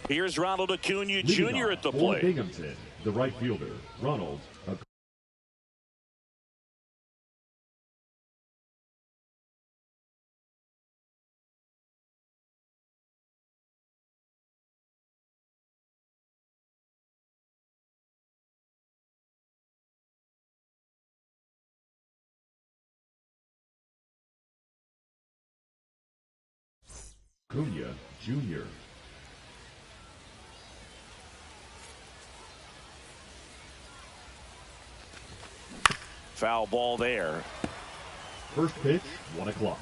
Here's Ronald Acuna Jr. at the plate. Binghamton, the right fielder, Ronald Acuna Jr. Foul ball there. First pitch, 1 o'clock.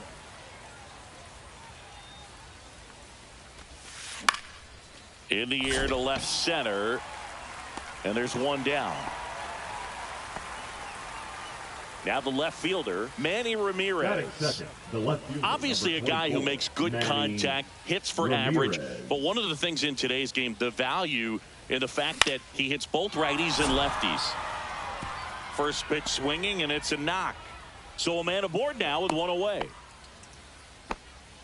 In the air to left center. And there's one down. Now the left fielder, Manny Ramirez. Second, the left fielder, obviously a guy who makes good contact, hits for average. But one of the things in today's game, the value in the fact that he hits both righties and lefties. First pitch swinging, and it's a knock. So a man aboard now with one away.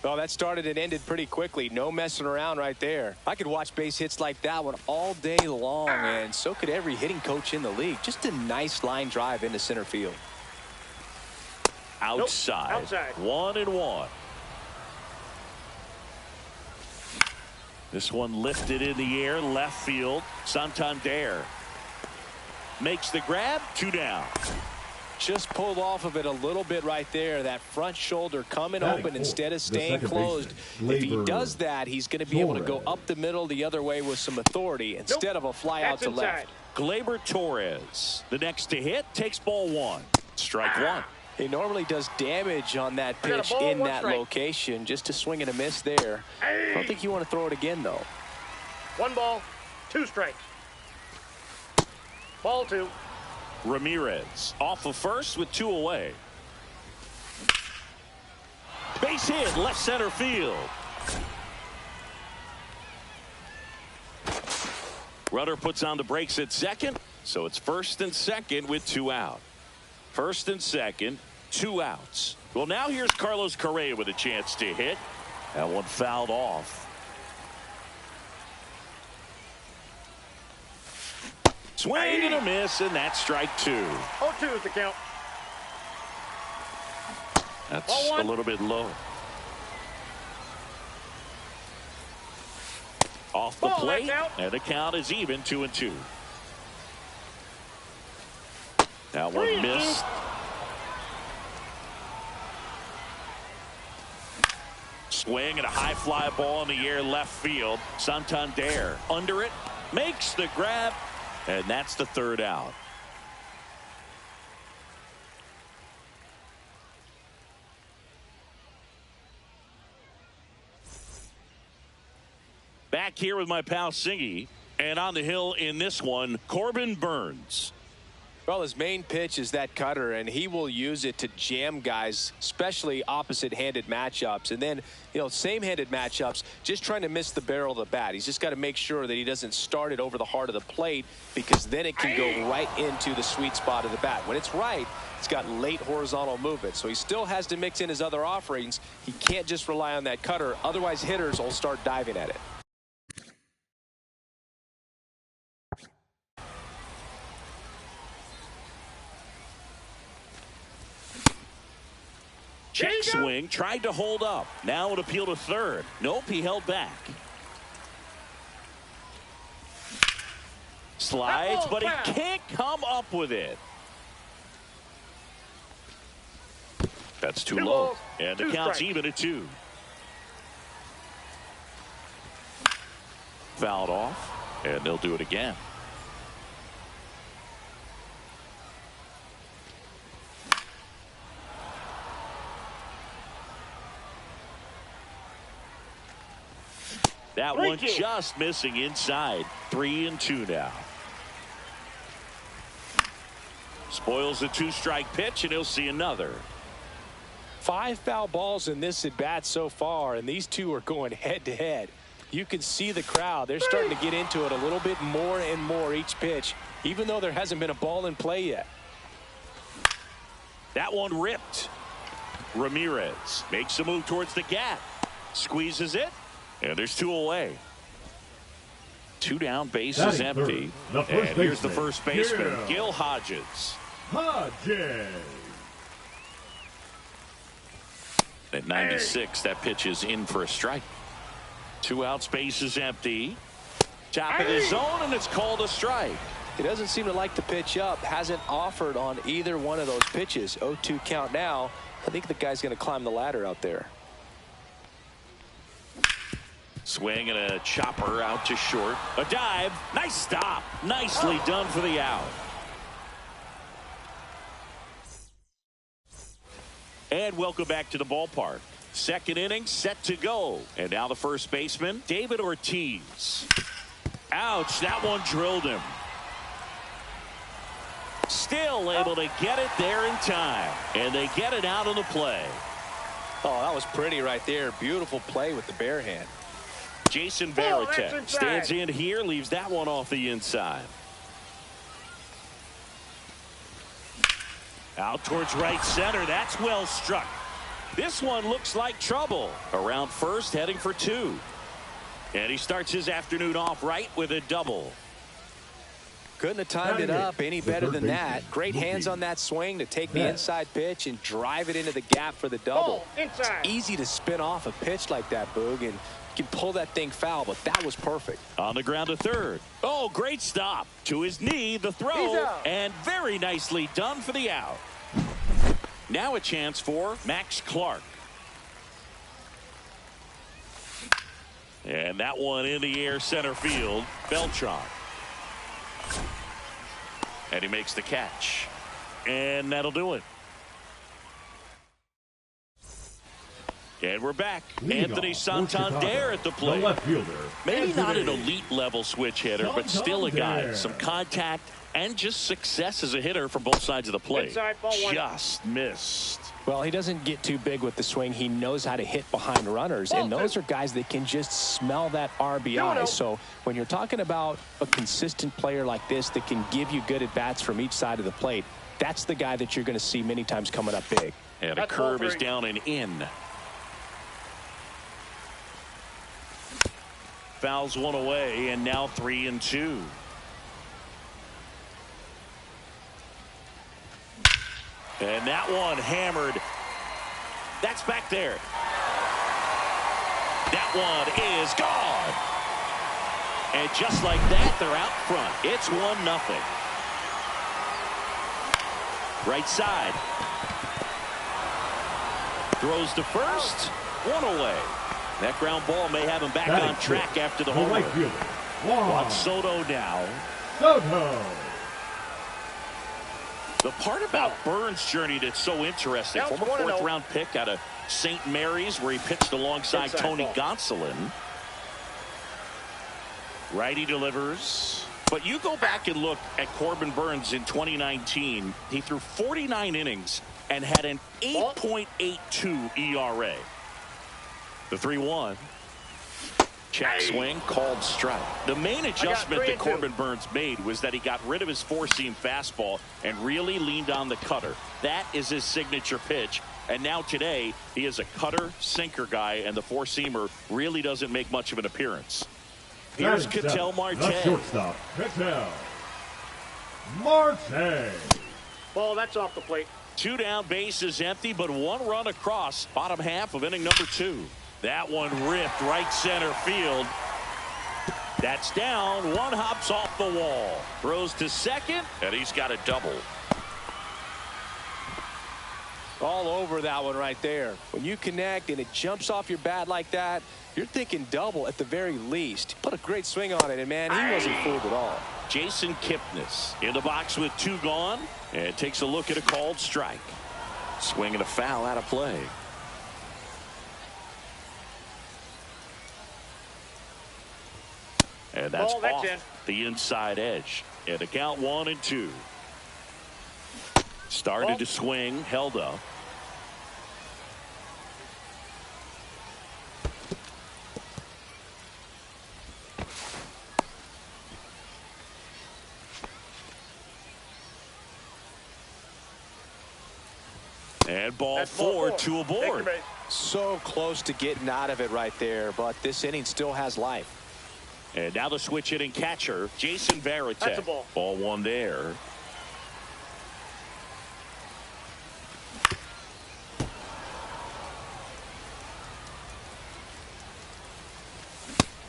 Well, that started and ended pretty quickly. No messing around right there. I could watch base hits like that one all day long, and so could every hitting coach in the league. Just a nice line drive into center field. Outside. Nope. Outside. 1-1. This one lifted in the air, left field. Santander makes the grab, 2 down. Just pulled off of it a little bit right there. That front shoulder coming open instead of staying closed. If he does that, he's going to be able to go up the middle the other way with some authority instead of a fly out to left. Gleyber Torres, the next to hit, takes ball 1. Strike 1. He normally does damage on that pitch in that location. Just a swing and a miss there. I don't think you want to throw it again, though. 1 ball, 2 strikes. Ball 2. Ramirez off of first with 2 away. Base hit, left center field. Runner puts on the brakes at second, so it's first and second with 2 out. First and second, 2 outs. Well, now here's Carlos Correa with a chance to hit. That one fouled off. Swing and a miss, and that's strike 2. 0-2 is the count. That's a little bit low. Off the plate, and the count is even, 2-2. That one missed. Swing and a high fly ball in the air left field. Santander under it, makes the grab. And that's the 3rd out. Back here with my pal Singy. And on the hill in this one, Corbin Burnes. Well, his main pitch is that cutter, and he will use it to jam guys, especially opposite-handed matchups. And then, same-handed matchups, just trying to miss the barrel of the bat. He's just got to make sure that he doesn't start it over the heart of the plate, because then it can go right into the sweet spot of the bat. When it's right, it's got late horizontal movement. So he still has to mix in his other offerings. He can't just rely on that cutter. Otherwise, hitters will start diving at it. Check swing, tried to hold up. Now an appeal to third. Nope, he held back. Slides, but he can't come up with it. That's too low. And the count's even at 2. Fouled off, and they'll do it again. That one just missing inside. 3-2 now. Spoils the 2-strike pitch, and he'll see another. 5 foul balls in this at bat so far, and these two are going head to head. You can see the crowd. They're starting to get into it a little bit more and more each pitch, even though there hasn't been a ball in play yet. That one ripped. Ramirez makes a move towards the gap. Squeezes it. And there's 2 away. 2 down, base is empty. And here's the first baseman, Gil Hodges. At 96, that pitch is in for a strike. 2 outs, base is empty. Top of the zone, and it's called a strike. He doesn't seem to like to pitch up. Hasn't offered on either one of those pitches. 0-2 count now. I think the guy's going to climb the ladder out there. Swing and a chopper out to short. A dive. Nice stop. Nicely done for the out. And welcome back to the ballpark. Second inning set to go. And now the first baseman, David Ortiz. Ouch, that one drilled him. Still able to get it there in time. And they get it out of the play. Oh, that was pretty right there. Beautiful play with the bare hand. Jason Varitek stands in here, leaves that one off the inside. Out towards right center. That's well struck. This one looks like trouble. Around first, heading for 2. And he starts his afternoon off right with a double. Couldn't have timed it up any better than that. Great hands on that swing to take the inside pitch and drive it into the gap for the double. It's easy to spin off a pitch like that, Boog, and you can pull that thing foul, but that was perfect. On the ground to third. Oh, great stop. To his knee, the throw, and very nicely done for the out. Now a chance for Max Clark. And that one in the air center field. Beltran. And he makes the catch. And that'll do it. And we're back. Anthony Santander at the plate. Maybe not an elite level switch hitter, but still a guy. Some contact and just success as a hitter from both sides of the plate. Just missed. Well, he doesn't get too big with the swing. He knows how to hit behind runners, and those are guys that can just smell that RBI. So when you're talking about a consistent player like this that can give you good at-bats from each side of the plate, that's the guy that you're going to see many times coming up big. And a curve is down and in. Fouls one away, and now 3-2. And that one hammered. That's back there. That one is gone. And just like that, they're out front. It's 1-0. Right side. Throws to first. 1 away. That ground ball may have him back on track after the home run. Juan Soto now. The part about Burns' journey that's so interesting, former 4th-round pick out of St. Mary's, where he pitched alongside Tony Gonsolin. Righty delivers. But you go back and look at Corbin Burns in 2019. He threw 49 innings and had an 8.82 ERA. The 3-1. Check swing, called strike. The main adjustment that Corbin Burns made was that he got rid of his four-seam fastball and really leaned on the cutter. That is his signature pitch. And now today, he is a cutter, sinker guy, and the four-seamer really doesn't make much of an appearance. Here's Ketel Marte. Shortstop, Ketel Marte. Ball, that's off the plate. 2 down, base is empty, but 1 run across. Bottom half of inning number 2. That one ripped right center field. That's down. 1 hops off the wall. Throws to second, and he's got a double. All over that one right there. When you connect and it jumps off your bat like that, you're thinking double at the very least. Put a great swing on it, and man, he wasn't fooled at all. Jason Kipnis in the box with 2 gone, and takes a look at a called strike. Swing and a foul out of play. And that's off the inside edge. And a count 1-2. Started to swing, held up. And ball 4, 2 aboard. So close to getting out of it right there, but this inning still has life. And now the switch hitting catcher, Jason Varitek. That's a ball. Ball 1 there.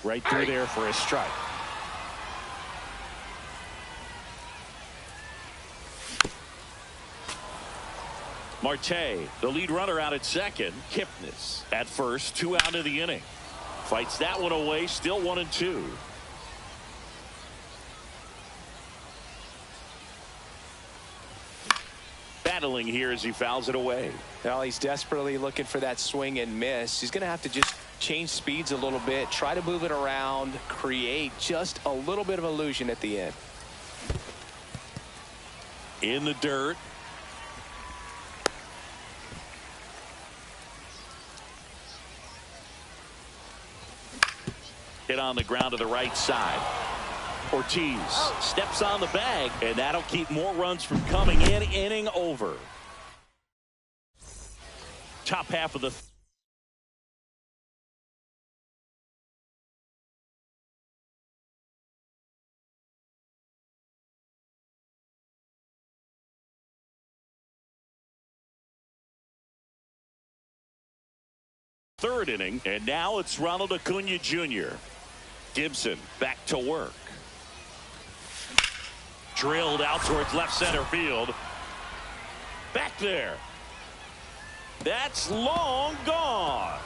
Right through there for a strike. Marte, the lead runner out at second. Kipnis at first, 2 out of the inning. Fights that one away, still 1-2. Battling here as he fouls it away. Well, he's desperately looking for that swing and miss. He's going to have to just change speeds a little bit, try to move it around, create just a little bit of illusion at the end. In the dirt. Hit on the ground to the right side. Ortiz steps on the bag, and that'll keep more runs from coming in. Inning over. Top half of the third inning, and now it's Ronald Acuna Jr. Gibson back to work. Drilled out towards left center field. Back there. That's long gone.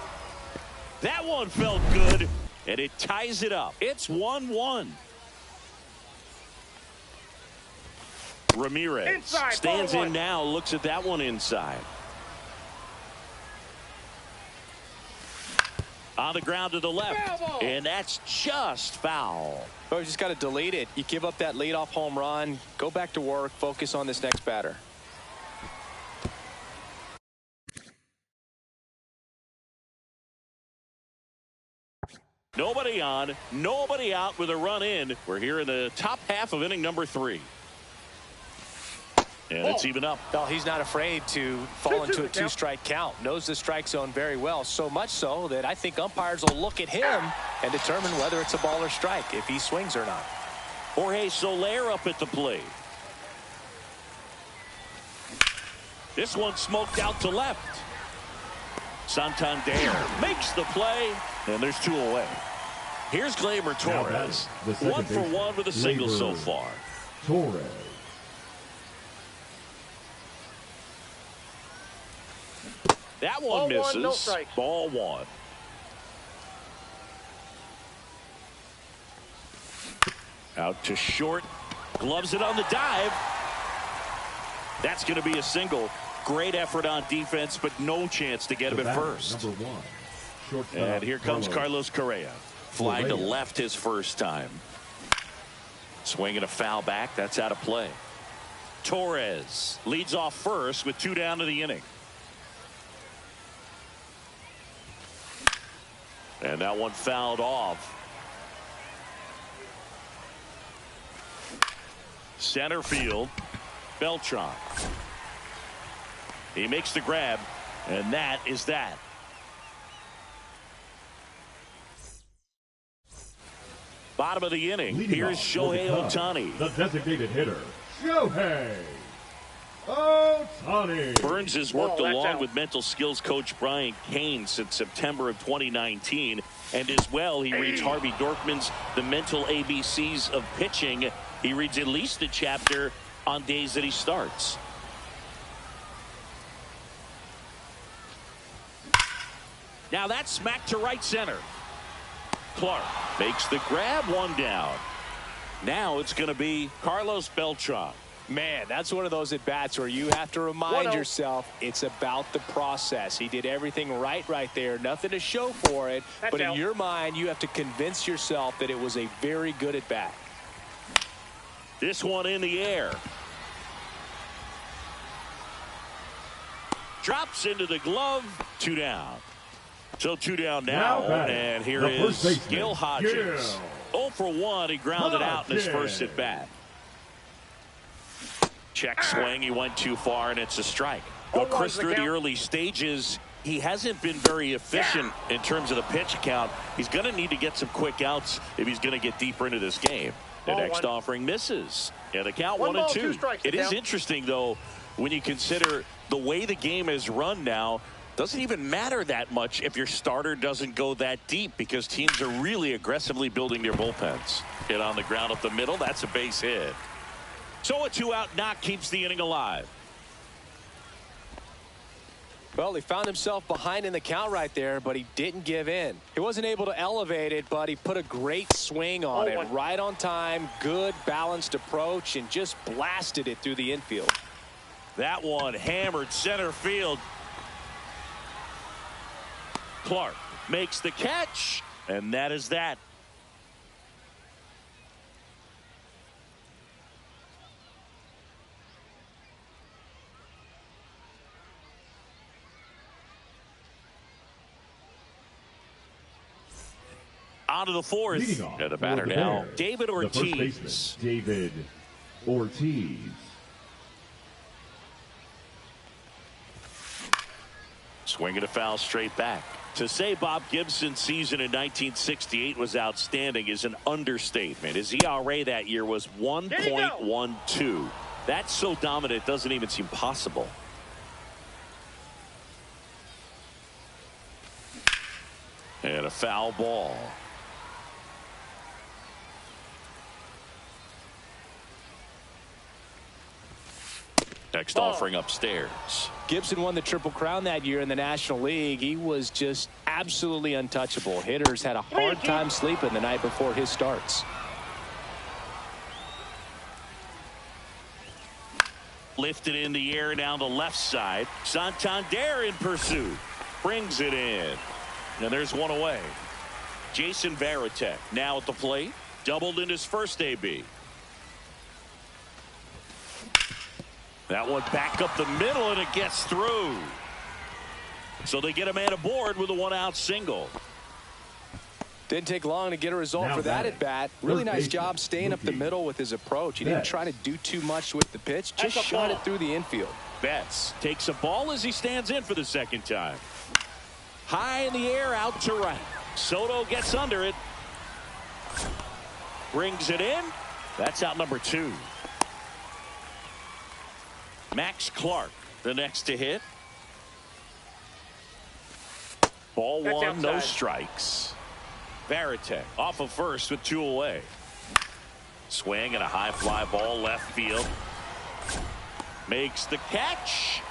That one felt good, and it ties it up. It's 1-1. Ramirez inside, stands in now, looks at that one inside. On the ground to the left, and that's just foul. Oh, you just got to delete it. You give up that leadoff home run, go back to work, focus on this next batter. Nobody on, nobody out with a run in. We're here in the top half of inning number 3. And it's even up. Well, he's not afraid to fall into a 2-strike count. Knows the strike zone very well. So much so that I think umpires will look at him and determine whether it's a ball or strike, if he swings or not. Jorge Soler up at the plate. This one smoked out to left. Santander makes the play, and there's 2 away. Here's Gleyber Torres. 1 for 1 with a single so far. Torres. That one misses. No strikes. Ball 1. Out to short. Gloves it on the dive. That's going to be a single. Great effort on defense, but no chance to get him at first. Number 1. Shortstop, And here comes Carlos Correa. Flying to left his first time. Swinging a foul back. That's out of play. Torres leads off first with 2 down to the inning. And that one fouled off. Center field. Beltran. He makes the grab, and that is that. Bottom of the inning. Here's Shohei Ohtani. The designated hitter, Shohei Ohtani. Burns has worked along with mental skills coach Brian Cain since September of 2019. And as well, he reads Harvey Dorkman's The Mental ABCs of Pitching. He reads at least a chapter on days that he starts. Now that's smacked to right center. Clark makes the grab, one down. Now it's going to be Carlos Beltran. Man, that's one of those at-bats where you have to remind yourself it's about the process. He did everything right there. Nothing to show for it. But in your mind, you have to convince yourself that it was a very good at-bat. This one in the air. Drops into the glove. 2 down. So 2 down now. And here is Gil Hodges. 0 for 1. He grounded out in his first at-bat. Check swing. He went too far, and it's a strike. But Chris, through the early stages, he hasn't been very efficient in terms of the pitch count. He's going to need to get some quick outs if he's going to get deeper into this game. The next offering misses. And the count 1-2. It is interesting, though, when you consider the way the game is run now. Doesn't even matter that much if your starter doesn't go that deep, because teams are really aggressively building their bullpens. Hit on the ground up the middle. That's a base hit. So a 2-out knock keeps the inning alive. Well, he found himself behind in the count right there, but he didn't give in. He wasn't able to elevate it, but he put a great swing on it. Right on time, good balanced approach, and just blasted it through the infield. That one hammered center field. Clark makes the catch, and that is that. On to the fourth. And the batter now, David Ortiz. David Ortiz. Swinging a foul straight back. To say Bob Gibson's season in 1968 was outstanding is an understatement. His ERA that year was 1.12. That's so dominant, it doesn't even seem possible. And a foul ball. Next offering upstairs. Gibson won the Triple Crown that year in the National League. He was just absolutely untouchable. Hitters had a hard time sleeping the night before his starts. Lifted in the air down the left side. Santander in pursuit. Brings it in. And there's one away. Jason Varitek now at the plate. Doubled in his first AB. That one back up the middle, and it gets through. So they get a man aboard with a 1-out single. Didn't take long to get a result for that at bat. Really nice job staying up the middle with his approach. He didn't try to do too much with the pitch, just shot it through the infield. Betts takes a ball as he stands in for the second time. High in the air, out to right. Soto gets under it. Brings it in. That's out number 2. Max Clark, the next to hit. Ball 1, no strikes. Varitek off of first with 2 away. Swing and a high fly ball left field. Makes the catch.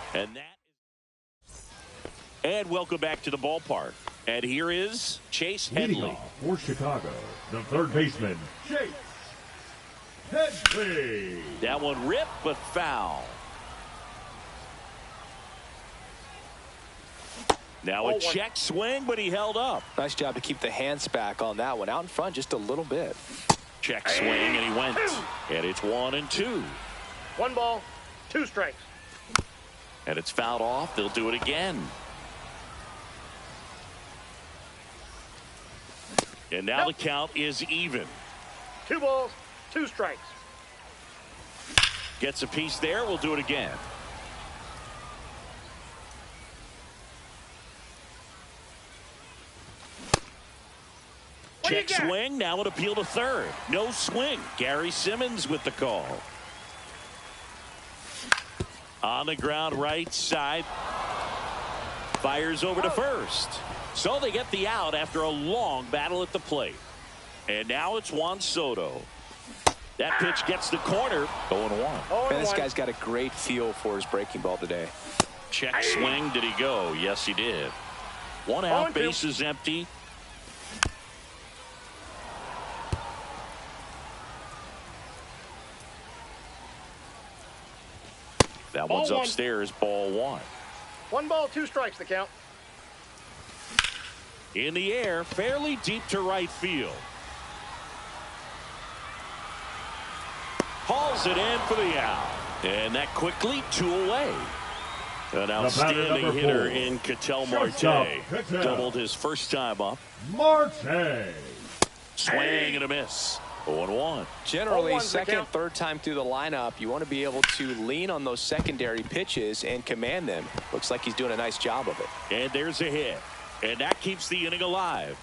And welcome back to the ballpark. And here is Chase Headley. For Chicago, the third baseman, Chase Headley. That one ripped, but foul. Now a check swing, but he held up. Nice job to keep the hands back on that one. Out in front just a little bit. Check swing, and he went. And it's 1-2. 1 ball, 2 strikes. And it's fouled off. They'll do it again. And now the count is even. 2 balls, 2 strikes. Gets a piece there. We'll do it again. Check swing. Now an appeal to third. No swing. Gary Simmons with the call. On the ground right side. Fires over to first. So they get the out after a long battle at the plate. And now it's Juan Soto. That pitch gets the corner. 0-1. Man, this guy's got a great feel for his breaking ball today. Check swing. Did he go? Yes, he did. One out, base is empty. That one's upstairs, ball one. 1 ball, 2 strikes, the count. In the air, fairly deep to right field. Hauls it in for the out. And that quickly 2 away. An outstanding hitter in Ketel Marte. Doubled his first time up. Marte. Swing and a miss. 0-1. Generally, second, third time through the lineup, you want to be able to lean on those secondary pitches and command them. Looks like he's doing a nice job of it. And there's a hit. And that keeps the inning alive.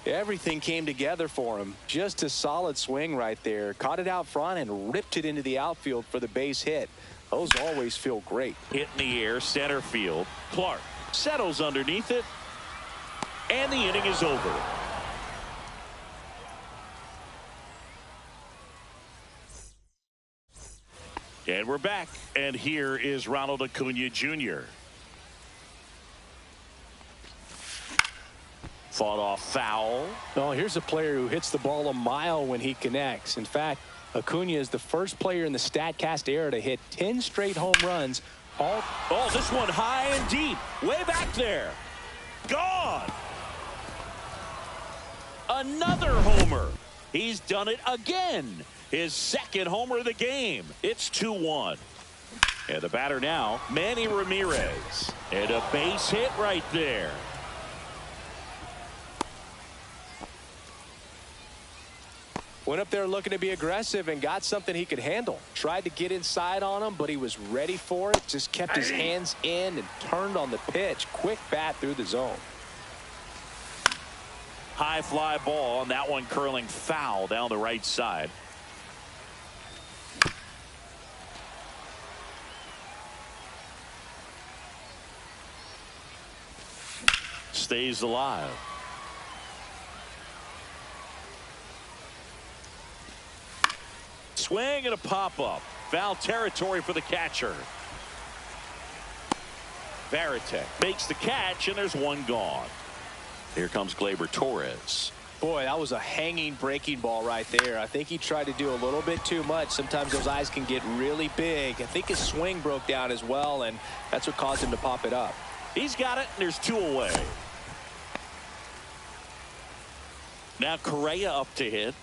Everything came together for him. Just a solid swing right there. Caught it out front and ripped it into the outfield for the base hit. Those always feel great. Hit in the air, center field. Clark settles underneath it. And the inning is over. And we're back. And here is Ronald Acuna Jr. Fought off foul. Oh, here's a player who hits the ball a mile when he connects. In fact, Acuna is the first player in the StatCast era to hit 10 straight home runs. Oh, this one high and deep. Way back there. Gone. Another homer. He's done it again. His second homer of the game. It's 2-1. And the batter now, Manny Ramirez. And a base hit right there. Went up there looking to be aggressive and got something he could handle. Tried to get inside on him, but he was ready for it. Just kept his hands in and turned on the pitch. Quick bat through the zone. High fly ball, and that one curling foul down the right side. Stays alive. Swing and a pop-up. Foul territory for the catcher. Varitek makes the catch, and there's one gone. Here comes Gleyber Torres. Boy, that was a hanging breaking ball right there. I think he tried to do a little bit too much. Sometimes those eyes can get really big. I think his swing broke down as well, and that's what caused him to pop it up. He's got it, and there's 2 away. Now Correa up to hit.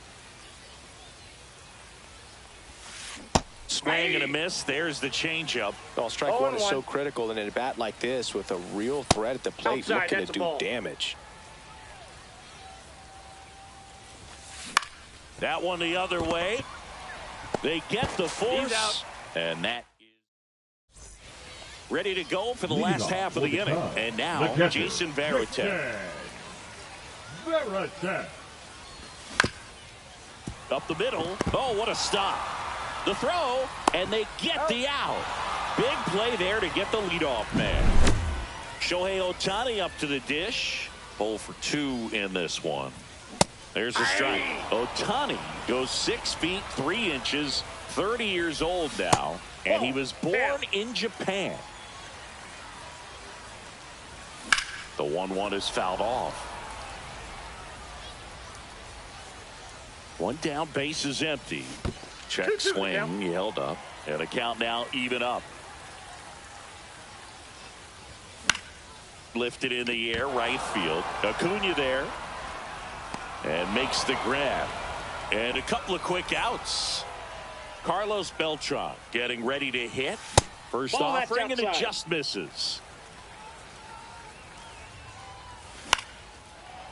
Swing and a miss. There's the changeup. Well, strike one is so critical in a bat like this with a real threat at the plate looking to do damage. That one the other way. They get the force. And that is ready to go for the last half of the inning. And now Jason Varitek. Up the middle. Oh, what a stop. The throw, and they get the out. Big play there to get the leadoff man. Shohei Ohtani up to the dish. 0 for 2 in this one. There's a strike. Ohtani goes 6 feet 3 inches, 30 years old now, and he was born in Japan. The 1-1 is fouled off. One down, base is empty. Check swing, he held up. And a count now even up. Lifted in the air, right field. Acuna there. And makes the grab. And a couple of quick outs. Carlos Beltran getting ready to hit. First offering, and it just misses.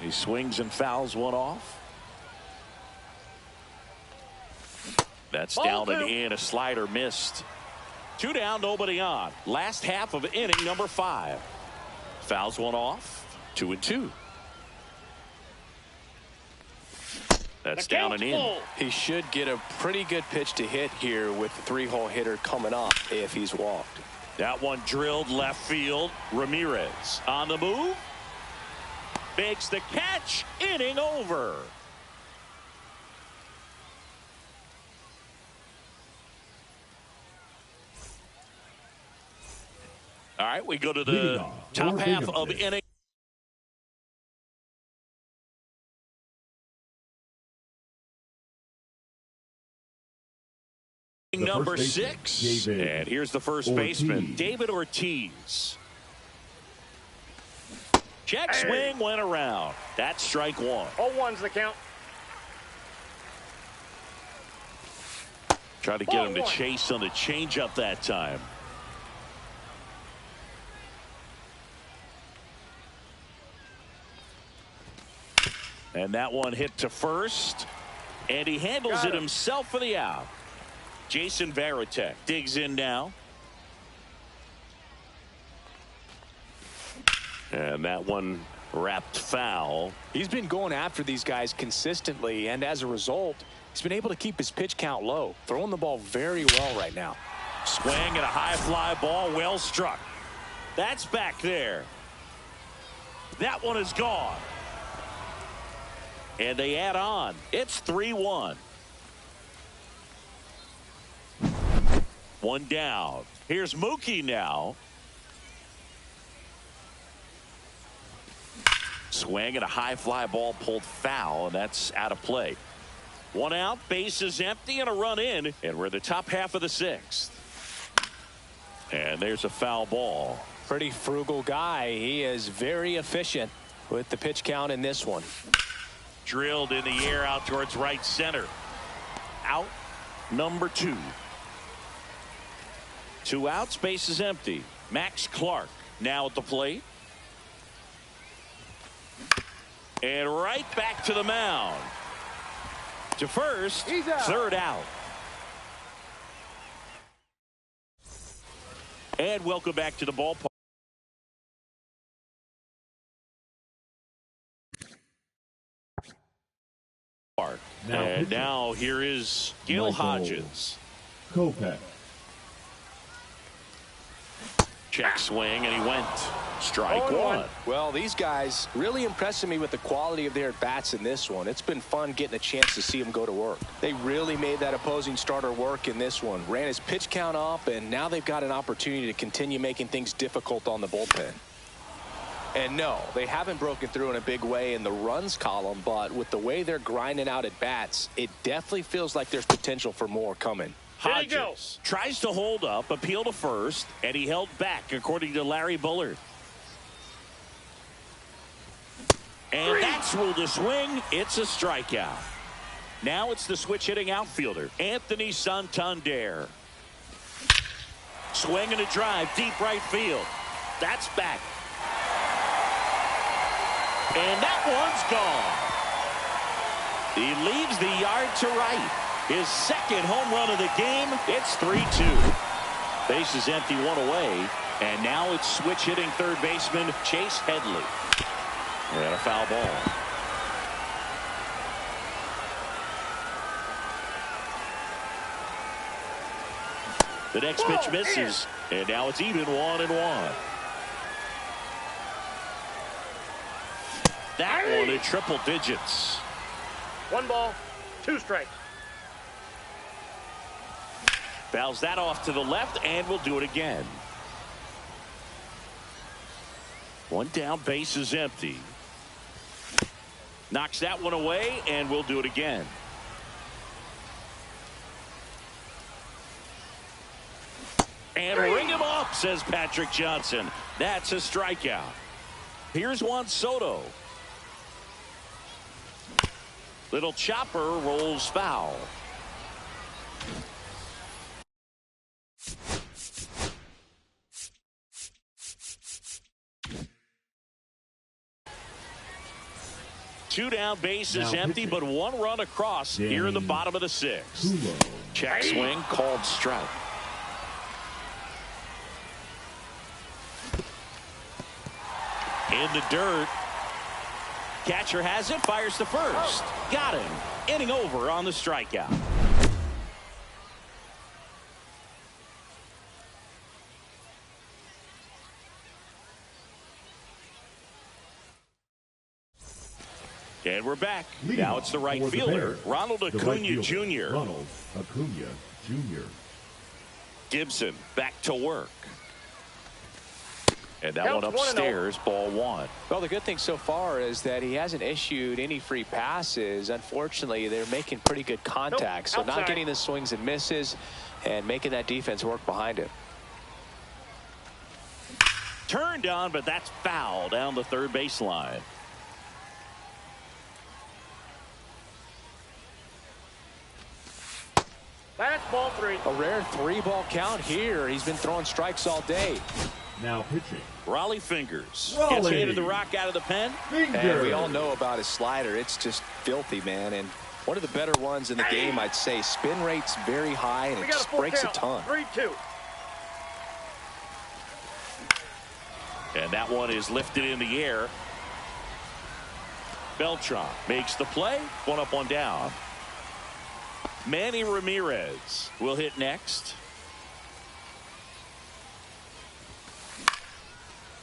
He swings and fouls one off. That's down and in. A slider missed. 2 down, nobody on. Last half of inning number 5. Fouls one off. 2-2. That's down and in. He should get a pretty good pitch to hit here with the 3-hole hitter coming up if he's walked. That one drilled left field. Ramirez on the move. Makes the catch. Inning over. All right, we go to the top half of inning. Number 6. And here's the first baseman, David Ortiz. Check swing went around. That's strike 1. 0-1's the count. Try to get him to chase on the changeup that time. And that one hit to first. And he handles it himself for the out. Jason Varitek digs in now. And that one wrapped foul. He's been going after these guys consistently, and as a result, he's been able to keep his pitch count low, throwing the ball very well right now. Swing and a high fly ball, well struck. That's back there. That one is gone. And they add on. It's 3-1. One down. Here's Mookie now. Swing and a high fly ball pulled foul, and that's out of play. One out, bases empty, and a run in, and we're the top half of the 6th. And there's a foul ball. Pretty frugal guy. He is very efficient with the pitch count in this one. Drilled in the air out towards right center. Out number 2. 2 outs, base is empty. Max Clark now at the plate. And right back to the mound. To first, third out. And welcome back to the ballpark. And now here is Gil Hodges. Kopech. Check swing, and he went. Strike 1. Well, these guys really impressing me with the quality of their at-bats in this one. It's been fun getting a chance to see them go to work. They really made that opposing starter work in this one. Ran his pitch count up, and now they've got an opportunity to continue making things difficult on the bullpen. And no, they haven't broken through in a big way in the runs column, but with the way they're grinding out at-bats, it definitely feels like there's potential for more coming. Hodges tries to hold up, appeal to first, and he held back, according to Larry Bullard. And that's ruled a swing. It's a strikeout. Now it's the switch-hitting outfielder, Anthony Santander. Swing and a drive, deep right field. That's back. And that one's gone. He leaves the yard to right. His second home run of the game. It's 3-2. Base is empty, one away. And now it's switch hitting third baseman Chase Headley. And a foul ball. The next pitch misses. And now it's even 1-1. That one in triple digits. 1 ball, 2 strikes. Fouls that off to the left, and we'll do it again. One down, base is empty. Knocks that one away, and we'll do it again. And ring him up, says Patrick Johnson. That's a strikeout. Here's Juan Soto. Little chopper rolls foul. Two down, base is empty, but 1 run across here in the bottom of the 6th. Check swing, called strike. In the dirt. Catcher has it, fires to first. Got him. Inning over on the strikeout. And we're back. Now it's the right fielder, Ronald Acuna Jr. Ronald Acuna Jr. Gibson back to work. And that one upstairs, ball one. Well, the good thing so far is that he hasn't issued any free passes. Unfortunately, they're making pretty good contact. So not getting the swings and misses and making that defense work behind him. Turned on, but that's foul down the third baseline. That's ball three. A rare 3-ball count here. He's been throwing strikes all day. Now pitching. Rollie Fingers Rollie. gets handed the rock out of the pen. And we all know about his slider. It's just filthy, man. And one of the better ones in the game, I'd say. Spin rate's very high, and it just breaks a ton. 3-2. And that one is lifted in the air. Beltran makes the play. One up, one down. Manny Ramirez will hit next.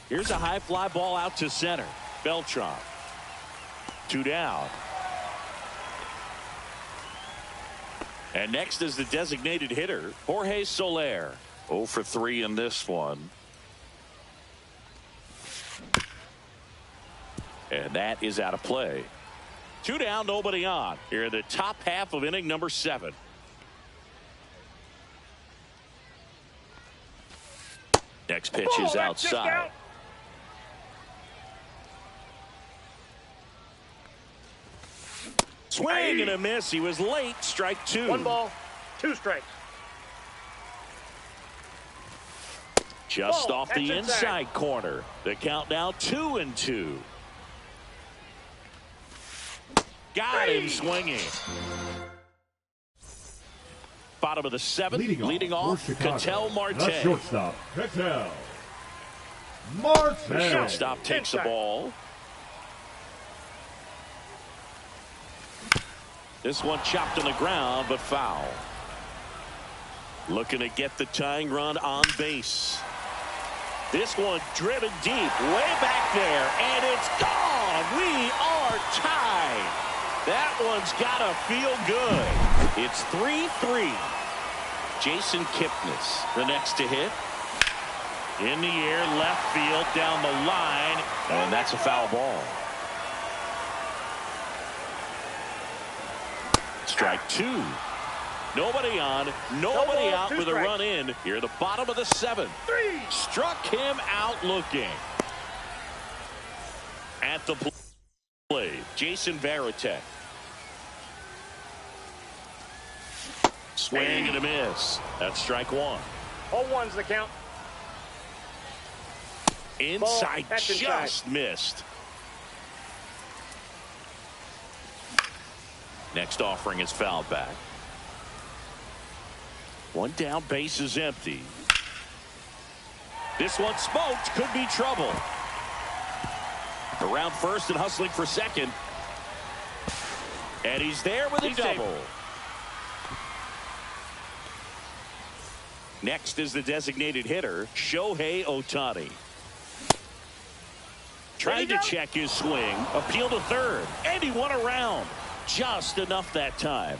Here's a high fly ball out to center. Beltran. 2 down. And next is the designated hitter, Jorge Soler. 0 for 3 in this one. And that is out of play. 2 down, nobody on. Here in the top half of inning number 7. Next pitch is outside. Swing and a miss. He was late. Strike 2. 1 ball, 2 strikes. Just off the inside corner. The count now 2-2. Got him swinging. Bottom of the 7th. Leading off Ketel Marte. The shortstop, Ketel Marte. The shortstop takes the ball. This one chopped on the ground, but foul. Looking to get the tying run on base. This one driven deep, way back there, and it's gone. We are tied. That one's got to feel good. It's 3-3. Jason Kipnis, the next to hit. In the air, left field, down the line, and that's a foul ball. Strike 2. Nobody on, nobody out with a run in. Here at the bottom of the 7th. Struck him out looking. At the plate, Jason Varitek. Swing and a miss. That's strike 1. 0-1's the count. Inside, just missed. Next offering is fouled back. 1 down, base is empty. This one smoked, could be trouble. Around first and hustling for second. And he's there with a double. Next is the designated hitter, Shohei Ohtani. Trying to check his swing, appeal to third, and he won around. Just enough that time.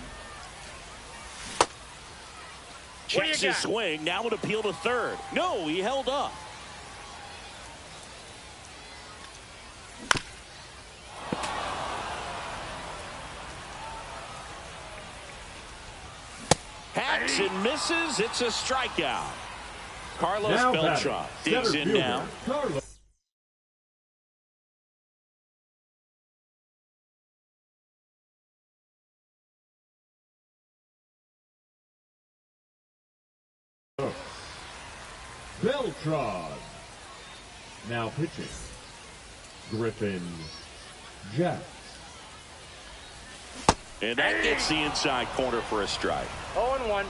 Checks his swing, now an appeal to third. No, he held up. Hacks and misses. It's a strikeout. Carlos Beltran digs in now. Beltran. Now pitching, Griffin Jax. And that gets the inside corner for a strike. 0-1.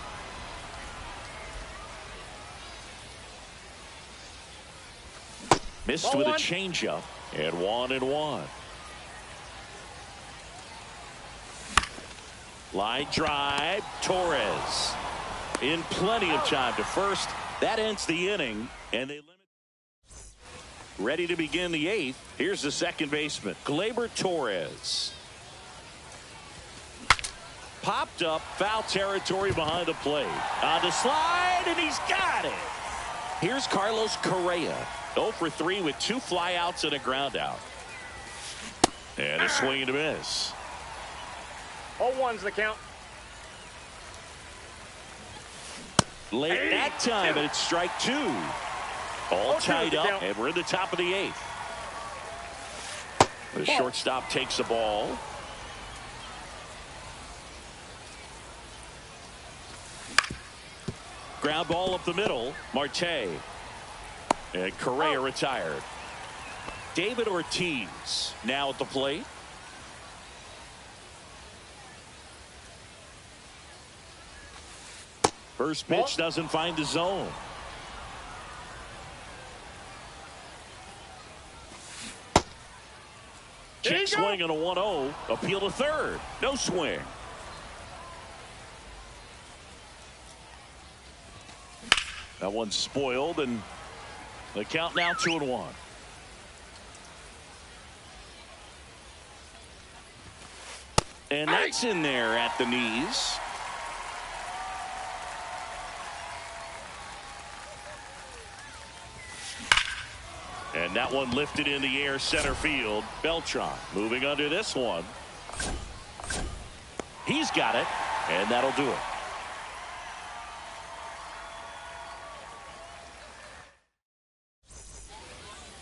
Missed with a changeup, and 1-1. Line drive, Torres in plenty of time to first. That ends the inning, and they limit. Ready to begin the 8th. Here's the second baseman, Gleyber Torres. Popped up, foul territory behind the plate. On the slide, and he's got it. Here's Carlos Correa. 0 for 3 with 2 flyouts and a ground out. And a swing and a miss. 0-1's the count. Late that time, and it's strike 2. All tied up, and we're in the top of the 8th. The shortstop takes the ball. Ground ball up the middle. Marte. And Correa retired. David Ortiz now at the plate. First pitch doesn't find the zone. Check swing on a 1-0. Appeal to third. No swing. That one's spoiled, and the count now 2-1. And that's in there at the knees. And that one lifted in the air center field. Beltran moving under this one. He's got it, and that'll do it.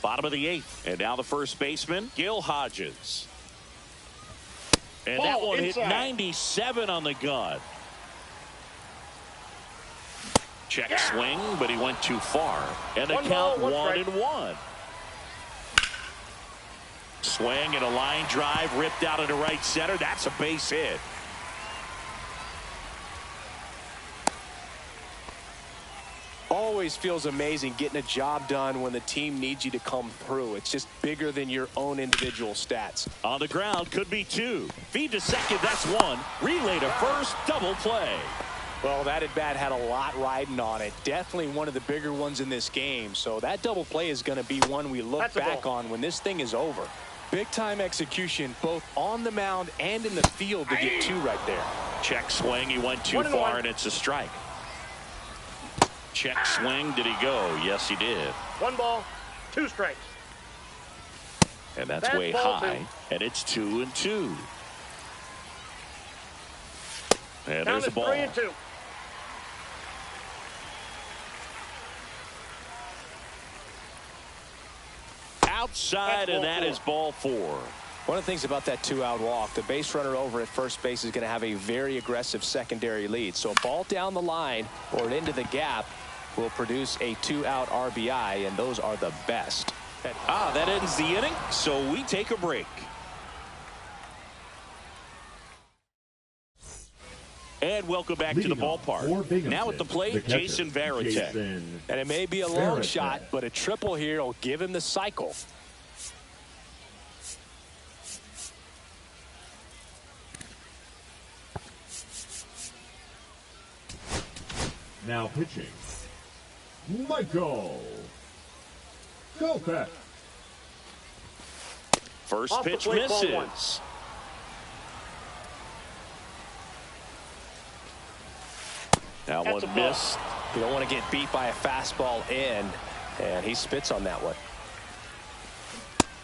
Bottom of the 8th, and now the first baseman, Gil Hodges. And that one hit 97 on the gun. Check swing, but he went too far. And the count 1-1. Swing and a line drive ripped out into right center. That's a base hit. Always feels amazing getting a job done when the team needs you to come through. It's just bigger than your own individual stats. On the ground, could be 2. Feed to second, that's 1. Relay to first, double play. Well, that at bat had a lot riding on it. Definitely one of the bigger ones in this game. So that double play is going to be one we look back on when this thing is over. Big time execution both on the mound and in the field to get 2 right there. Check swing, he went too far, and it's a strike. Check swing, did he go? Yes, he did. 1 ball, 2 strikes. And that's way high, and it's 2-2. And there's a ball. 3-2. Outside, and that is ball 4. One of the things about that 2-out walk, the base runner over at first base is going to have a very aggressive secondary lead. So a ball down the line or into the gap will produce a 2-out RBI, and those are the best. That ends the inning, so we take a break. And welcome back to the ballpark. Now at the plate, Jason Varitek. And it may be a long shot, but a triple here will give him the cycle. Now pitching, Michael Kopech. First pitch misses. That one missed. You don't want to get beat by a fastball in, and he spits on that one.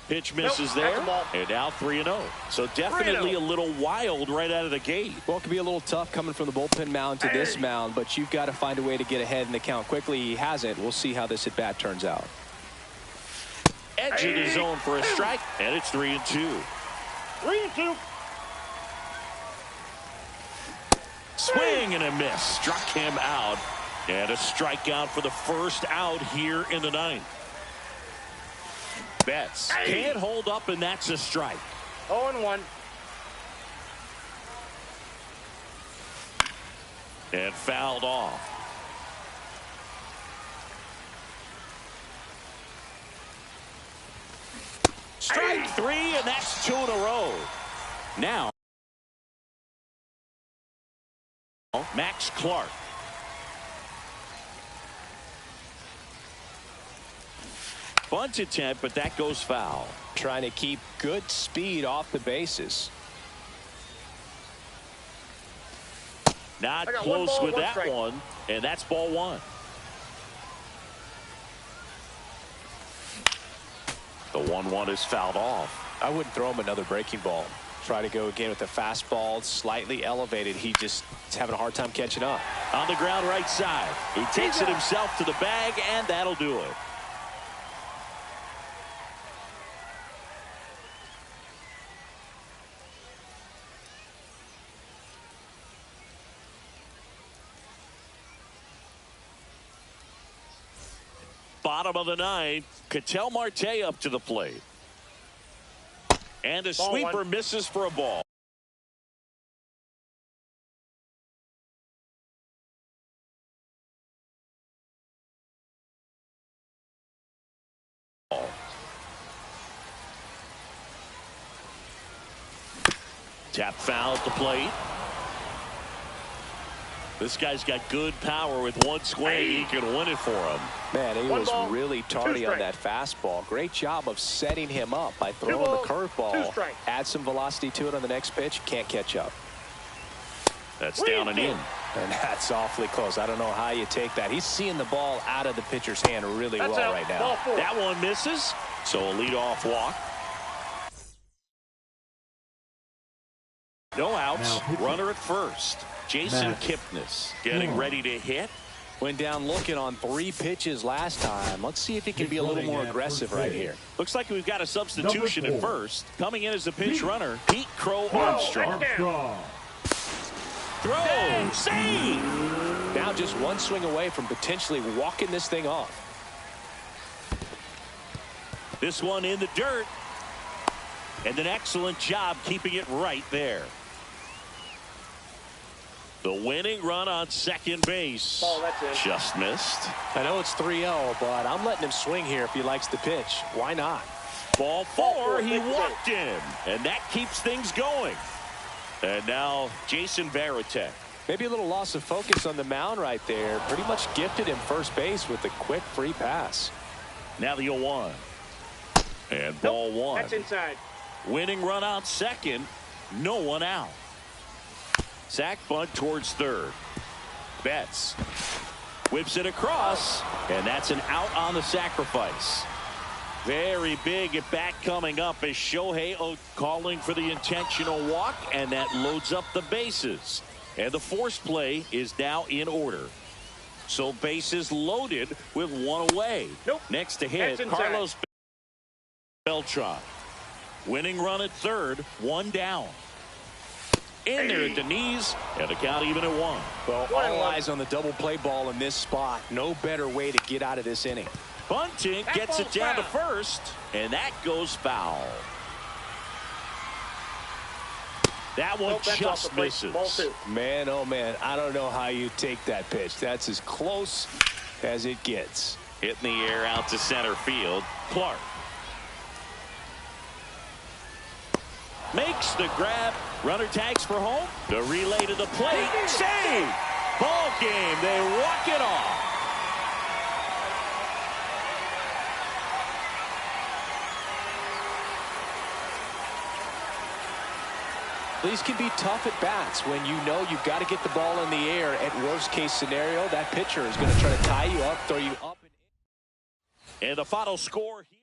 Pitch misses there, and now 3-0. So definitely a little wild right out of the gate. Well, it can be a little tough coming from the bullpen mound to this mound, but you've got to find a way to get ahead in the count quickly. He hasn't. We'll see how this at bat turns out. Edge in his zone for a strike, and it's 3-2. 3-2. Swing and a miss. Struck him out. And a strikeout for the first out here in the 9th. Betts can't hold up, and that's a strike. 0-1. And fouled off. Strike 3, and that's 2 in a row. Now, Max Clark. Bunt attempt, but that goes foul. Trying to keep good speed off the bases. Not close with that one, and that's ball 1. The 1-1 is fouled off. I wouldn't throw him another breaking ball. Try to go again with the fastball, slightly elevated. He just is having a hard time catching up. On the ground right side. He takes it himself to the bag, and that'll do it. Bottom of the ninth, Ketel Marte up to the plate. And a sweeper misses for a ball. Tap foul at the plate. This guy's got good power. With one swing, he can win it for him. Man, he was really tardy on that fastball. Great job of setting him up by throwing the curveball. Add some velocity to it on the next pitch. Can't catch up. That's down and in. And that's awfully close. I don't know how you take that. He's seeing the ball out of the pitcher's hand really well right now. That one misses. So a leadoff walk. No outs. Runner at first. Jason Kipnis getting ready to hit. Went down looking on 3 pitches last time. Let's see if he can be a little more aggressive right here. Looks like we've got a substitution at first. Coming in as a pinch runner, Pete Crow Armstrong. Throw, save! Now just one swing away from potentially walking this thing off. This one in the dirt. And an excellent job keeping it right there. The winning run on second base. Just missed. I know it's 3-0, but I'm letting him swing here if he likes the pitch. Why not? Ball 4, he walked him. And that keeps things going. And now Jason Varitek. Maybe a little loss of focus on the mound right there. Pretty much gifted him first base with a quick free pass. Now the 0-1. And ball 1. That's inside. Winning run on second. No one out. Sack bunt towards third. Betts whips it across, and that's an out on the sacrifice. Very big at bat coming up as Shohei calling for the intentional walk, and that loads up the bases. And the force play is now in order. So bases loaded with one away. Next to hit, Carlos Beltran. Winning run at third, one down. In there at the knees, and the count even at 1. Well, all eyes on the double play ball in this spot. No better way to get out of this inning. Bunting gets it down to first, and that goes foul. That one just misses. Man, oh man, I don't know how you take that pitch. That's as close as it gets. Hitting the air out to center field. Clark makes the grab. Runner tags for home. The relay to the plate. Save! Ball game. They walk it off. These can be tough at bats when you know you've got to get the ball in the air. At worst case scenario, that pitcher is going to try to tie you up, throw you up. And the final score here.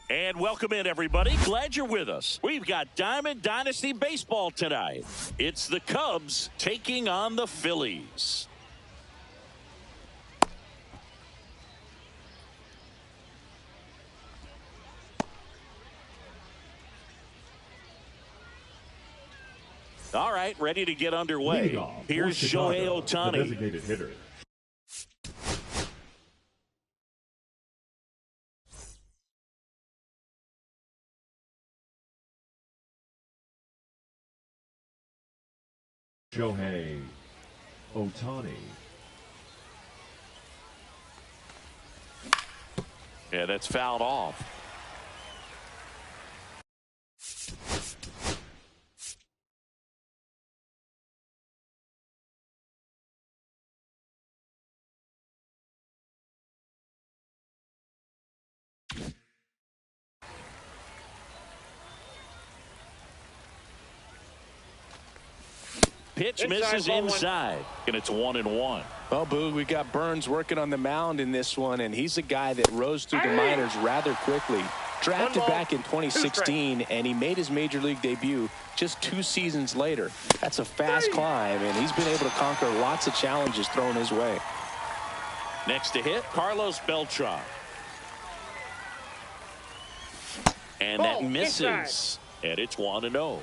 And welcome in, everybody. Glad you're with us. We've got Diamond Dynasty Baseball tonight. It's the Cubs taking on the Phillies. All right, ready to get underway. Here's Shohei Ohtani. The designated hitter. Shohei Ohtani. Yeah, that's fouled off. Pitch misses inside, and it's 1-1. Well, Boog, we got Burns working on the mound in this one, and he's a guy that rose through the minors rather quickly. Drafted back in 2016, and he made his major league debut just 2 seasons later. That's a fast climb, and he's been able to conquer lots of challenges thrown his way. Next to hit, Carlos Beltran. And that misses, and it's 1-0.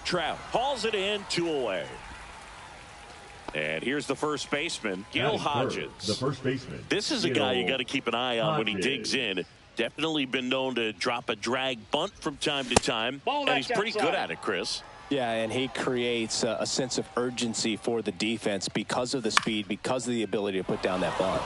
Trout hauls it in, 2 away. And here's the first baseman, Gil Hodges. The first baseman. This is a guy you got to keep an eye on when he digs in. Definitely been known to drop a drag bunt from time to time. And he's pretty good at it, Chris. Yeah, and he creates a sense of urgency for the defense because of the speed, because of the ability to put down that bunt.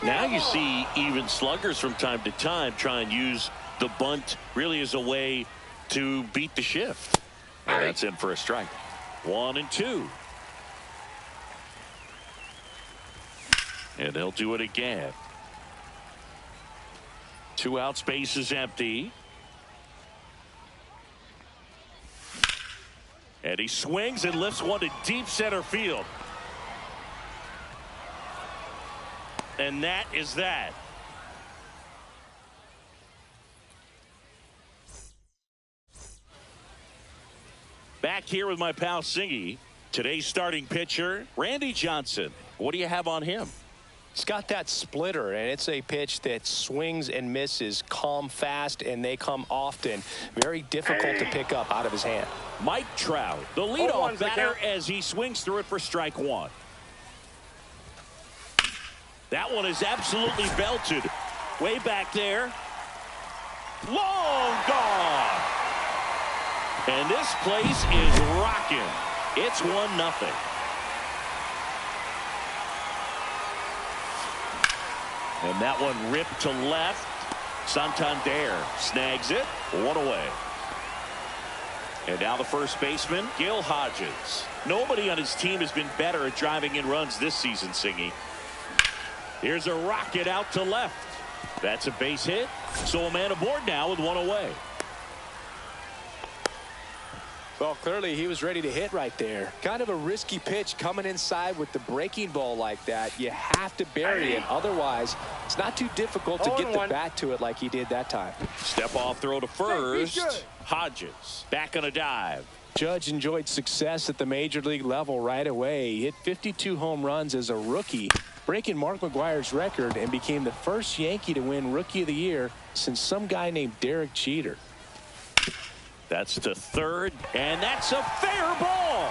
Now you see even sluggers from time to time try and use the bunt really as a way to beat the shift. And that's in for a strike. 1-2. And they'll do it again. 2 outs, base is empty. And he swings and lifts one to deep center field. And that is that. Back here with my pal Singy. Today's starting pitcher, Randy Johnson. What do you have on him? He's got that splitter, and it's a pitch that swings and misses, come fast, and they come often. Very difficult to pick up out of his hand. Mike Trout, the leadoff batter, as he swings through it for strike 1. That one is absolutely belted. Way back there. Long gone. And this place is rocking. It's 1-0. And that one ripped to left. Santander snags it. 1 away. And now the first baseman, Gil Hodges. Nobody on his team has been better at driving in runs this season, Singy. Here's a rocket out to left. That's a base hit. So a man aboard now with 1 away. Well, clearly he was ready to hit right there. Kind of a risky pitch coming inside with the breaking ball like that. You have to bury it. Otherwise, it's not too difficult to get the bat to it like he did that time. Step off throw to first. Hodges back on a dive. Judge enjoyed success at the major league level right away. He hit 52 home runs as a rookie, breaking Mark McGwire's record, and became the first Yankee to win Rookie of the Year since some guy named Derek Jeter. That's to third, and that's a fair ball.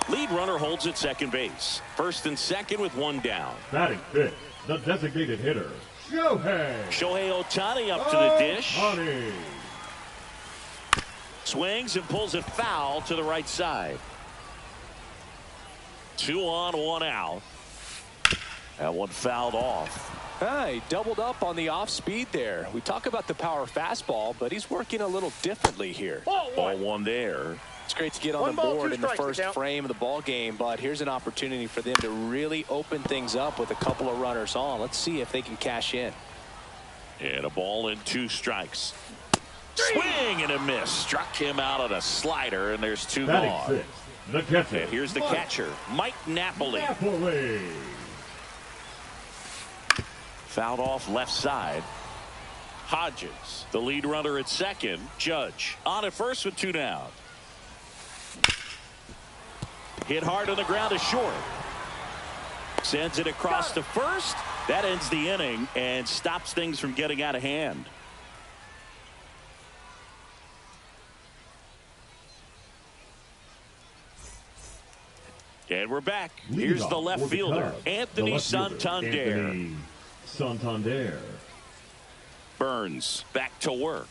Lead runner holds at second base. First and second with 1 down. Batting fifth, the designated hitter, Shohei Ohtani up to the dish. Ohtani. Swings and pulls it foul to the right side. 2 on, 1 out. That one fouled off. He doubled up on the off speed there. We talk about the power fastball, but he's working a little differently here. Ball 1 there. It's great to get on the board in the first frame of the ball game, but here's an opportunity for them to really open things up with a couple of runners on. Let's see if they can cash in. And a ball and 2 strikes. Swing and a miss. Struck him out on a slider, and there's two Batting gone. sixth, the catcher. And here's the catcher, Mike Napoli. Napoli. Fouled off left side. Hodges, the lead runner at second. Judge on at first with two down. Hit hard on the ground is short. Sends it across to first. That ends the inning and stops things from getting out of hand. And we're back. Here's the left fielder, Anthony Santander. Anthony Santander. Burns back to work.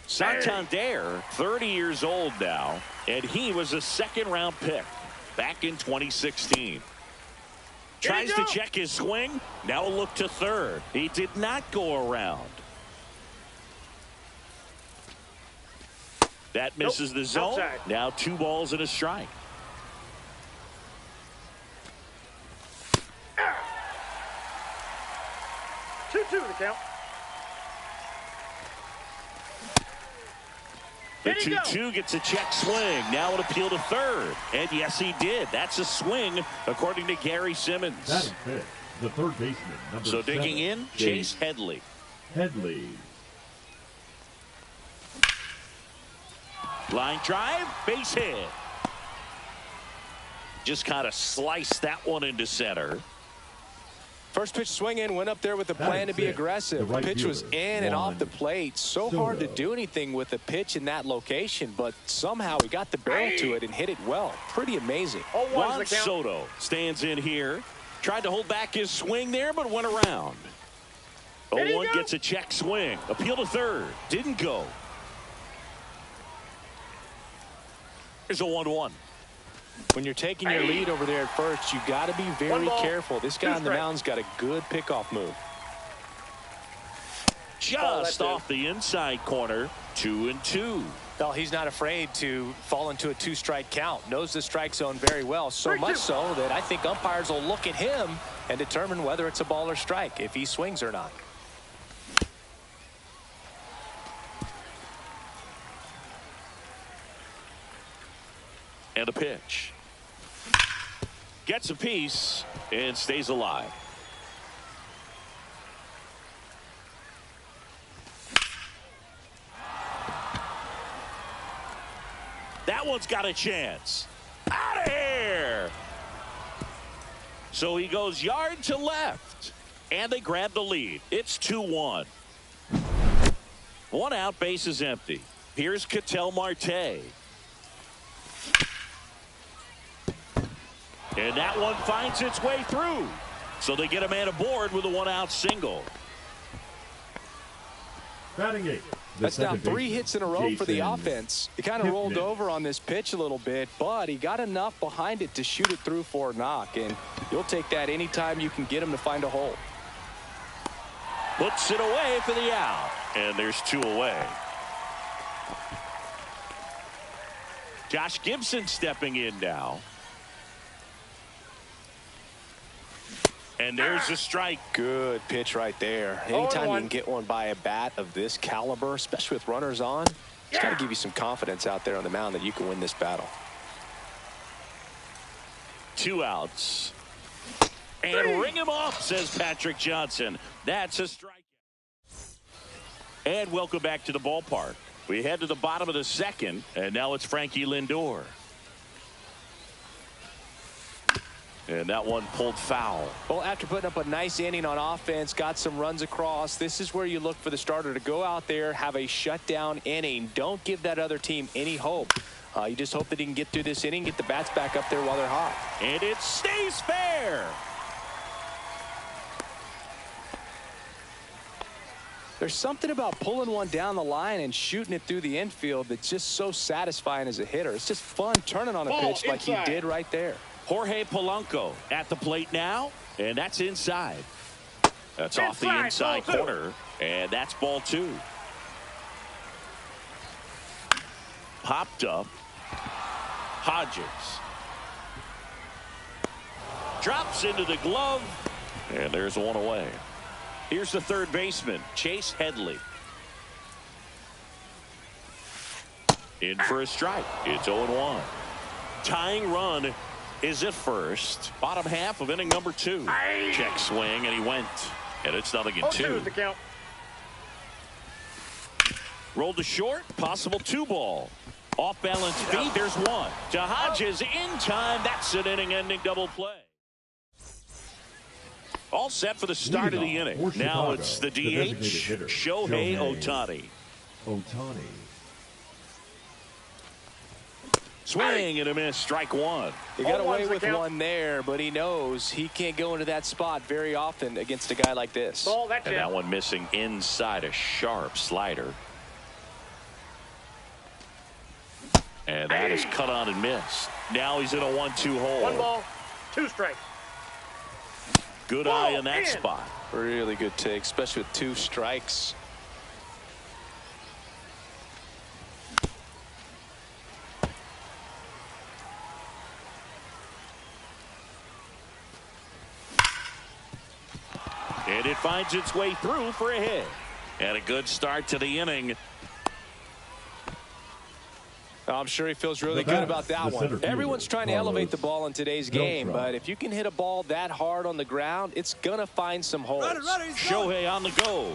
Santander, 30 years old now, and he was a second-round pick back in 2016. Tries to check his swing. Now a look to third. He did not go around. That misses the zone. Outside. Now 2 balls and a strike. Two the count. The 2-2 gets a check swing. Now an appeal to third. And yes, he did. That's a swing, according to Gary Simmons. Batting fifth, the third baseman, number So 7, digging in, Chase Headley. Headley. Line drive, base hit. Just kind of sliced that one into center. First pitch swing in, went up there with a plan to be aggressive. The pitch was in and off the plate. So hard to do anything with a pitch in that location, but somehow he got the barrel to it and hit it well. Pretty amazing. Juan Soto stands in here. Tried to hold back his swing there, but went around. 0-1 gets a check swing. Appeal to third. Didn't go. Here's a 1-1. When you're taking your lead over there at first, you got to be very careful. This guy on the mound's got a good pickoff move. Just off the inside corner, 2-2. Well, he's not afraid to fall into a 2-strike count. Knows the strike zone very well, so much so that I think umpires will look at him and determine whether it's a ball or strike, if he swings or not. And a pitch. Gets a piece and stays alive. That one's got a chance. Out of here. So he goes yard to left. And they grab the lead. It's 2-1. 1 out, base is empty. Here's Ketel Marte. And that one finds its way through. So they get a man aboard with a 1-out single. Batting eighth. That's now 3 hits in a row for the offense. He kind of rolled over on this pitch a little bit, but he got enough behind it to shoot it through for a knock. And you'll take that anytime you can get him to find a hole. Puts it away for the out. And there's 2 away. Josh Gibson stepping in now. And there's a strike. Good pitch right there. Anytime you can get one by a bat of this caliber, especially with runners on, it's got to give you some confidence out there on the mound that you can win this battle. 2 outs. And ring him off, says Patrick Johnson. That's a strike. And welcome back to the ballpark. We head to the bottom of the second, and now it's Frankie Lindor. And that one pulled foul. Well, after putting up a nice inning on offense, got some runs across, this is where you look for the starter to go out there, have a shutdown inning. Don't give that other team any hope. You just hope that he can get through this inning, get the bats back up there while they're hot. And it stays fair. There's something about pulling one down the line and shooting it through the infield that's just so satisfying as a hitter. It's just fun turning on a pitch like he did right there. Jorge Polanco at the plate now, and that's inside. That's off the inside corner, and that's ball 2. Popped up. Hodges. Drops into the glove, and there's 1 away. Here's the third baseman, Chase Headley. In for a strike. It's 0-1. Tying run is at first. Bottom half of inning number 2. Check swing, and he went. And it's 0-2. The count. Rolled to short. Possible 2-ball. Off balance feed. There's 1. To Hodges in time. That's an inning-ending double play. All set for the start of the inning. Now it's the DH, Shohei Ohtani. Swing and a miss, strike 1. He got away with one there, but he knows he can't go into that spot very often against a guy like this. And that one missing inside, a sharp slider. And that is cut on and missed. Now he's in a 1-2 hole. 1 ball, 2 strikes. Good eye in that spot. Really good take, especially with 2 strikes. And it finds its way through for a hit. And a good start to the inning. I'm sure he feels really good about that one. Everyone's trying to elevate the ball in today's game, but if you can hit a ball that hard on the ground, it's going to find some holes. Shohei on the go.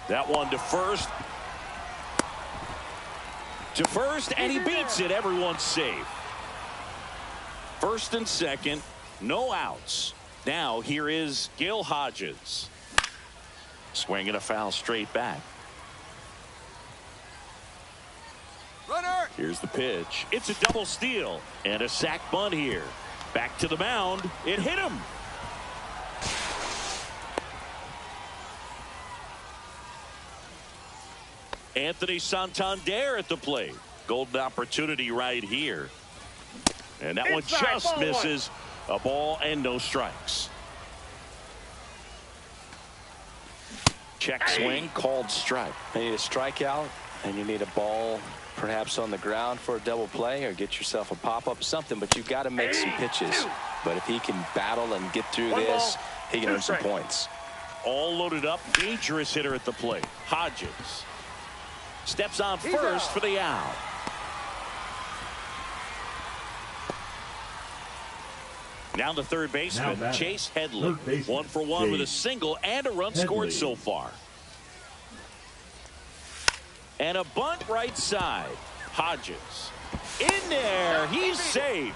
That one to first. And he beats it. Everyone's safe. First and second, no outs. Now here is Gil Hodges. Swinging a foul straight back. Here's the pitch. It's a double steal and a sac bunt here. Back to the mound. It hit him. Anthony Santander at the plate. Golden opportunity right here. And that one just misses. A ball and no strikes. Check swing, called strike. You need a strikeout, and you need a ball perhaps on the ground for a double play, or get yourself a pop-up, something, but you've got to make some pitches. But if he can battle and get through this, he can earn some points. All loaded up, dangerous hitter at the plate. Hodges steps on first for the out. Now the third baseman, Chase Headley. 1 for 1 with a single and a run scored so far. And a bunt right side. Hodges in there. He's safe.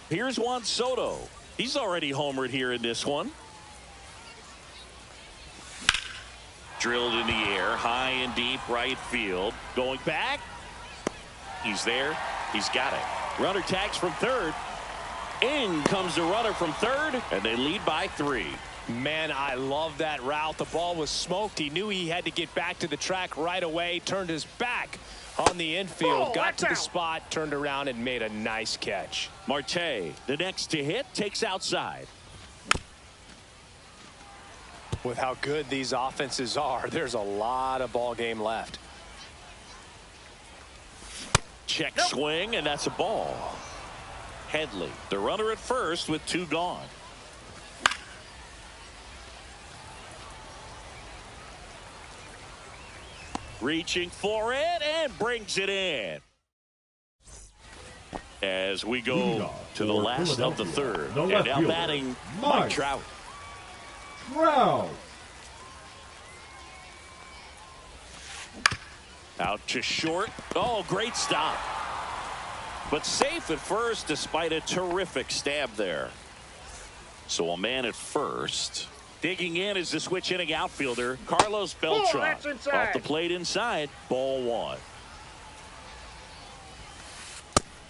Here's Juan Soto. He's already homered here in this one. Drilled in the air, high and deep right field. Going back. He's there. He's got it. Runner tags from third. In comes the runner from third, and they lead by 3. Man, I love that route. The ball was smoked. He knew he had to get back to the track right away. Turned his back on the infield. Got to the spot, turned around, and made a nice catch. Marte, the next to hit, takes outside. With how good these offenses are, there's a lot of ball game left. Check swing, and that's a ball. Headley, the runner at first with 2 gone. Reaching for it and brings it in. As we go to the last of the third. And now batting Mike Trout. Out to short. Oh, great stop. But safe at first despite a terrific stab there. So a man at first. Digging in is the switch hitting outfielder Carlos Beltran. Off the plate inside. Ball 1.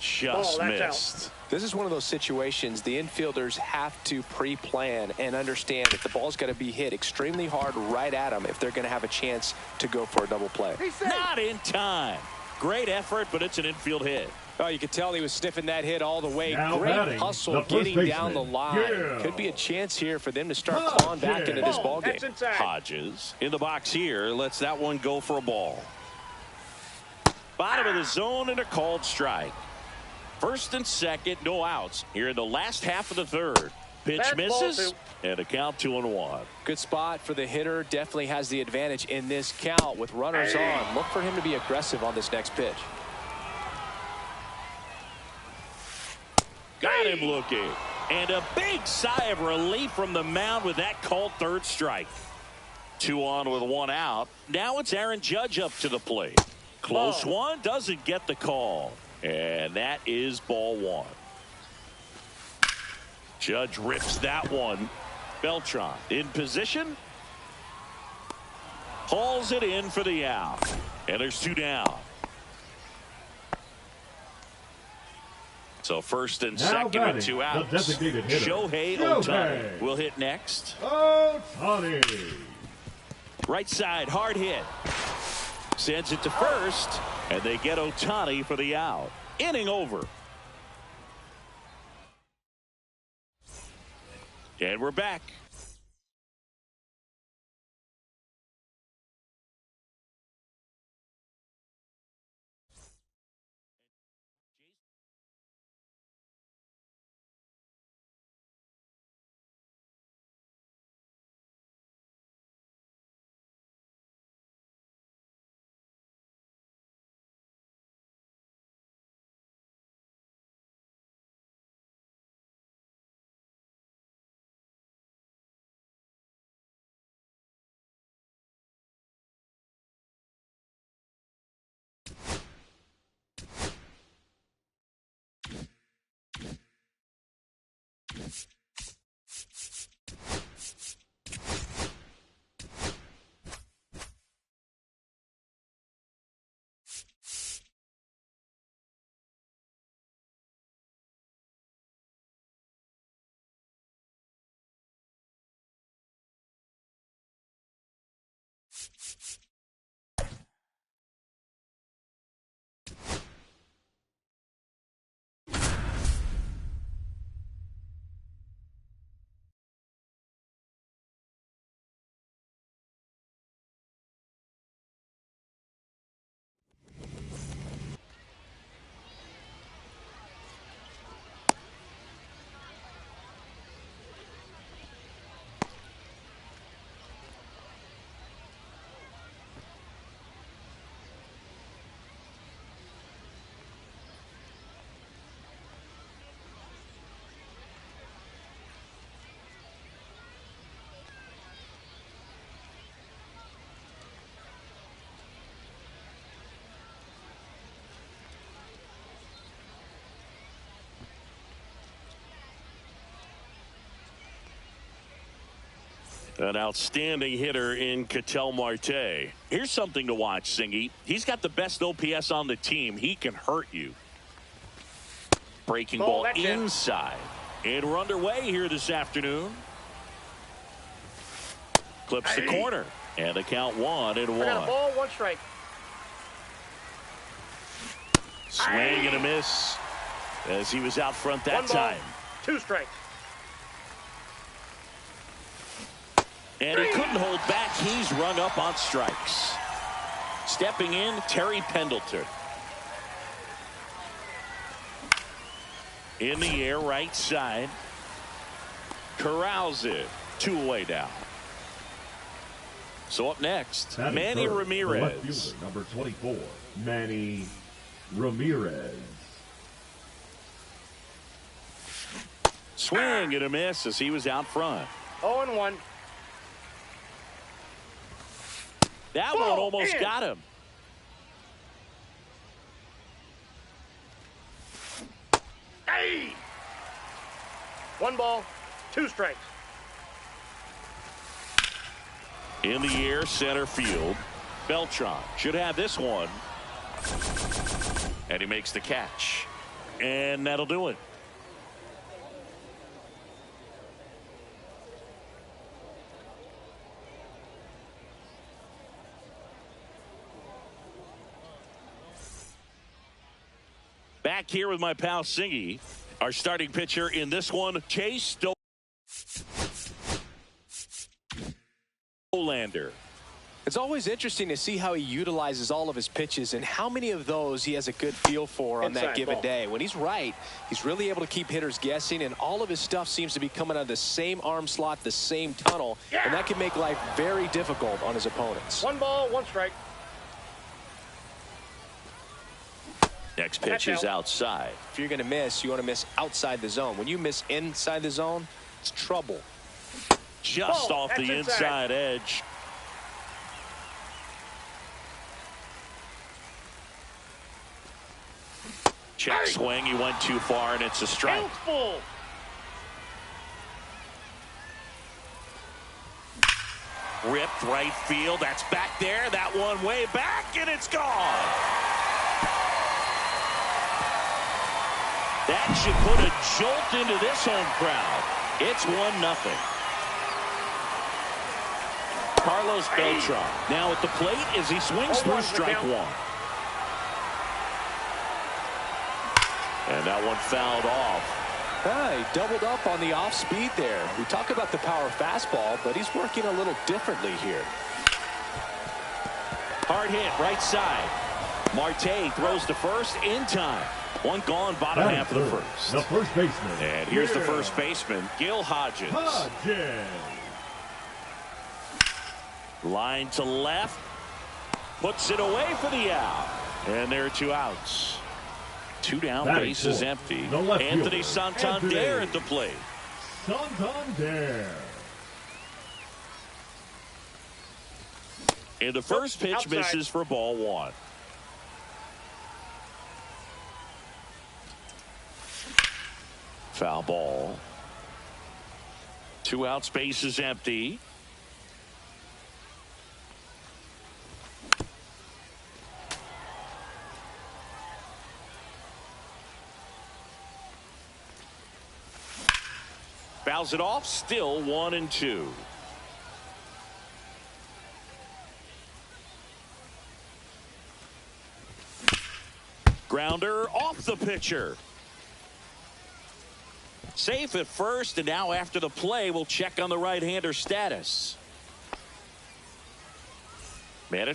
Just missed. This is one of those situations the infielders have to pre-plan and understand that the ball's got to be hit extremely hard right at them if they're going to have a chance to go for a double play. Not in time. Great effort, but it's an infield hit. Oh, you could tell he was sniffing that hit all the way. Now Great hustle getting down the line. Yeah. Could be a chance here for them to start clawing back into this ball game. Hodges in the box here. Lets that one go for a ball. Bottom of the zone and a called strike. First and second, no outs here in the last half of the third. pitch That's misses, ball and a count 2-1. Good spot for the hitter. Definitely has the advantage in this count with runners on. Look for him to be aggressive on this next pitch. Got him looking. And a big sigh of relief from the mound with that called third strike. 2 on with 1 out. Now it's Aaron Judge up to the plate. Close one, doesn't get the call. And that is ball 1. Judge rips that one. Beltran in position. Hauls it in for the out. And there's 2 down. So first and second with 2 outs. Shohei Ohtani will hit next. Ohtani. Right side, hard hit. Sends it to first, and they get Ohtani for the out. Inning over. And we're back. An outstanding hitter in Ketel Marte. Here's something to watch, Singy. He's got the best OPS on the team. He can hurt you. Breaking ball inside. And we're underway here this afternoon. Clips the corner. And the count 1-1. I got a ball, 1 strike. Swing and a miss as he was out front that time. 2 strikes. And he couldn't hold back. He's rung up on strikes. Stepping in, Terry Pendleton. In the air, right side. Corrals it. 2 away down. So up next, Manny Ramirez. Number 24, Manny Ramirez. Swing and a miss as he was out front. 0-1. That one almost got him. Hey! 1 ball, 2 strikes. In the air, center field. Beltran should have this one. And he makes the catch. And that'll do it. Back here with my pal Singy. Our starting pitcher in this one, Chase Dollander. It's always interesting to see how he utilizes all of his pitches and how many of those he has a good feel for on that given day. When he's right, he's really able to keep hitters guessing, and all of his stuff seems to be coming out of the same arm slot, the same tunnel, and that can make life very difficult on his opponents. 1 ball, 1 strike. Next pitch is outside. If you're going to miss, you want to miss outside the zone. When you miss inside the zone, it's trouble. Just off the inside edge. Check swing. He went too far, and it's a strike. Full. Ripped right field. That's back there. That one way back, and it's gone. That should put a jolt into this home crowd. It's 1-0. Carlos Beltran now at the plate as he swings through strike one. And that one fouled off. He doubled up on the off speed there. We talk about the power fastball, but he's working a little differently here. Hard hit right side. Marte throws to first in time. One gone, bottom half of the first. The first baseman. And here's the first baseman, Gil Hodges. Line to left. Puts it away for the out. And there are 2 outs. 2 down, bases empty. Anthony Santander at the plate. Santander. And the first pitch misses for ball 1. Foul ball. 2 outs, bases empty. Fouls it off, still 1-2. Grounder off the pitcher. Safe at first, and now after the play, we'll check on the right-hander status. Man,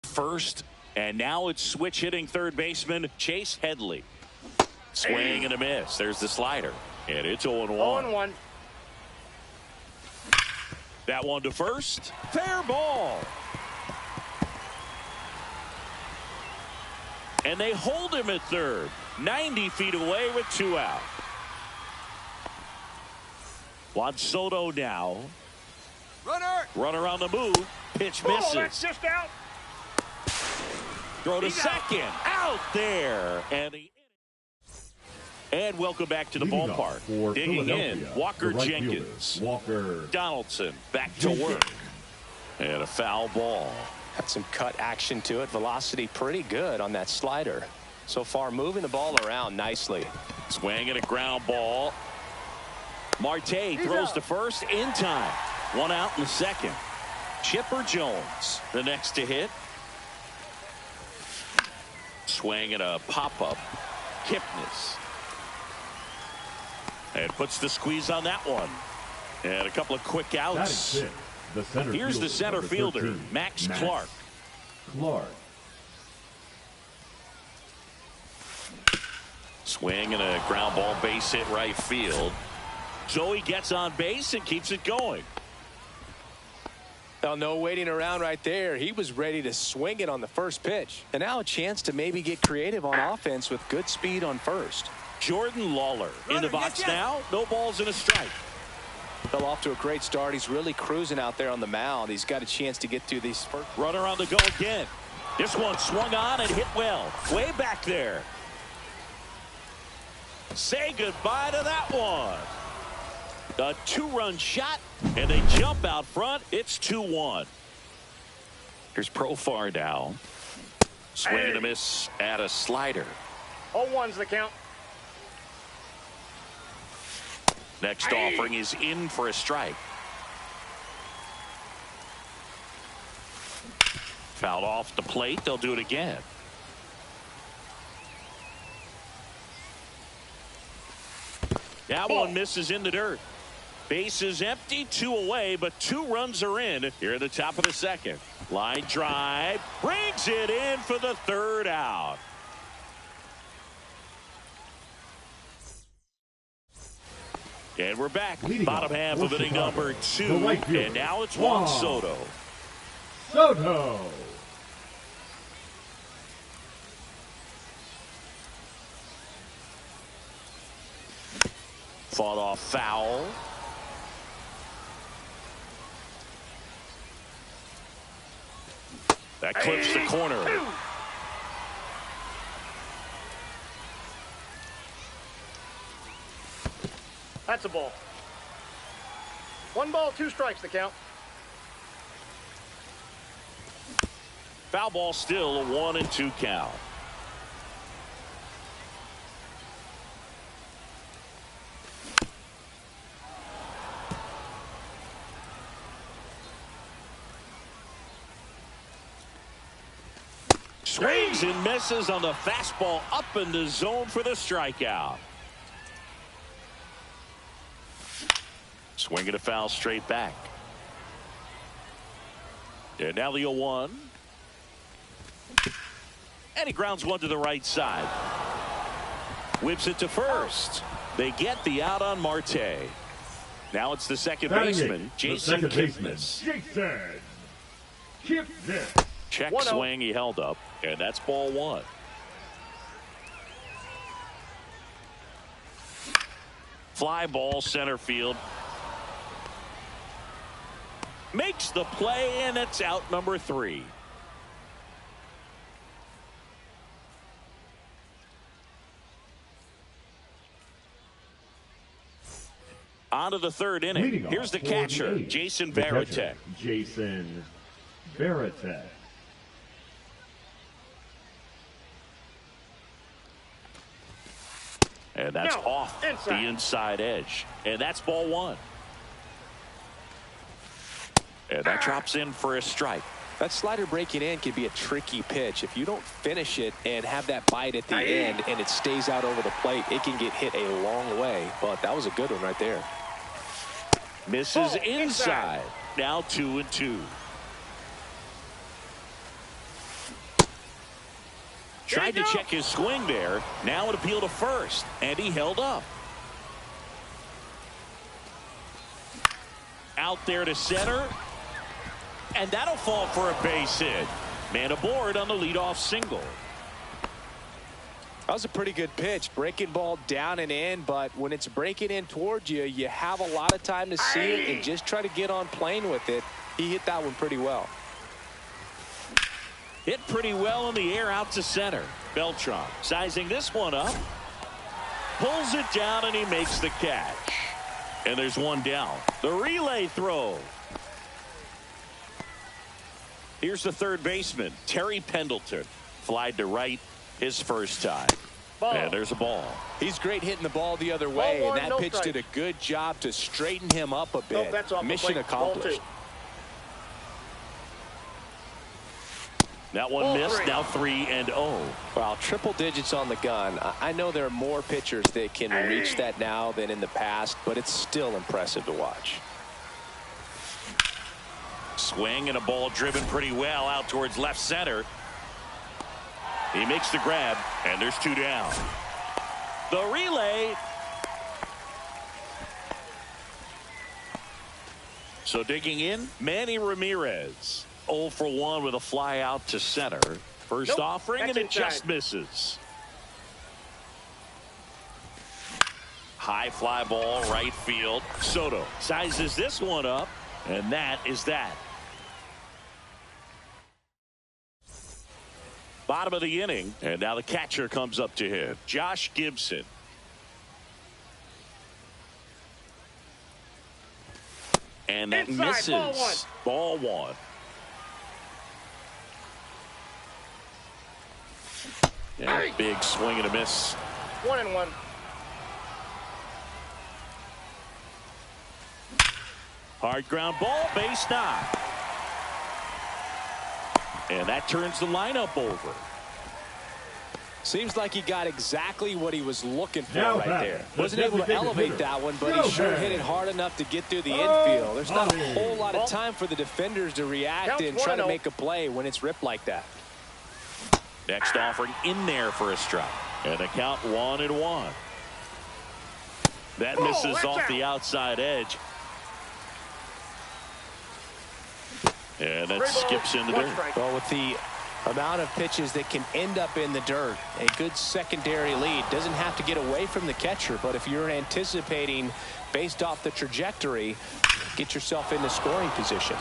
first, and now it's switch hitting third baseman Chase Headley. Swing and a miss. There's the slider, and it's 0-1. 0-1. That one to first. Fair ball. And they hold him at third. 90 feet away with 2 out. Juan Soto now. Runner on the move. Pitch misses. That's just out. Throw to second. Out there. And welcome back to the ballpark. Digging in, Walker Jenkins. Donaldson back to work. And a foul ball. Had some cut action to it. Velocity pretty good on that slider. So far moving the ball around nicely. Swing and a ground ball. Marte throws to first in time. 1 out in the second. Chipper Jones the next to hit. Swing and a pop-up. Kipnis. And puts the squeeze on that one. And a couple of quick outs. Here's the center fielder, Max Clark. Swing and a ground ball, base hit right field. Joey gets on base and keeps it going. Now, no waiting around right there. He was ready to swing it on the first pitch. And now a chance to maybe get creative on offense with good speed on first. Jordan Lawler in the box now. No balls and a strike. Fell off to a great start. He's really cruising out there on the mound. He's got a chance to get through these first. Runner on the go again. This one swung on and hit well. Way back there. Say goodbye to that one. A 2-run shot, and they jump out front. It's 2-1. Here's Profar now. Swing and a miss at a slider. 0-1's the count. Next offering is in for a strike. Fouled off the plate. They'll do it again. That one misses in the dirt. Base is empty, 2 away, but 2 runs are in here at the top of the second. Line drive, brings it in for the 3rd out. And we're back. Bottom half of inning number 2. And now it's Juan Soto. Soto. Fought off foul. That clips the corner. That's a ball. 1 ball, 2 strikes the count. Foul ball, still a 1-2 count. Swings and misses on the fastball up in the zone for the strikeout. Swinging a foul straight back. And now the 0-1. And he grounds one to the right side. Whips it to first. They get the out on Marte. Now it's the second baseman, Jason Kipnis. Jason Kipnis. Check swing, he held up, and that's ball 1. Fly ball center field. Makes the play, and it's out number 3. On to the 3rd inning. Here's the catcher, Jason Varitek. Jason Varitek. And that's off the inside edge. And that's ball 1. And that drops in for a strike. That slider breaking in can be a tricky pitch. If you don't finish it and have that bite at the end and it stays out over the plate, it can get hit a long way. But that was a good one right there. Misses inside. Now 2-2. Tried to check his swing there. Now an appeal to first. And he held up. Out there to center. And that'll fall for a base hit. Man aboard on the leadoff single. That was a pretty good pitch. Breaking ball down and in, but when it's breaking in towards you, you have a lot of time to see it and just try to get on plane with it. He hit that one pretty well. Hit pretty well in the air out to center. Beltran sizing this one up. Pulls it down and he makes the catch. And there's one down. The relay throw. Here's the 3rd baseman, Terry Pendleton. Flied to right his first time. Ball. And there's a ball. He's great hitting the ball the other way, Ball 1, and that no pitch strike. did a good job to straighten him up a bit. Nope, that's off the Mission plate. Ball accomplished. 2. That one Ball missed. 3. Now 3-0. Wow, triple digits on the gun. I know there are more pitchers that can reach that now than in the past, but it's still impressive to watch. Swing and a ball driven pretty well out towards left center. He makes the grab, and there's 2 down. The relay. So digging in, Manny Ramirez. 0 for 1 with a fly out to center. First offering, and it just misses. High fly ball, right field. Soto sizes this one up, and that is that. Bottom of the inning, and now the catcher comes up to hit. Josh Gibson. And that Inside, misses. Ball one. And a big swing and a miss. 1-1. Hard ground ball, base knock. And that turns the lineup over. Seems like he got exactly what he was looking for Now right back, there. the Wasn't able to designated elevate hitter, that one, but he sure hit it hard enough to get through the infield. There's not a whole lot of time for the defenders to react Counts and try to 1-0. make a play when it's ripped like that. Next offering in there for a strike. And a count 1-1. That misses watch off out. the outside edge. And that Three skips balls, in the one dirt. strike. Well, with the amount of pitches that can end up in the dirt, a good secondary lead doesn't have to get away from the catcher, but if you're anticipating based off the trajectory, get yourself into scoring position.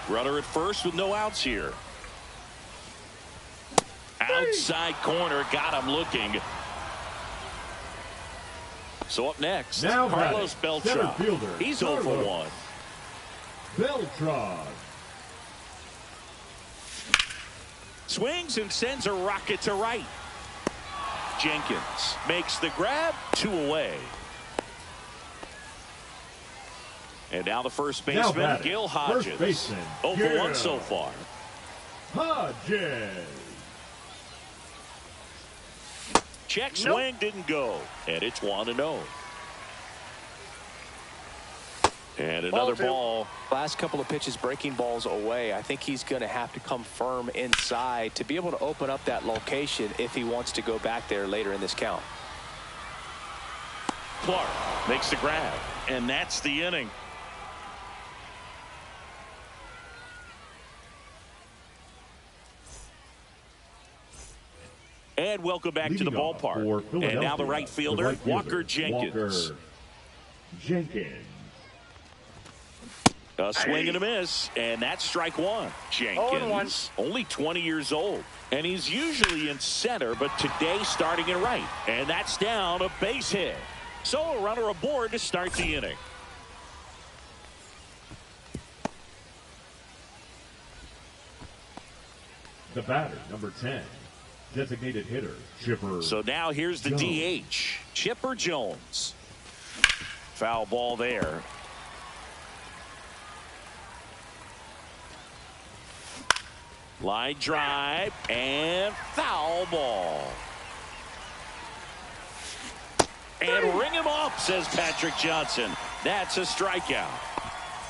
Runner at first with no outs here. Outside corner, got him looking. So up next, Now Carlos batting, center Beltran. fielder, He's 0 for Carlos 1. Beltran. Swings and sends a rocket to right. Jenkins makes the grab, 2 away. And now the first Now baseman, batting, Gil first Hodges. baseman, 0 for 1 Gil so far. Hodges. Check Nope. swing didn't go. And it's 1-0. And another Ball two. ball. Last couple of pitches breaking balls away. I think he's going to have to come firm inside to be able to open up that location if he wants to go back there later in this count. Clark makes the grab. And that's the inning. And welcome back to the Leading off for ballpark. And now the Philadelphia, right fielder, Walker Jenkins. Walker Jenkins. A swing and a miss, and that's strike one. Jenkins, 0-1. only 20 years old, and he's usually in center, but today starting in right. And that's down, a base hit. So a runner aboard to start the inning. The batter, number 10. Designated hitter, Chipper. So now here's the Jones. DH, Chipper Jones. Foul ball there. Line drive and foul ball. And ring him up, says Patrick Johnson. That's a strikeout.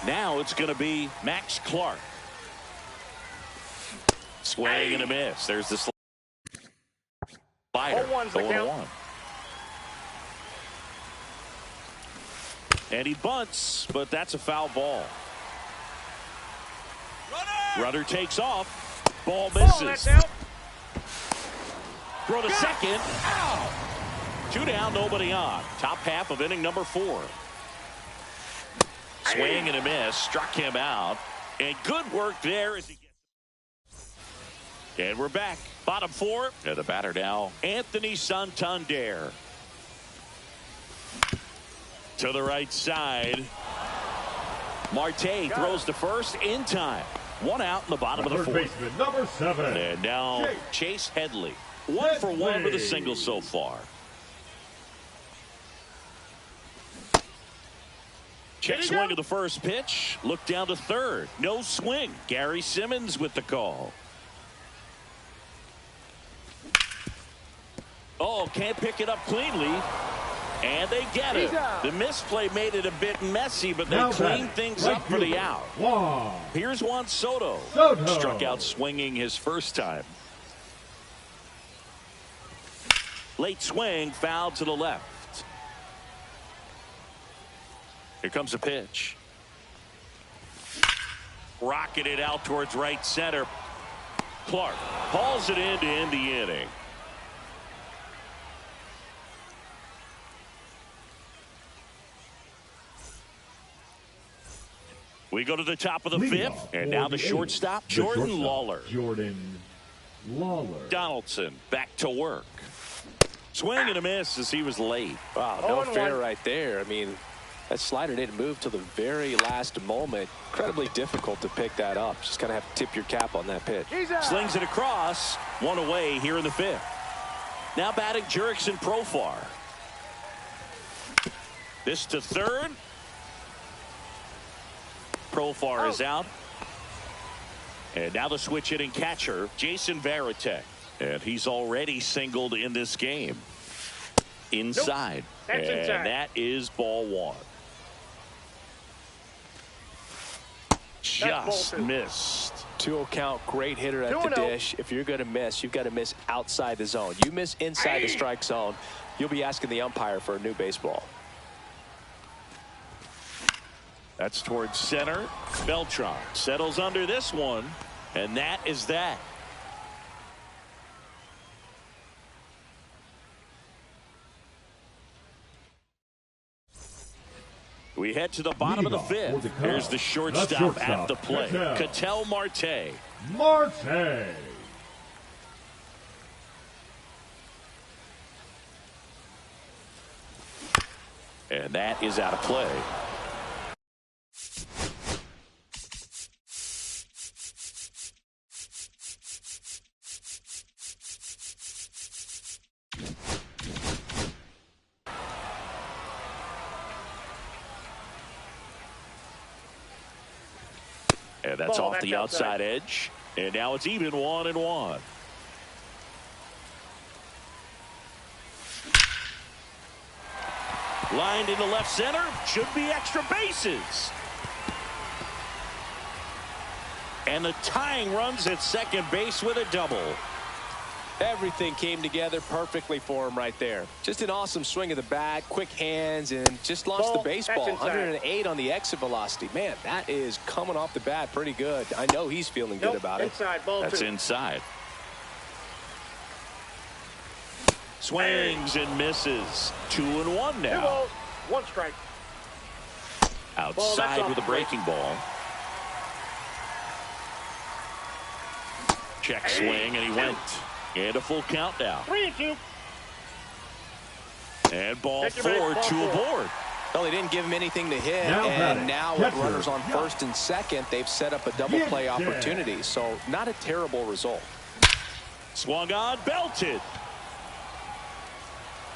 Now it's going to be Max Clark. Swing and a miss. There's the slider. 0-1's the count. 0-1. And he bunts, but that's a foul ball. Runner takes off. Ball misses. That's out. Throw to second. Out. 2 down, nobody on. Top half of inning number 4. Swing and a miss. Struck him out. And good work there as he gets. And we're back. Bottom 4. And the batter now, Anthony Santander. To the right side. Marte throws to first in time. 1 out in the bottom of the Third 4th. baseman, number 7. And now Chase Headley. 1 for 1 with a single so far. Check swing of the first pitch. Look down to third. No swing. Gary Simmons with the call. Oh, can't pick it up cleanly. And they get it. The misplay made it a bit messy, but they Now clean batting, things right up for the fielder, out. Juan Here's Juan Soto. Soto. Struck out swinging his first time. Late swing, foul to the left. Here comes a pitch. Rocketed out towards right center. Clark hauls it in to end the inning. We go to the top of the Leading 5th, off and for now the the shortstop, eighth, Jordan the shortstop, Lawler. Jordan Lawler. Donaldson back to work. Swing and a miss as he was late. Wow, no 0-1. fair right there. I mean, That slider didn't move till the very last moment. Incredibly difficult to pick that up. Just kind of have to tip your cap on that pitch. Slings it across. One away here in the fifth. Now batting Jurickson Profar. This to third. Profar is out. And now the switch hitting catcher, Jason Varitek. And he's already singled in this game. Inside. Nope. That's inside. And that is ball one. Just missed. 2-0 count, great hitter at the dish. If you're going to miss, you've got to miss outside the zone. You miss inside the strike zone, you'll be asking the umpire for a new baseball. That's towards center. Beltran settles under this one, and that is that. We head to the bottom of the fifth. Here's the shortstop at the plate. Ketel Marte. And that is out of play. And that's off the outside edge. And now it's even 1-1. Lined into left center. Should be extra bases. And the tying runs at second base with a double. Everything came together perfectly for him right there. Just an awesome swing of the bat, quick hands, and just launched the baseball. 108 on the exit velocity. Man, that is coming off the bat pretty good. I know he's feeling good about it. That's inside. Swings and misses. 2-1 now. 2 balls, 1 strike. Outside with a breaking ball. Check swing, and he went. And a full count now. 3-2. And ball 4, 2 aboard. Well, they didn't give him anything to hit, and now with runners on first and second, they've set up a double play opportunity. So not a terrible result. Swung on, belted.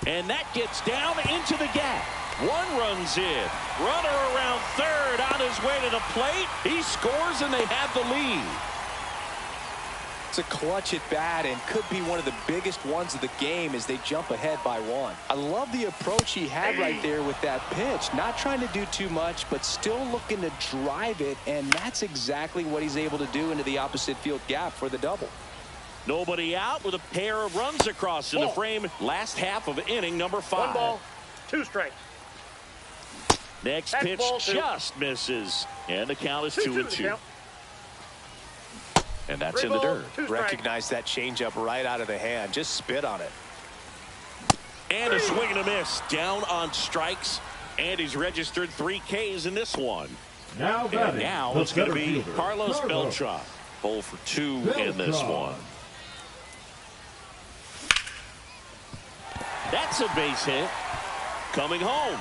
And that gets down into the gap. 1 runs in. Runner around third on his way to the plate. He scores, and they have the lead. It's a clutch at bat and could be one of the biggest ones of the game as they jump ahead by 1. I love the approach he had right there with that pitch. Not trying to do too much, but still looking to drive it, and that's exactly what he's able to do into the opposite field gap for the double. Nobody out with a pair of runs across in the frame. Last half of inning number 5. 1 ball, 2 strikes. Next pitch just misses, and the count is 2-2. And that's in the dirt. Recognize that changeup right out of the hand. Just spit on it. And a swing and a miss. Down on strikes. And he's registered 3 Ks in this one. Now it's going to be Carlos Beltran. 0 for 2 in this one. That's a base hit. Coming home.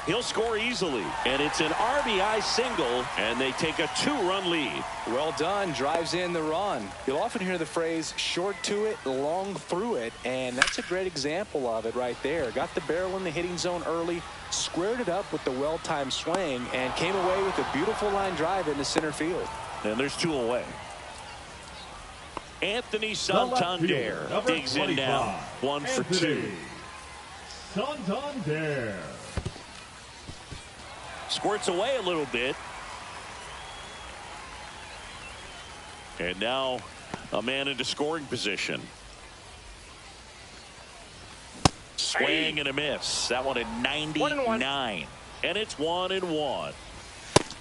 He'll score easily, and it's an RBI single, and they take a 2-run lead. Well done. Drives in the run. You'll often hear the phrase short to it, long through it, and that's a great example of it right there. Got the barrel in the hitting zone early, squared it up with the well-timed swing, and came away with a beautiful line drive into center field. And there's 2 away. Anthony Santander digs in now. 1 for 2. Santander squirts away a little bit. And now a man into scoring position. Swing and a miss. That one at 99. And it's 1-1.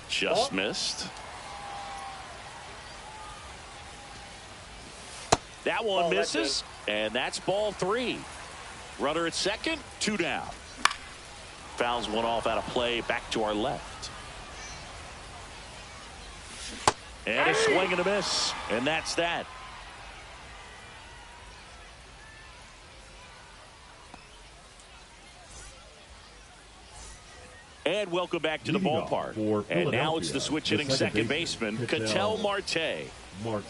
Just missed. That one misses. And that's ball 3. Runner at second, 2 down. Fouls one off out of play, back to our left. And a swing and a miss, and that's that. And welcome back to the Leading off ballpark. for And now it's the Philadelphia, switch the hitting second baseman, Ketel Marte. Marte.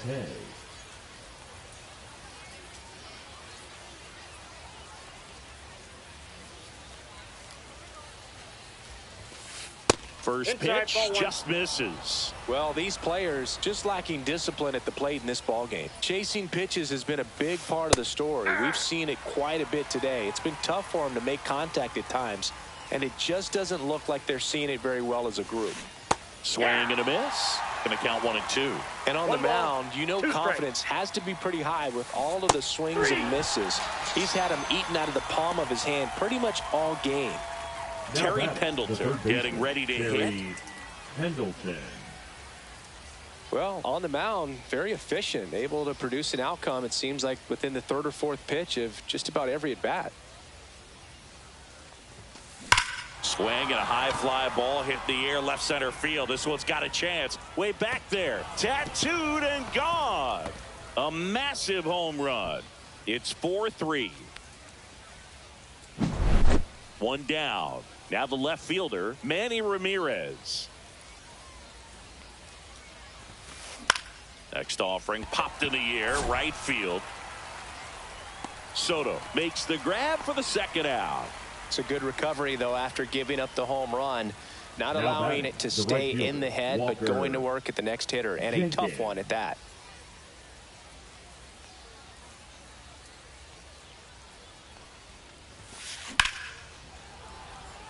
First Inside, pitch ball one. just misses. Well, these players just lacking discipline at the plate in this ball game. Chasing pitches has been a big part of the story. We've seen it quite a bit today. It's been tough for them to make contact at times, and it just doesn't look like they're seeing it very well as a group. Swing and a miss. Going to count 1-2. And on the One ball, mound, you know two confidence has to be pretty high with all of the swings and misses. He's had them eaten out of the palm of his hand pretty much all game. Terry Pendleton getting ready to hit. Pendleton. Well, on the mound, very efficient, able to produce an outcome, it seems like, within the third or fourth pitch of just about every at-bat. Swing and a high fly ball hit the air left center field. This one's got a chance. Way back there. Tattooed and gone. A massive home run. It's 4-3. One down. Now the left fielder, Manny Ramirez. Next offering popped in the air, right field. Soto makes the grab for the second out. It's a good recovery, though, after giving up the home run. Not allowing it to stay in the head, but going to work at the next hitter, and a tough one at that.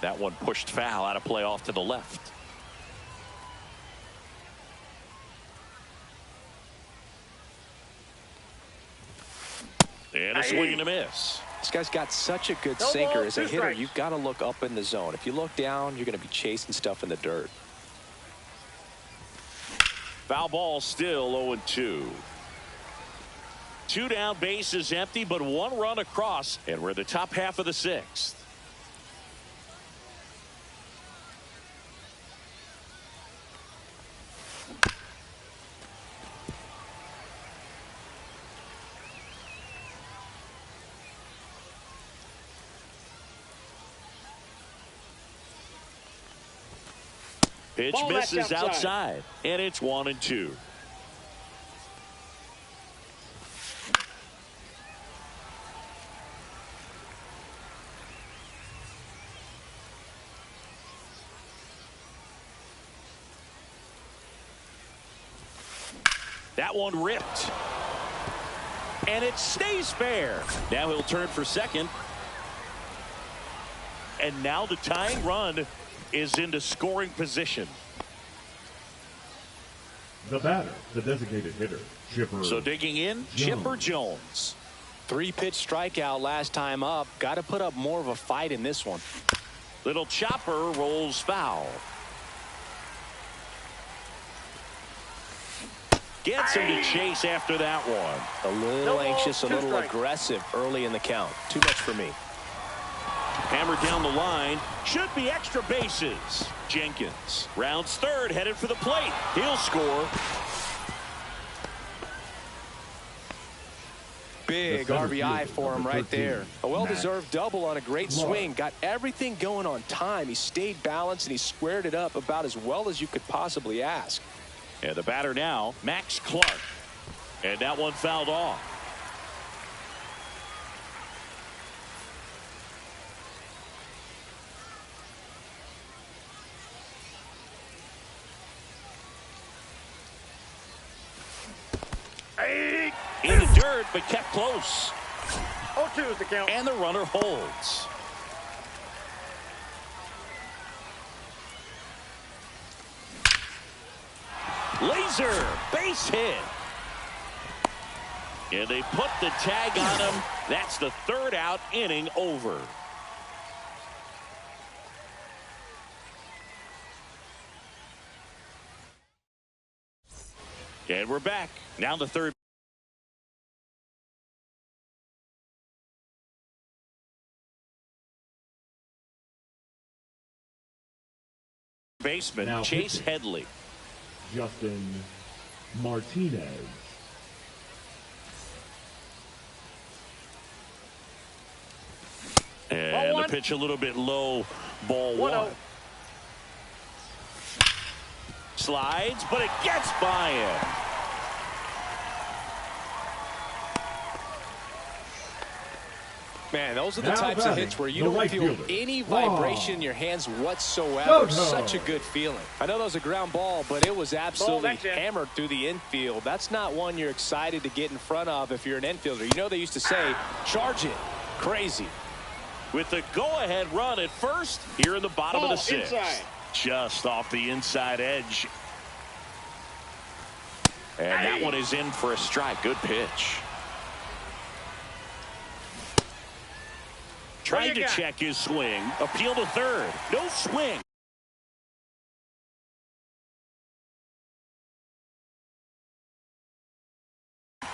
That one pushed foul, out of play off to the left. And a swing and a miss. This guy's got such a good No sinker. ball, As a two hitter, strikes. you've got to look up in the zone. If you look down, you're going to be chasing stuff in the dirt. Foul ball still 0-2. Two down, bases empty, but one run across, and we're in the top half of the sixth. Pitch Ball back misses outside. outside, and it's 1-2. That one ripped. And it stays fair. Now he'll turn for second. And now the tying run is into scoring position. The batter, the designated hitter, Chipper. So digging in, Chipper Jones. 3-pitch strikeout last time up. Got to put up more of a fight in this one. Little chopper rolls foul. Gets him to chase after that one. A little No ball, anxious, a two little strikes. aggressive early in the count. Too much for me. Hammered down the line. Should be extra bases. Jenkins rounds third, headed for the plate. He'll score. Big The center RBI fielder, for him number right 13, there. A well-deserved Max double on a great Clark. swing. Got everything going on time. He stayed balanced, and he squared it up about as well as you could possibly ask. And the batter now, Max Clark. And that one fouled off. In the dirt, but kept close. 0-2 is the count. And the runner holds. Laser base hit. And they put the tag on him. That's the third out, inning over. And we're back. Now the third baseman, Now Chase pitching. Headley. Justin Martinez. And Ball the one. pitch a little bit low, ball 1-0. one. Slides, but it gets by him. Man, those are the types of hits where you don't feel any vibration in your hands whatsoever. Such a good feeling. I know that was a ground ball, but it was absolutely hammered through the infield. That's not one you're excited to get in front of if you're an infielder. You know they used to say, charge it. Crazy. With the go-ahead run at first here in the bottom of the sixth. Inside. Just off the inside edge. And that one is in for a strike. Good pitch. Trying to check his swing. Appeal to third. No swing.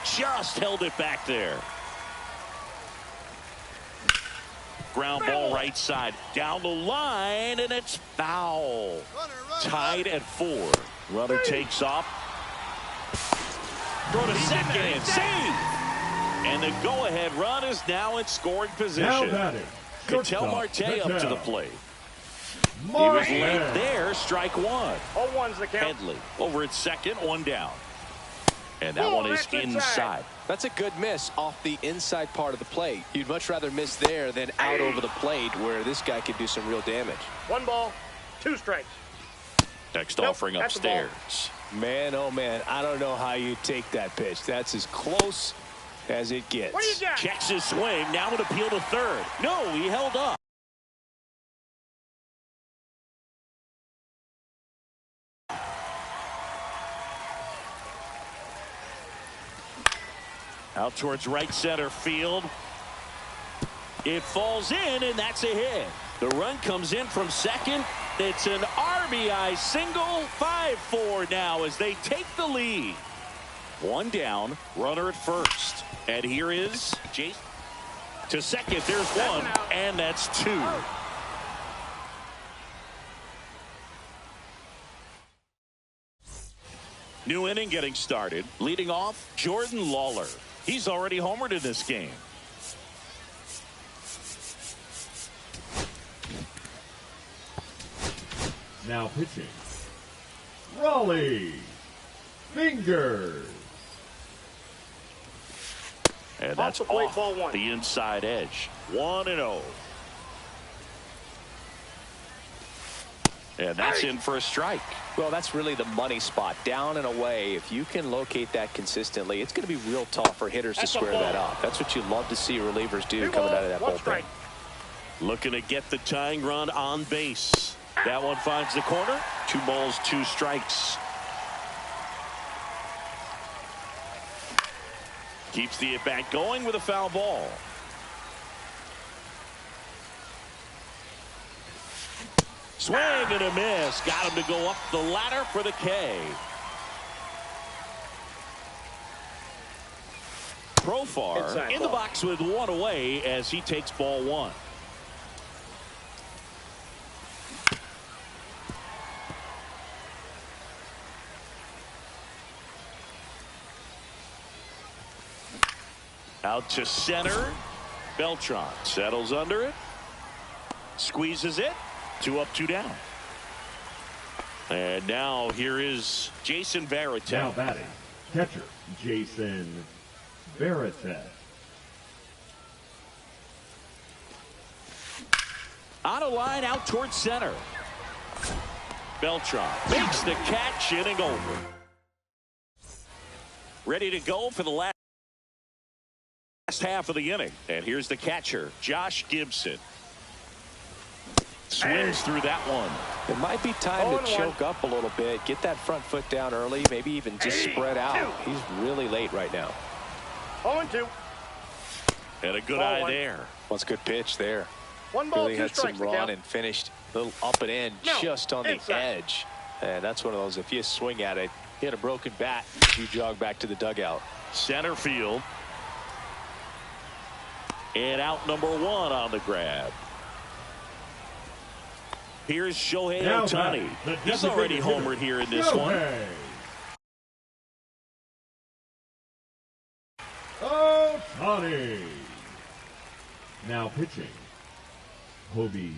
Just held it back there. Ground ball right side. Down the line, and it's foul. Tied at 4. Runner takes off. Throw to second and save. And the go-ahead run is now in scoring position. Ketel Marte up to the plate. He was late there. Strike 1. 0-1's the count. Headley over at second, 1 down. And that one is inside. That's a good miss off the inside part of the plate. You'd much rather miss there than out over the plate where this guy could do some real damage. 1 ball, 2 strikes. Next offering upstairs. Man, oh man, I don't know how you take that pitch. That's as close as it gets. What do you got? Checks his swing. Now an appeal to third. No, he held up. Out towards right center field. It falls in, and that's a hit. The run comes in from second. It's an RBI single. 5-4 now as they take the lead. 1 down, runner at first. And here is Jason to second. There's 1, and that's 2. New inning getting started. Leading off, Jordan Lawler. He's already homered in this game. Now pitching, Raleigh Fingers. And that's off the inside edge. 1-0. And that's in for a strike. Well, that's really the money spot. Down and away. If you can locate that consistently, it's going to be real tough for hitters to square that up. That's what you love to see relievers do coming out of that bullpen. Looking to get the tying run on base. That one finds the corner. 2 balls, 2 strikes. Keeps the at-bat going with a foul ball. Swing and a miss. Got him to go up the ladder for the K. Profar in the box with 1 away as he takes ball 1. Out to center. Beltran settles under it. Squeezes it. 2 up, 2 down. And now here is Jason Varitek. Now batting, catcher Jason Varitek. On a line out towards center. Beltran makes the catch, inning over. Ready to go for the last half of the inning. And here's the catcher, Josh Gibson. Swings through that one. It might be time to choke up a little bit. Get that front foot down early. Maybe even just spread out. He's really late right now. 0-2. And a good eye there. Well, it's a good pitch there. 1 ball, really 2 had some strikes. run and finished a little up and in just on the edge. And that's one of those, if you swing at it, you had a broken bat, you jog back to the dugout. Center field. And out number 1 on the grab. Here's Shohei Ohtani. He's already homered here in this one. Ohtani. Now pitching, Hoby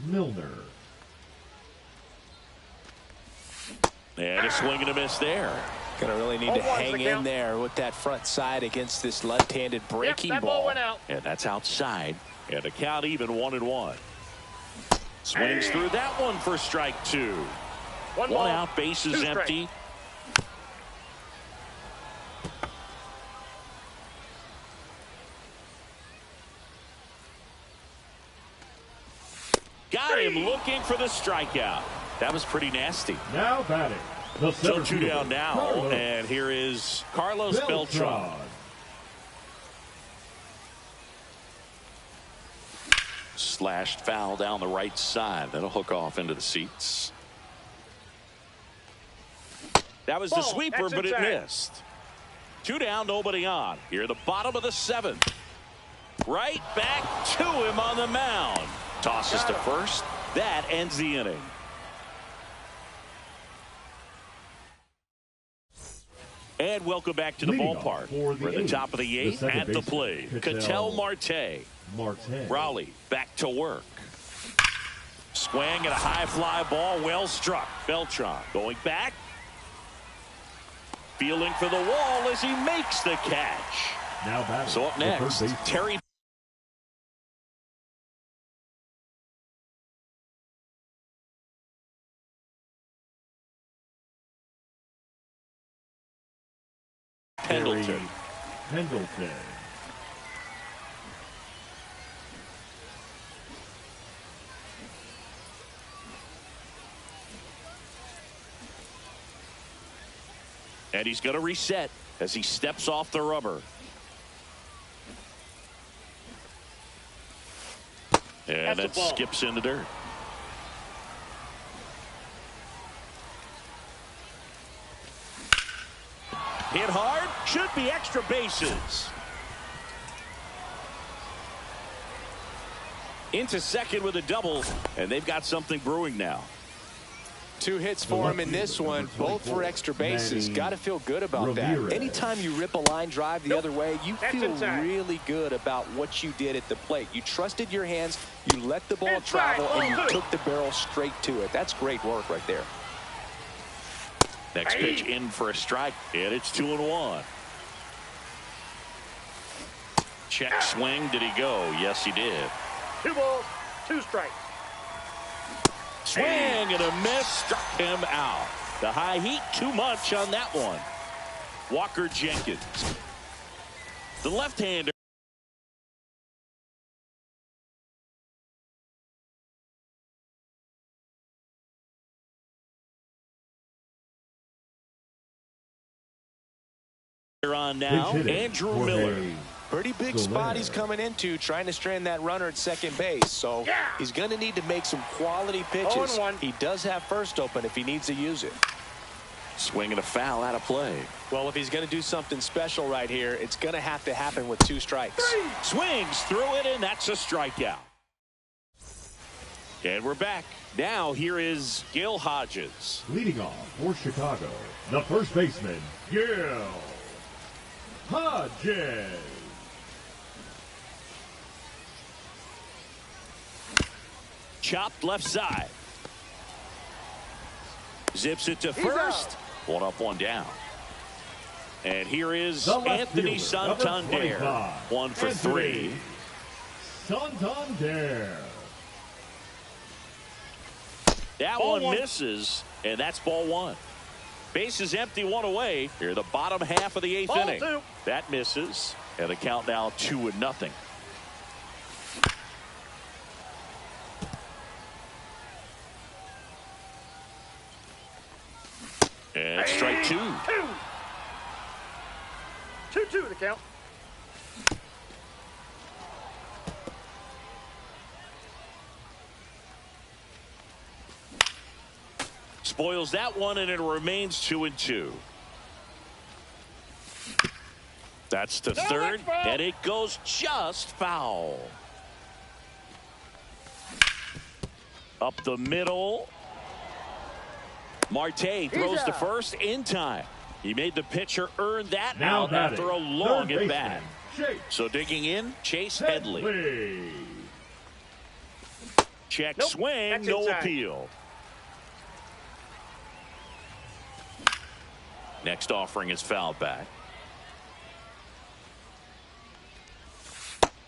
Milner. And a swing and a miss there. Gonna really need to hang in there with that front side against this left-handed breaking ball. Went out. And that's outside. And the count even 1-1. Swings through that one for strike 2. One out, bases empty. Got him looking for the strikeout. That was pretty nasty. Now batting. So 2 down now, and here is Carlos Beltran. Slashed foul down the right side. That'll hook off into the seats. That was the sweeper, but it missed. 2 down, nobody on. Here, the bottom of the 7th. Right back to him on the mound. Tosses to first. That ends the inning. And welcome back to the ballpark. We're at the top of the 8th at the plate. Ketel Marte. Raleigh back to work. Swing at a high fly ball. Well struck. Beltran going back. Feeling for the wall as he makes the catch. Now so up next, Terry Pendleton. And he's going to reset as he steps off the rubber. And that skips in the dirt. Hit hard, should be extra bases. Into second with a double, and they've got something brewing now. 2 hits for him in this one, both for extra bases. Got to feel good about that. Anytime you rip a line drive the other way, you feel really good about what you did at the plate. You trusted your hands, you let the ball travel, and you took the barrel straight to it. That's great work right there. Next pitch in for a strike, and it's 2-1. Check swing. Did he go? Yes, he did. 2 balls, 2 strikes. Swing and a miss, struck him out. The high heat, too much on that one. Walker Jenkins. The left-hander. On now, Andrew Miller. Pretty big spot he's coming into, trying to strand that runner at second base. So he's going to need to make some quality pitches. He does have first open if he needs to use it. Swinging a foul out of play. Well, if he's going to do something special right here, it's going to have to happen with 2 strikes. Swings through it, and that's a strikeout. And we're back. Now here is Gil Hodges. Leading off for Chicago, the first baseman, Gil Hodges. Chopped left side. Zips it to first. 1 up, 1 down. And here is Anthony Santander. 1 for 3. Santander. That one misses, and that's ball 1. Base is empty, 1 away. Here, the bottom half of the 8th inning. 2. That misses, and the count now 2-0. And strike 2. 2-2 the count. Spoils that one, and it remains 2-2. That's to third, and it goes just foul. Up the middle. Marte throws to first in time. He made the pitcher earn that out after a long at bat. So digging in, Chase Headley. Check swing, no appeal. Next offering is fouled back.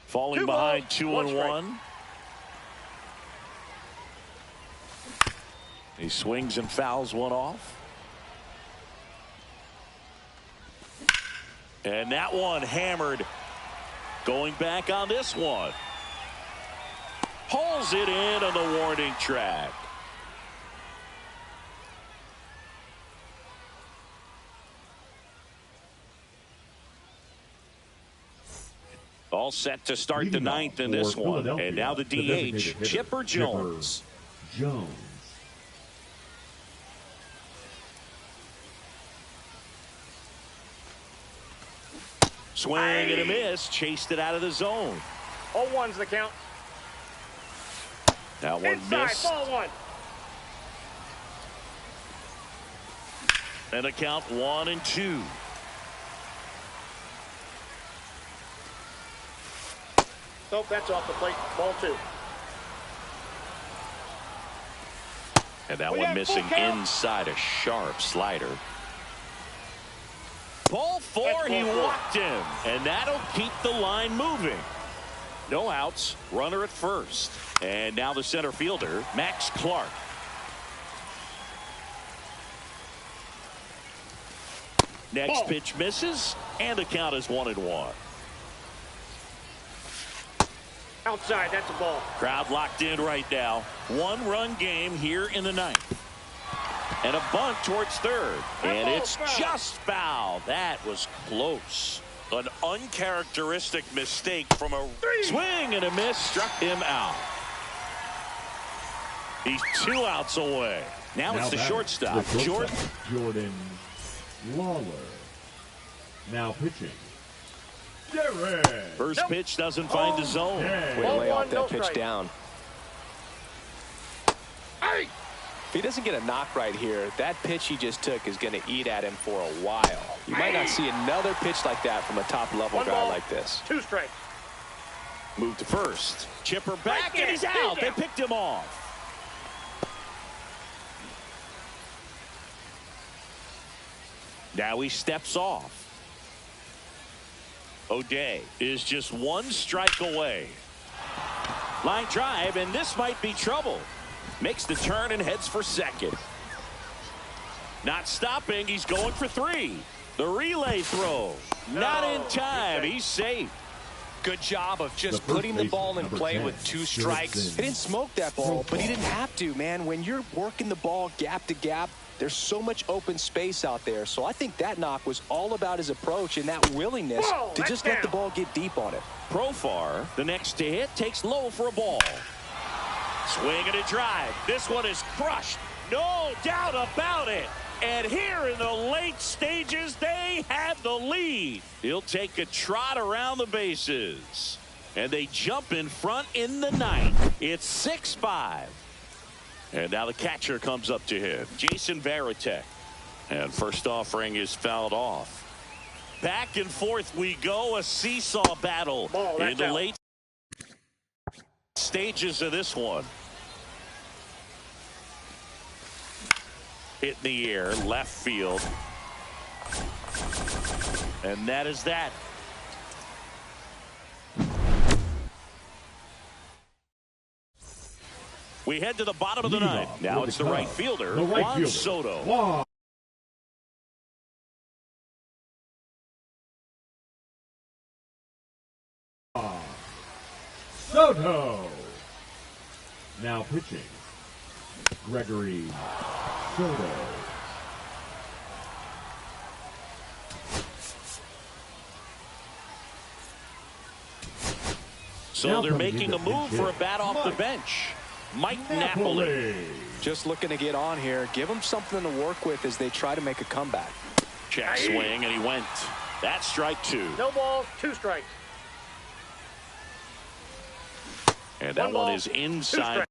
Falling behind 2-1. He swings and fouls one off. And that one hammered. Going back on this one. Pulls it in on the warning track. All set to start the ninth in this one. And now the DH, Chipper Jones. Swing and a miss. Chased it out of the zone. 0-1's the count. That one missed. Ball one. And a count 1-2. Nope, that's off the plate. Ball two. And that one missing inside a sharp slider. Ball four, he walked him. And that'll keep the line moving. No outs, runner at first. And now the center fielder, Max Clark. Next pitch misses, and the count is 1-1. Outside, that's a ball. Crowd locked in right now. One-run game here in the ninth. And a bunt towards third. And it's just foul. That was close. An uncharacteristic mistake from a swing and a miss struck him out. He's 2 outs away. Now it's the shortstop, Jordan Lawler. Now pitching, Derek. First pitch doesn't find the zone. Way to lay off that pitch down. If he doesn't get a knock right here, that pitch he just took is going to eat at him for a while. You might not see another pitch like that from a top-level guy like this. 2 strikes. Move to first. Chipper back, and he's out. They picked him off. Now he steps off. O'Day is just 1 strike away. Line drive, and this might be trouble. Makes the turn and heads for second. Not stopping. He's going for 3. The relay throw. Not in time. He's safe. Good job of just putting the ball in play with 2 strikes. He didn't smoke that ball, but he didn't have to, man. When you're working the ball gap to gap, there's so much open space out there. So I think that knock was all about his approach and that willingness to just let the ball get deep on it. Profar, the next to hit, takes low for a ball. Swing and a drive. This one is crushed. No doubt about it. And here in the late stages, they have the lead. He'll take a trot around the bases. And they jump in front in the ninth. It's 6-5. And now the catcher comes up to him, Jason Varitek. And first offering is fouled off. Back and forth we go, a seesaw battle in the late stages of this one. Hit in the air, left field. And that is that. We head to the bottom of the ninth. Now it's the right fielder, Juan Soto. Soto. Now pitching, Gregory Soto. So they're making a move for a bat off the bench. Mike Napoli. Just looking to get on here. Give him something to work with as they try to make a comeback. Check swing, and he went. That's strike 2. No balls, 2 strikes. And that one is inside.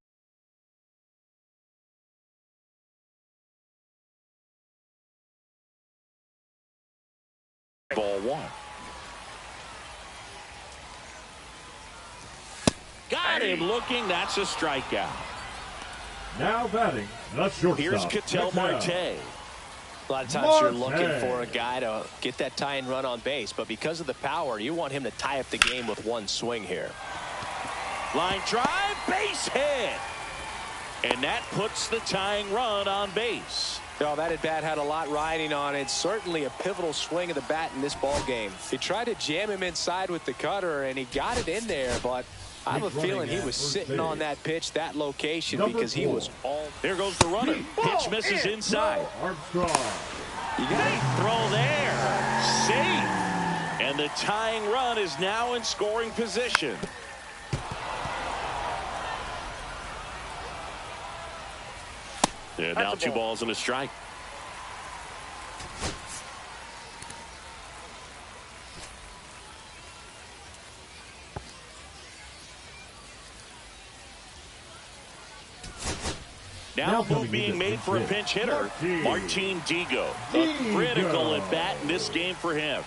Ball 1. Got him looking. That's a strikeout. Now batting, the shortstop. Here's Ketel Marte. A lot of times you're looking for a guy to get that tying run on base, but because of the power, you want him to tie up the game with one swing here. Line drive, base hit. And that puts the tying run on base. Oh, that at-bat had a lot riding on it. Certainly a pivotal swing of the bat in this ball game. He tried to jam him inside with the cutter, and he got it in there, but I have a feeling he was sitting on that pitch, that location, because he was all... There goes the runner. Pitch misses inside. Armstrong. You got a throw there. Safe. And the tying run is now in scoring position. And now 2 balls and a strike. Now a move being made for a pinch hitter, Martin Digo. A critical at bat in this game for him.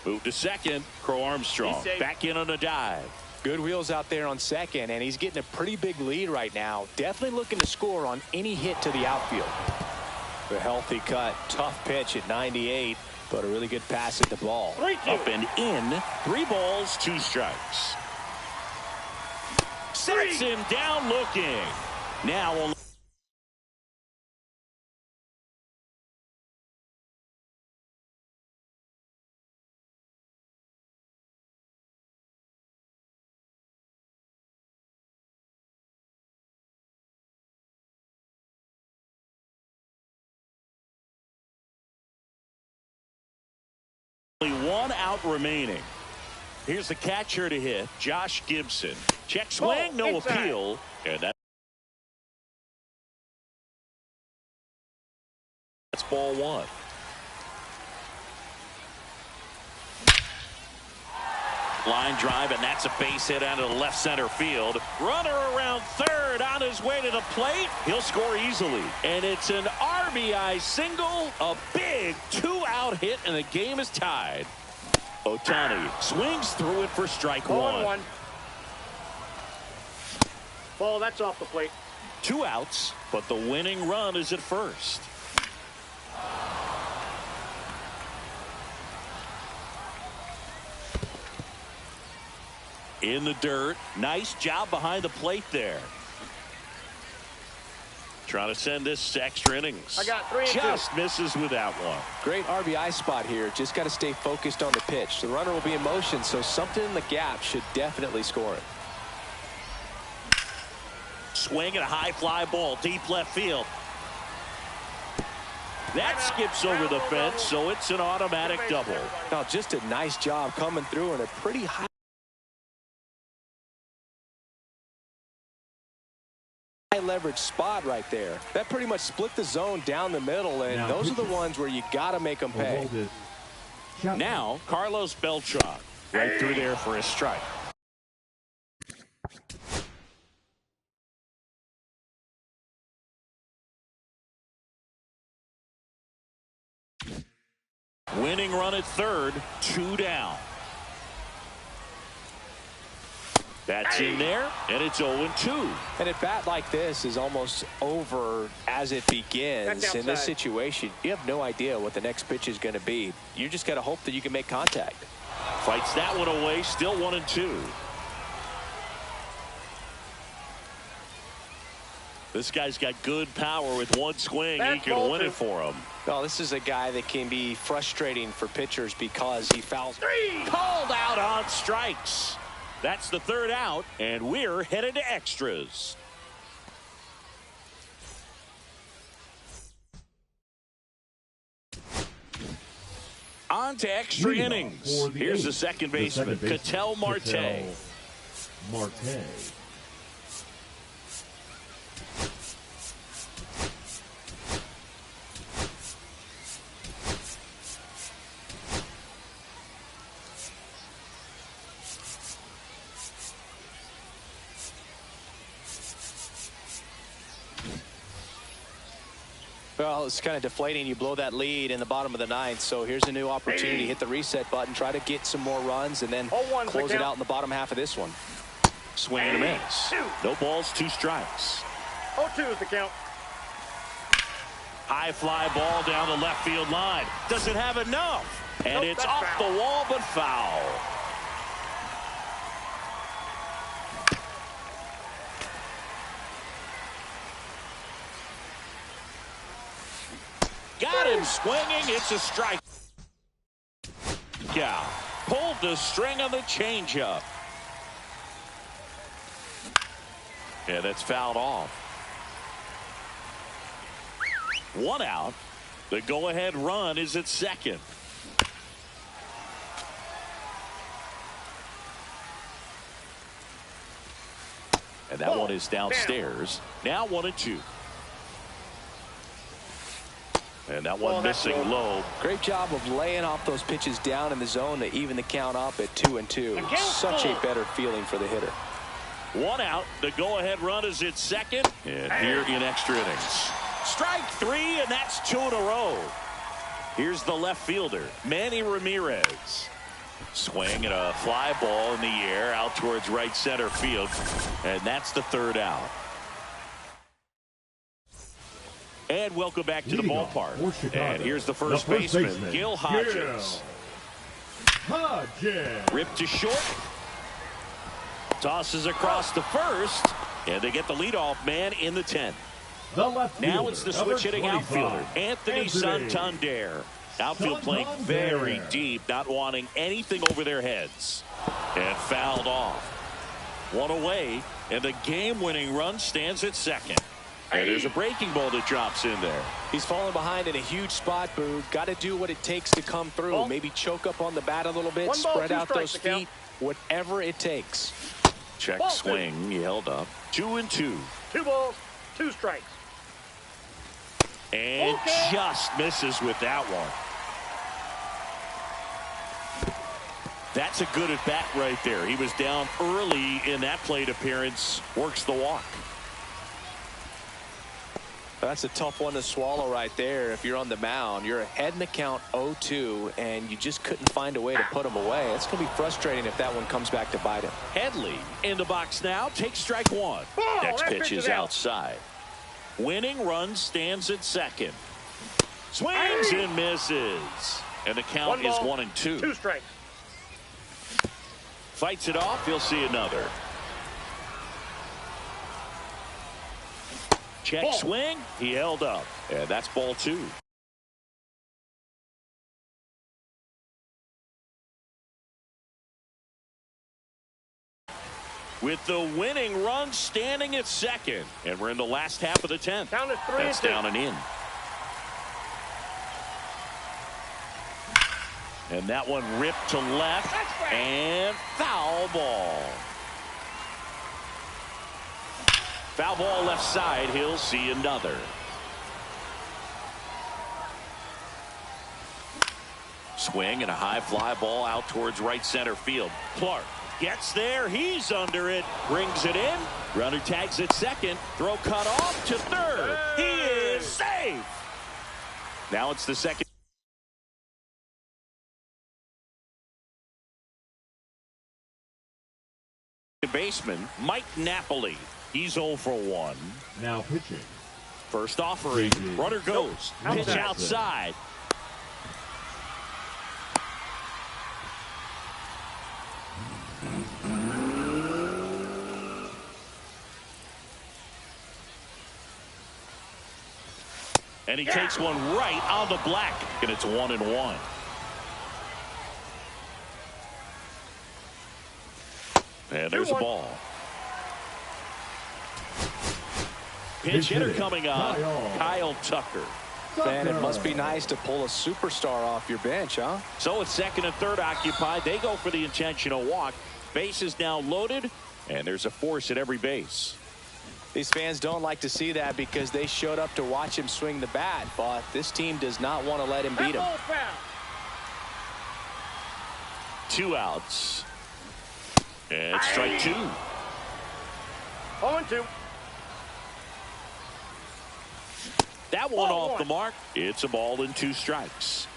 Move to second. Crow Armstrong back in on a dive. Good wheels out there on second, and he's getting a pretty big lead right now. Definitely looking to score on any hit to the outfield. A healthy cut, tough pitch at 98, but a really good pass at the ball. Up and in, 3 balls, 2 strikes. Sets him down looking. Now only one out remaining. Here's the catcher to hit, Josh Gibson. Check swing, no appeal, and that's ball 1. Line drive, and that's a base hit out of the left center field. Runner around third on his way to the plate. He'll score easily. And it's an RBI single, a big 2-out hit, and the game is tied. Ohtani swings through it for strike 1. Ball, that's off the plate. 2 outs, but the winning run is at first. In the dirt. Nice job behind the plate there. Trying to send this to extra innings. I got 3 and 2. Just misses with that one. Great RBI spot here. Just got to stay focused on the pitch. The runner will be in motion, so something in the gap should definitely score it. Swing and a high fly ball deep left field. That skips over the fence, so it's an automatic double. Now, just a nice job coming through in a pretty high leverage spot right there. That pretty much split the zone down the middle, and those are the ones where you got to make them pay. Now, Carlos Beltran right through there for a strike. Winning run at third, 2 down. That's in there, and it's 0-2. And a bat like this is almost over as it begins. In this situation, you have no idea what the next pitch is going to be. You just got to hope that you can make contact. Fights that one away, still 1-2. This guy's got good power with one swing. He can win it for him. Well, this is a guy that can be frustrating for pitchers because he fouls. Called out on strikes. That's the 3rd out, and we're headed to extras. On to extra innings. Here's the second baseman, Ketel Marte. Well, it's kind of deflating. You blow that lead in the bottom of the 9th. So here's a new opportunity. Hit the reset button, try to get some more runs, and then close it out in the bottom half of this one. Swing and a miss. No balls, 2 strikes. 0-2 is the count. High fly ball down the left field line. Doesn't have enough. And it's off the wall, but foul. Got him swinging. It's a strike. Yeah, pulled the string on the changeup. And it's fouled off. 1 out. The go-ahead run is at second. And that one is downstairs. Now 1-2. And that one missing low. Great job of laying off those pitches down in the zone to even the count up at 2-2. Such a better feeling for the hitter. 1 out. The go-ahead run is at second. And here in extra innings. Strike 3, and that's 2 in a row. Here's the left fielder, Manny Ramirez. Swing and a fly ball in the air out towards right center field. And that's the 3rd out. And welcome back to the ballpark. And here's the first baseman, Gil Hodges. Ripped to short. Tosses across to first. And they get the leadoff man in the 10th. Now it's the switch hitting outfielder, Anthony Santander. Outfield playing very deep, not wanting anything over their heads. And fouled off. 1 away, and the game-winning run stands at second. And there's a breaking ball that drops in there. He's falling behind in a huge spot, Boog. Got to do what it takes to come through. Maybe choke up on the bat a little bit, spread out those feet, whatever it takes. Check swing, he held up. 2-2. 2 balls, 2 strikes. And just misses with that one. That's a good at bat right there. He was down early in that plate appearance. Works the walk. That's a tough one to swallow right there. If you're on the mound, you're ahead in the count 0-2, and you just couldn't find a way to put him away. It's going to be frustrating if that one comes back to bite him. Headley in the box now. Takes strike 1. Next pitch is outside. Winning run stands at second. Swings and misses. And the count is 1-2. 2 strikes. Fights it off. He'll see another. Check swing. He held up. And that's ball 2. With the winning run standing at second. And we're in the last half of the 10th. Count is 3-2. That's down and in. And that one ripped to left. And foul ball. Foul ball left side. He'll see another. Swing and a high fly ball out towards right center field. Clark gets there. He's under it. Brings it in. Runner tags at second. Throw cut off to third. He is safe. Now it's the second baseman, Mike Napoli. He's 0 for 1. Now pitching. First offering. Runner goes. Pitch outside. And he takes one right on the black. And it's 1-1. And there's a ball. Pinch hitter coming on, Kyle Tucker. Man, it must be nice to pull a superstar off your bench, huh? So it's second and third occupied. They go for the intentional walk. Base is now loaded, and there's a force at every base. These fans don't like to see that because they showed up to watch him swing the bat, but this team does not want to let him beat him. 2 outs. And strike 2. 0-2. That one off the mark. It's a ball and 2 strikes.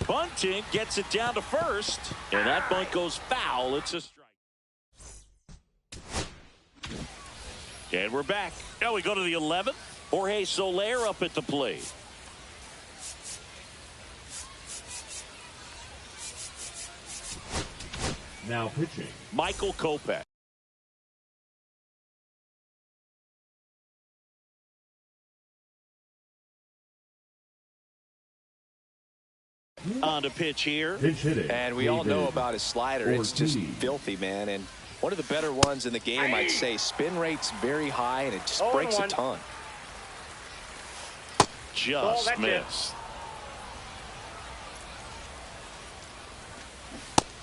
Bunting gets it down to first, and that bunt goes foul. It's a strike. And we're back. Now we go to the 11th. Jorge Soler up at the plate. Now pitching, Michael Kopech. On to pitch here. Pinch hitting. And we all know David about his slider. It's just Ortiz. filthy, man. And one of the better ones in the game, I'd say. Spin rate's very high, and it just breaks a ton. Just missed.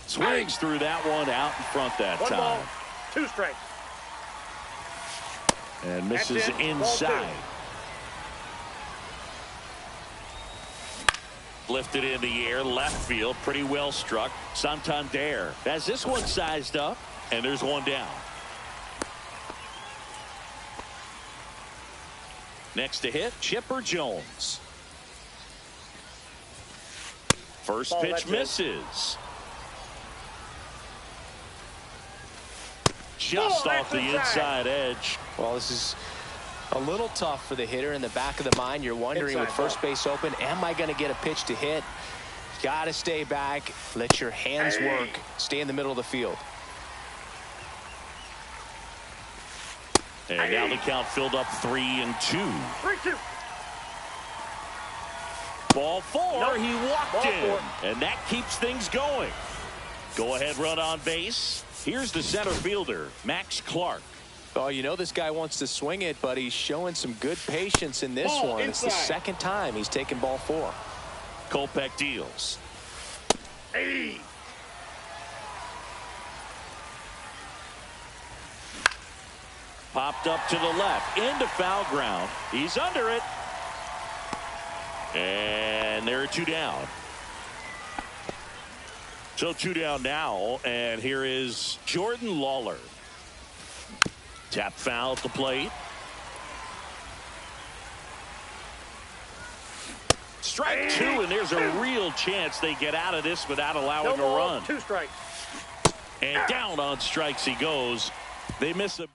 Swings through that one out in front that One time. ball, 2 strikes. And misses That's it. inside. Lifted in the air, left field, pretty well struck. Santander has this one sized up, and there's one down. Next to hit, Chipper Jones. First Ball, pitch that's it. misses. Just off the inside edge. Well, this is a little tough for the hitter. In the back of the mind, you're wondering with first base open, am I going to get a pitch to hit? Got to stay back. Let your hands work. Stay in the middle of the field. And now the count filled up 3-2. 3-2. Ball 4. Nope. He walked Ball in. 4. And that keeps things going. Go ahead run on base. Here's the center fielder, Max Clark. Oh, you know this guy wants to swing it, but he's showing some good patience in this Ball one. It's the inside. second time he's taken ball 4. Kopech deals. Hey. Popped up to the left. Into foul ground. He's under it. And there are 2 down. So 2 down now. And here is Jordan Lawler. Tap foul at the plate. Strike 2, and there's a real chance they get out of this without allowing No a ball, run. 2 strikes. And down on strikes he goes. They miss a big.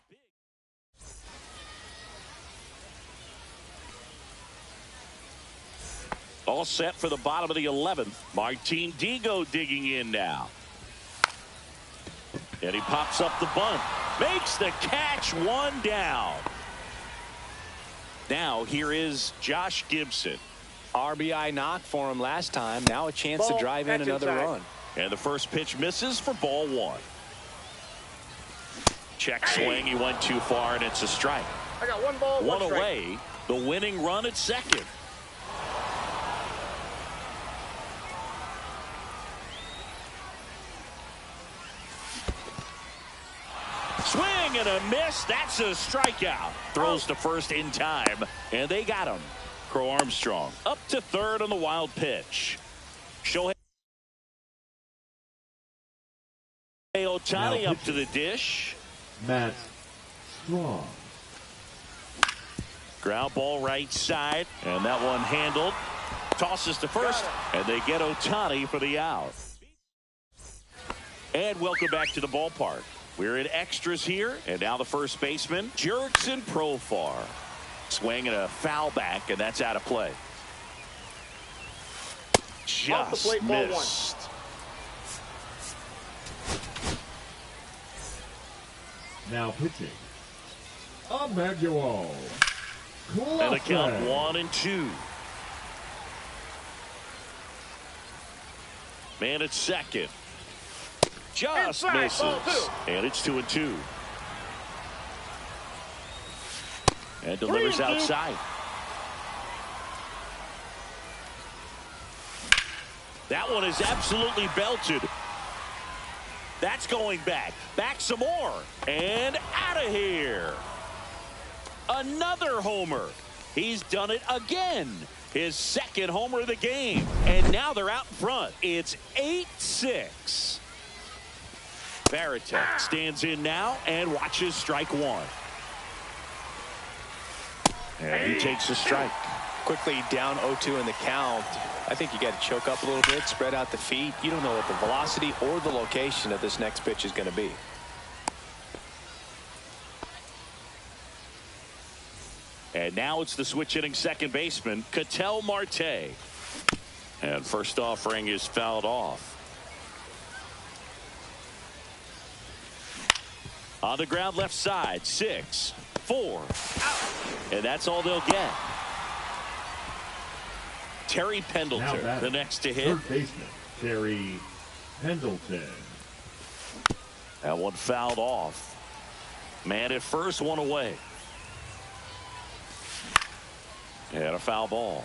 All set for the bottom of the 11th. Martin Digo digging in now. And he pops up the bunt. Makes the catch, 1 down. Now here is Josh Gibson. RBI knock for him last time. Now a chance Ball, to drive in that's another inside. run. And the first pitch misses for ball 1. Check swing. He went too far, and it's a strike. I got 1 ball, 1 strike. away. The winning run at second. Swing and a miss. That's a strikeout. Throws to first in time, and they got him. Crow Armstrong up to third on the wild pitch. Shohei Ohtani Now up to the dish. Matt Strong. Ground ball right side, and that one handled. Tosses to first, and they get Ohtani for the out. And welcome back to the ballpark. We're in extras here, and now the first baseman, Jurickson Profar. Swing and a foul back, and that's out of play. Off the Just plate, ball 1. missed. Now pitching, Emmanuel And the count Clase. 1-2. Man at second. Just Inside, misses. ball 2. And it's 2-2. And delivers 3-2. outside. That one is absolutely belted. That's going back. Back some more. And out of here. Another homer. He's done it again. His second homer of the game. And now they're out in front. It's 8-6. Varitek stands in now and watches strike 1. And he takes a strike. Quickly down 0-2 in the count. I think you got to choke up a little bit, spread out the feet. You don't know what the velocity or the location of this next pitch is going to be. And now it's the switch hitting second baseman, Ketel Marte. And first offering is fouled off. On the ground left side, 6, 4. And that's all they'll get. Terry Pendleton, the next to hit. Third baseman, Terry Pendleton. That one fouled off. Man at first, one away. And a foul ball.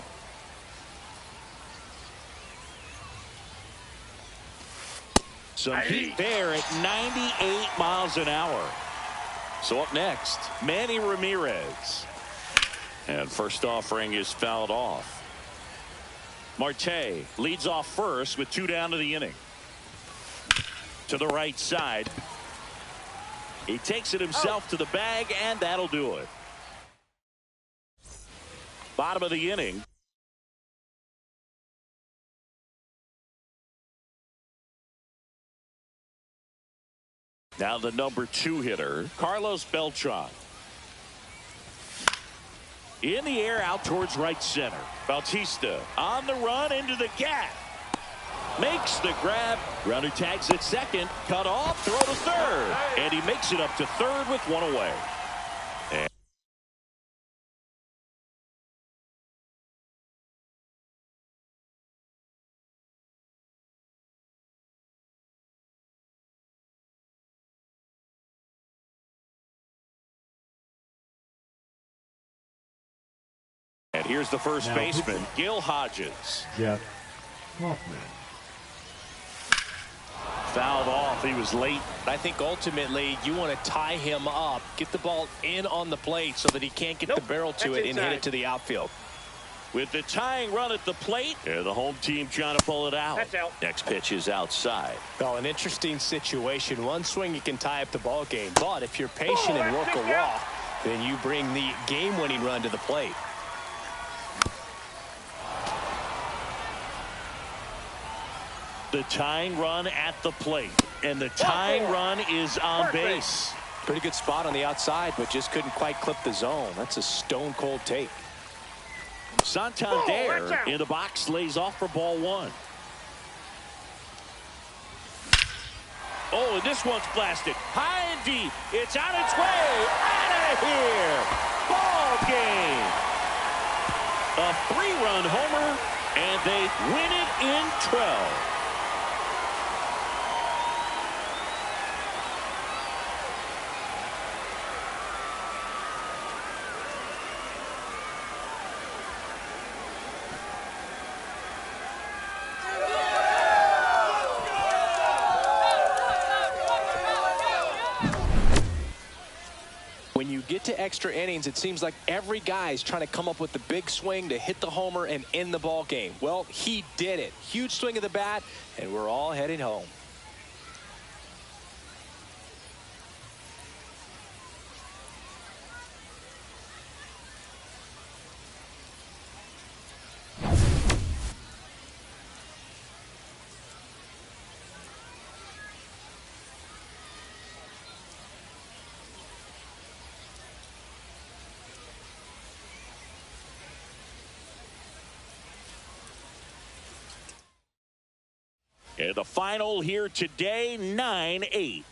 Some heat there at 98 miles an hour. So up next, Manny Ramirez. And first offering is fouled off. Marte leads off first with 2 down to the inning. To the right side. He takes it himself to the bag, and that'll do it. Bottom of the inning. Now the number 2 hitter, Carlos Beltran. In the air out towards right center. Bautista on the run into the gap. Makes the grab. Runner tags at second. Cut off. Throw to third. And he makes it up to third with 1 away. And here's the first baseman, Gil Hodges. Jeff Hoffman. Fouled off. He was late. I think ultimately you want to tie him up, get the ball in on the plate so that he can't get the barrel to it and hit it to the outfield. With the tying run at the plate, and the home team trying to pull it out. That's out. Next pitch is outside. Well, an interesting situation. One swing you can tie up the ball game, but if you're patient and work a walk, then you bring the game-winning run to the plate. The tying run at the plate, and the tying run is on base. Pretty good spot on the outside, but just couldn't quite clip the zone. That's a stone-cold take. Santander in the box lays off for ball 1. Oh, and this one's blasted high and deep. It's on its way out of here. Ball game. A 3-run homer, and they win it in 12. When you get to extra innings, it seems like every guy's trying to come up with the big swing to hit the homer and end the ball game. Well, he did it. Huge swing of the bat, and we're all heading home. And the final here today, 9-8.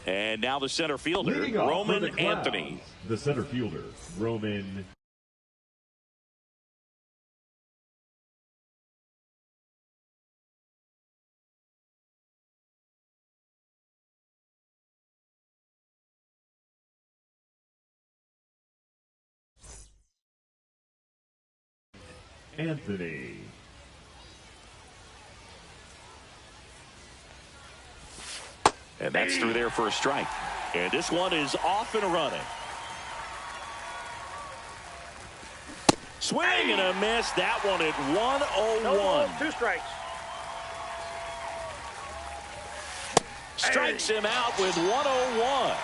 And now the center fielder, Leading off for the Roman Clouds, Anthony. The center fielder, Roman Anthony. And that's through there for a strike. And this one is off and running. Swing and a miss. That one at 101. No balls, 2 strikes. Strikes him out with 101.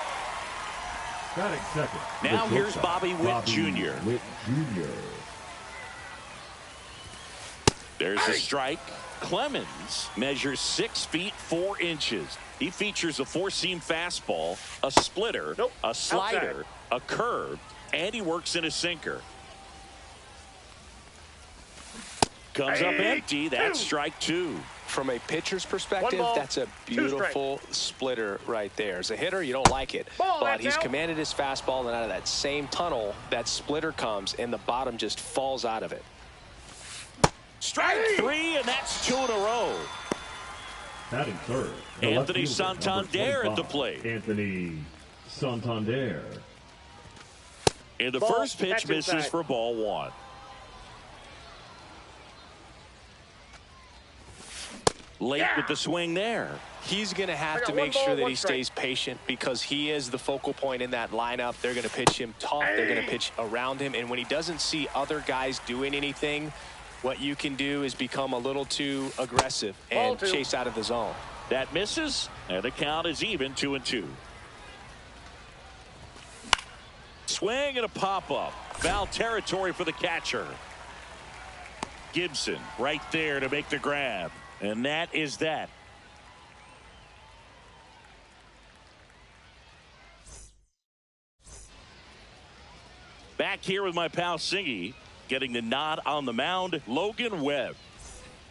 Batting second. Now the here's shortstop, Bobby Witt Jr. Witt Jr. There's a strike. Clemens measures 6 feet 4 inches. He features a 4-seam fastball, a splitter, a slider, a curve, and he works in a sinker. Comes up empty. That's strike 2. From a pitcher's perspective, ball, that's a beautiful splitter right there. As a hitter, you don't like it. But he's commanded his fastball, and out of that same tunnel, that splitter comes, and the bottom just falls out of it. Strike 3, and that's 2 in a row. Batting third. the Anthony left fielder, number Santander at the 25, plate. Anthony Santander. And the Ball, first pitch that's misses inside. for ball 1. Late with the swing there. He's going to have I got to 1 make sure ball, that 1 he strike. stays patient because he is the focal point in that lineup. They're going to pitch him tough. They're going to pitch around him. And when he doesn't see other guys doing anything, what you can do is become a little too aggressive and Ball 2. chase out of the zone. That misses, and the count is even 2-2. Swing and a pop-up. Foul territory for the catcher. Gibson right there to make the grab. And that is that. Back here with my pal Singy, getting the nod on the mound, Logan Webb.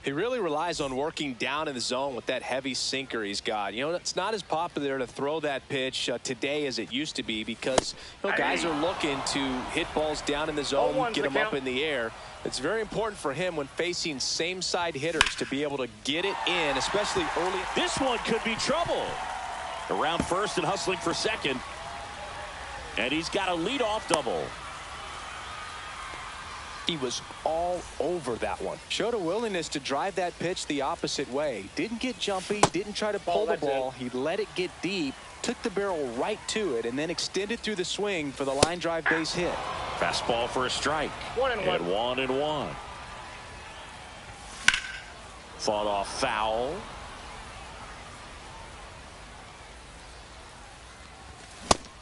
He really relies on working down in the zone with that heavy sinker he's got. You know, it's not as popular to throw that pitch today as it used to be because guys are looking to hit balls down in the zone, get them up in the air. It's very important for him when facing same side hitters to be able to get it in, especially early. This one could be trouble. Around first and hustling for second. And he's got a leadoff double. He was all over that one. Showed a willingness to drive that pitch the opposite way. Didn't get jumpy, didn't try to pull the ball. He let it get deep, took the barrel right to it, and then extended through the swing for the line drive base hit. Fastball for a strike. 1-1. And 1-1. Fought off foul.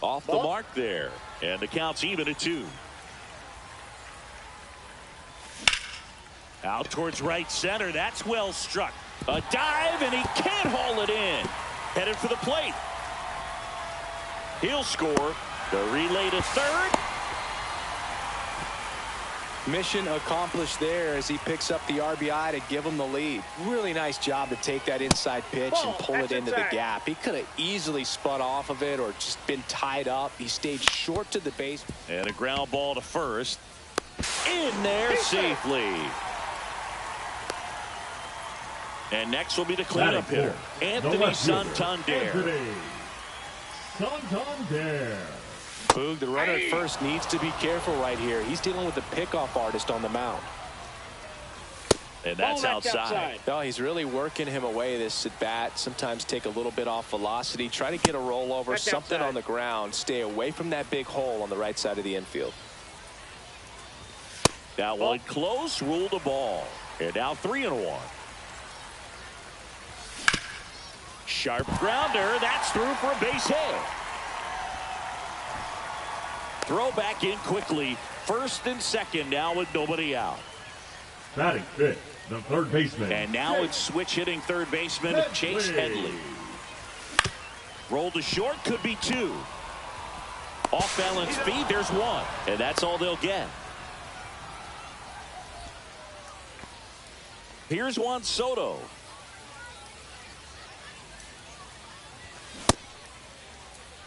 Off the mark there. And the count's even at 2. Out towards right center. That's well struck. A dive, and he can't haul it in. Headed for the plate. He'll score. The relay to third. Mission accomplished there as he picks up the RBI to give him the lead. Really nice job to take that inside pitch and pull it into the gap. He could have easily spun off of it or just been tied up. He stayed short to the base. And a ground ball to first. In there safely. And next will be the cleanup hitter, Anthony Santander. Anthony Santander. Boog, the runner at first needs to be careful right here. He's dealing with a pickoff artist on the mound. And that's outside. No, he's really working him away this at bat. Sometimes take a little bit off velocity. Try to get a rollover, something on the ground. Stay away from that big hole on the right side of the infield. That one close, ruled a ball. And now 3-1. Sharp grounder. That's through for a base hit. Throw back in quickly. First and second now with nobody out. Batting fifth, the third baseman. And now it's switch hitting third baseman Chase Headley. Roll to short, could be 2. Off balance feed, there's 1. And that's all they'll get. Here's Juan Soto.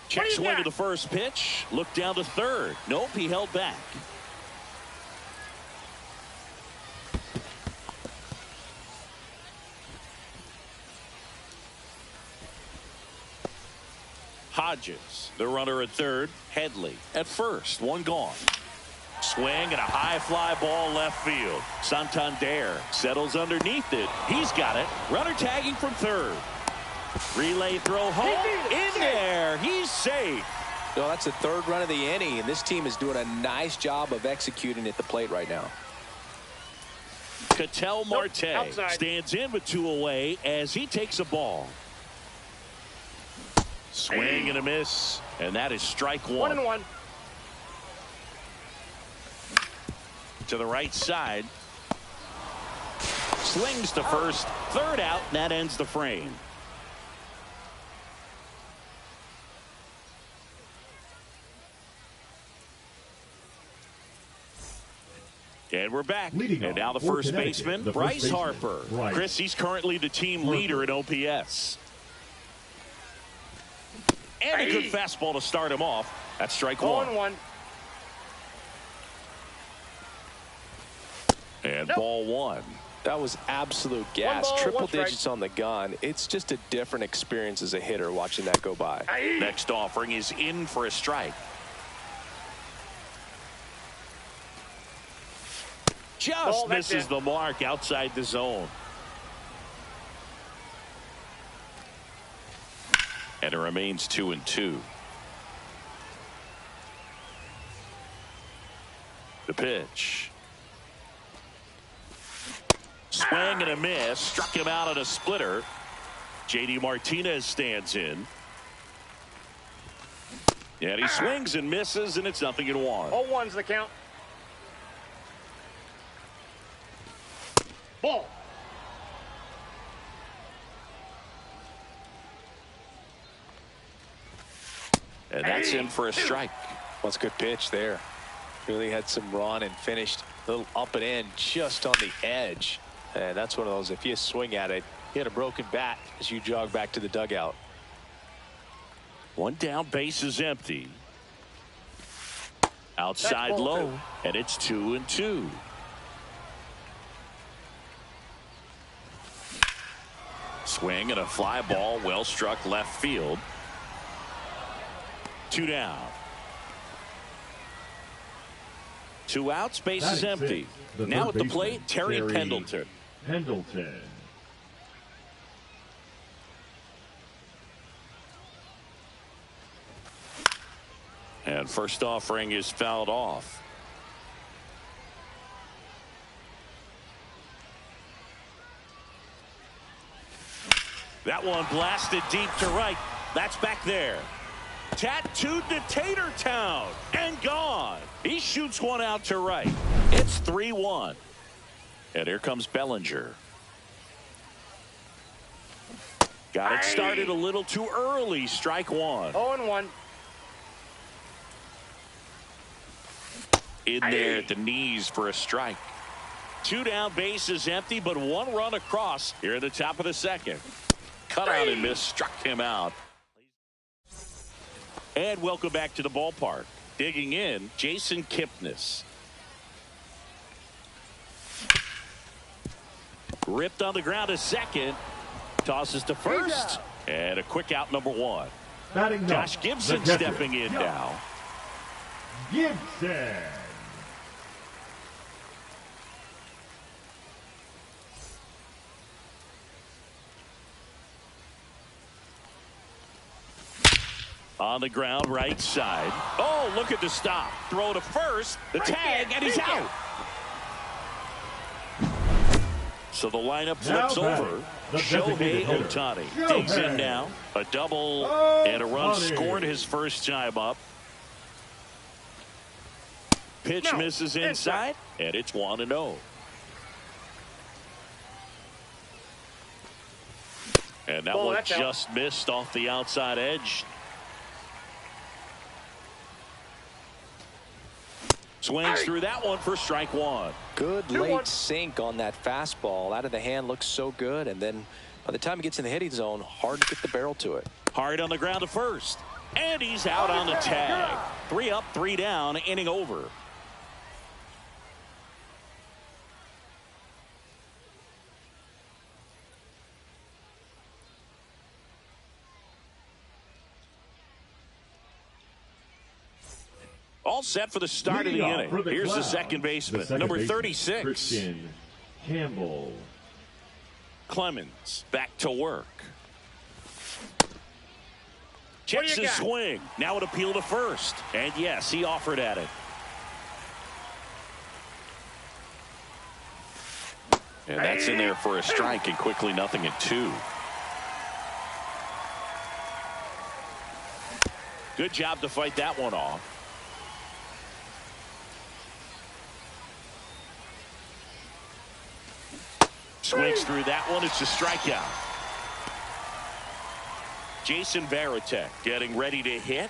Check swing to the first pitch. Look down to third. Nope, he held back. Hodges, the runner at third. Headley at first. 1 gone. Swing and a high fly ball left field. Santander settles underneath it. He's got it. Runner tagging from third. Relay throw home. In there. He's safe. No, that's the 3rd run of the inning, and this team is doing a nice job of executing at the plate right now. Ketel Marte stands in with 2 away as he takes a ball. Swing and a miss, and that is strike 1. 1-1. To the right side. Slings to first. Third out, and that ends the frame. And we're back. And now the first baseman, Bryce Harper. Chris, he's currently the team leader in OPS. And a good fastball to start him off. That's strike 1. 1-1. And ball 1. That was absolute gas. Triple digits on the gun. It's just a different experience as a hitter watching that go by. Next offering is in for a strike. Just misses the mark outside the zone. And it remains 2-2. The pitch. Swing and a miss. Struck him out on a splitter. JD Martinez stands in. And he swings and misses, and it's 0-1. 0-1's the count. Ball. And that's in for a strike. That's a good pitch there. Really had some run and finished a little up and in just on the edge. And that's one of those, if you swing at it, you had a broken bat as you jog back to the dugout. One down, base is empty. Outside low, and it's 2-2. Swing and a fly ball, well struck left field. 2 down. 2 outs, base is empty. Now at the plate, Terry Pendleton. And first offering is fouled off. That one blasted deep to right. That's back there. Tattooed to Tater Town and gone. He shoots one out to right. It's 3-1. And here comes Bellinger. Got it started a little too early. Strike one. 0-1. In there at the knees for a strike. 2 down, base is empty, but 1 run across here at the top of the second. Cut out and miss, struck him out. And welcome back to the ballpark. Digging in, Jason Kipnis. Ripped on the ground to second. Tosses to first. And a quick out, number 1. Josh Gibson stepping in now. Gibson. On the ground, right side. Oh, look at the stop. Throw to first. The tag, and he's out. So the lineup flips over. Shohei Ohtani digs in now. A double and a run scored his first time up. Pitch misses inside, and it's 1-0. And that one just missed off the outside edge. Swings through that one for strike 1. Good late sink on that fastball. Out of the hand, looks so good. And then by the time he gets in the hitting zone, hard to get the barrel to it. Hard on the ground to first. And he's out on the tag. 3 up, 3 down, inning over. All set for the start of the inning. Here's the second baseman, number 36. Christian Campbell. Clemens back to work. Checks his swing. Now an appeal to first. And yes, he offered at it. And that's in there for a strike, and quickly 0-2. Good job to fight that one off. Swings through that one. It's a strikeout. Jason Varitek getting ready to hit.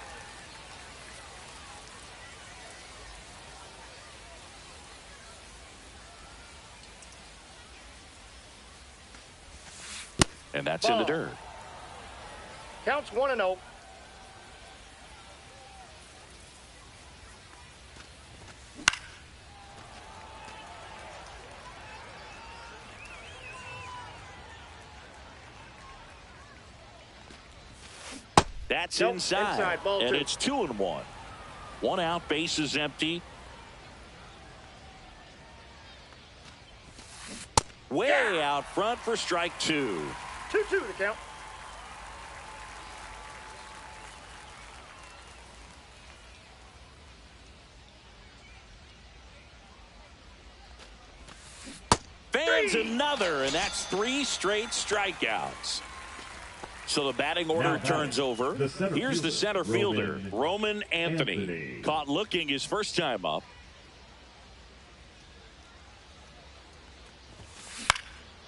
And that's in the dirt. Counts 1-0. That's inside ball and 2. It's 2-1. 1 out, base is empty. Way out front for strike 2. 2-2 to count. Fans another, and that's 3 straight strikeouts. So the batting order turns over. Here's the center fielder, Roman Anthony. Caught looking his first time up.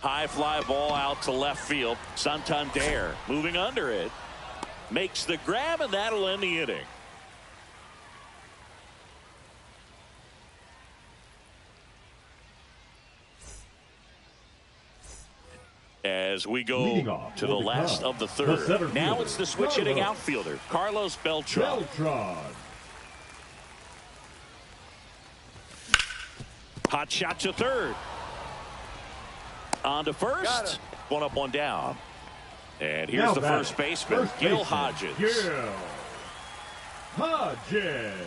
High fly ball out to left field. Santander moving under it. Makes the grab, and that'll end the inning. As we go Leading off to the for the last Cubs, of the the third. center Now fielder, it's the switch hitting Carlos outfielder, Carlos Beltran. Beltran. Hot shot to third. On to first. One up, one down. And here's Now the batting, first baseman, Gil Hodges. Gil Hodges.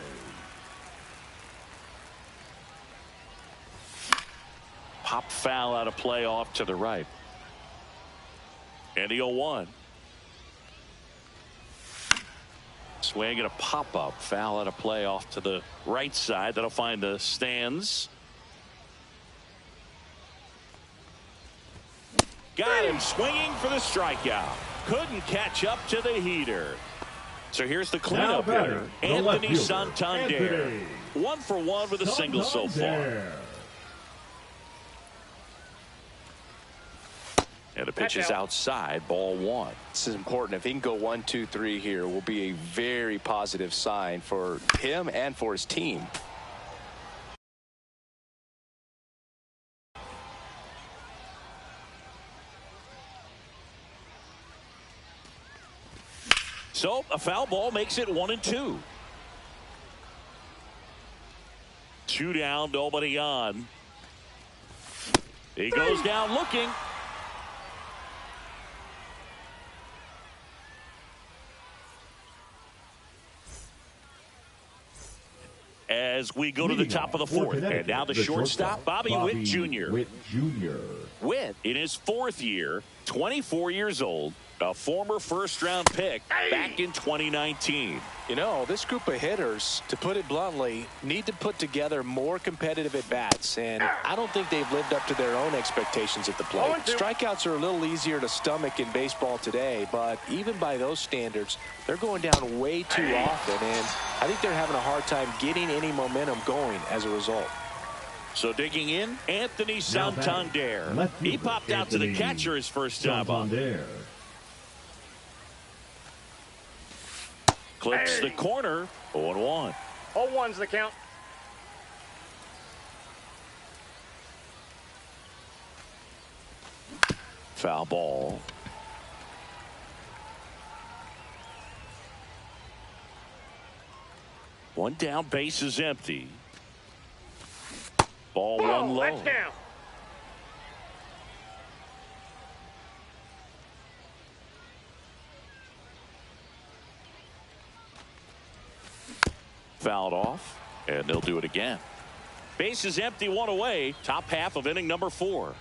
Pop foul out of play off to the right. And the 0-1. Swing and a pop-up. Foul out of play off to the right side. That'll find the stands. Got him swinging for the strikeout. Couldn't catch up to the heater. So here's the cleanup hitter, Anthony Santander. 1 for 1 with a single so far. And the pitch is outside, ball 1. This is important. If he can go 1, 2, 3 here, will be a very positive sign for him and for his team. So a foul ball makes it 1-2. 2 down, nobody on. He goes down looking. As we go to the top of the 4th. And now the shortstop, Bobby Witt Jr. Witt Jr. Witt, in his 4th year, 24 years old, a former first-round pick back in 2019. You know, this group of hitters, to put it bluntly, need to put together more competitive at-bats, and I don't think they've lived up to their own expectations at the plate. Strikeouts are a little easier to stomach in baseball today, but even by those standards, they're going down way too often, and I think they're having a hard time getting any momentum going as a result. So digging in, Anthony Santander. He popped out to the catcher his first time up. Clips the corner, 0-1. 0-1's the count. Foul ball. One down, base is empty. Ball 1 low. That's down. Fouled off, and they'll do it again. Base is empty, 1 away. Top half of inning number 4.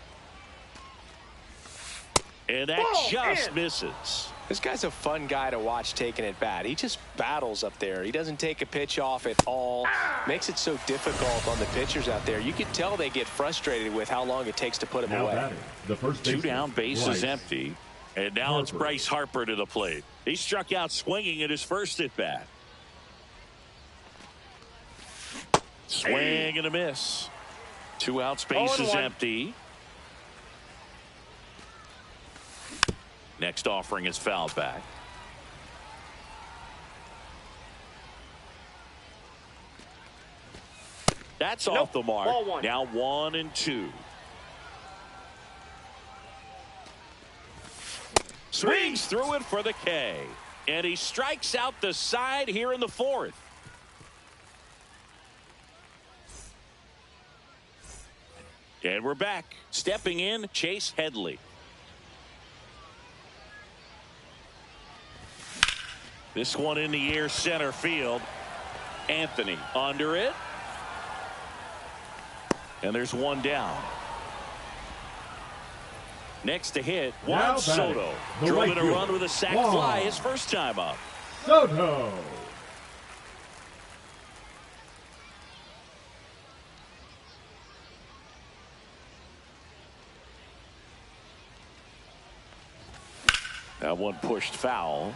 And that just misses. This guy's a fun guy to watch taking at bat. He just battles up there. He doesn't take a pitch off at all. Makes it so difficult on the pitchers out there. You can tell they get frustrated with how long it takes to put him away. Batting, the first 2 down, base is empty. And now it's Bryce Harper to the plate. He struck out swinging at his first at bat. Swing and a miss. 2 outs, base is empty. Next offering is fouled back. That's off the mark. Now 1-2. Swings through it for the K. And he strikes out the side here in the 4th. And we're back. Stepping in, Chase Headley. This one in the air, center field. Anthony under it. And there's 1 down. Next to hit, Juan Soto. Drove in a run with a sac fly his first time up. Soto. That one pushed foul.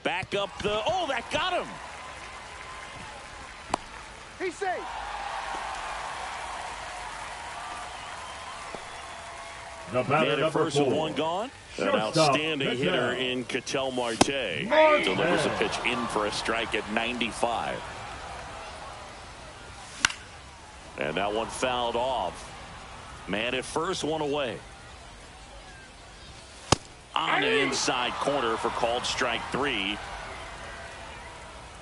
Back up the, oh, that got him. He's safe. The batter, Man at number first with 4. one gone. An Shortstop, outstanding Ketel hitter in Ketel Marte. Marte. Delivers a pitch in for a strike at 95. And that one fouled off. Man at first, one away. On the inside corner for called strike 3.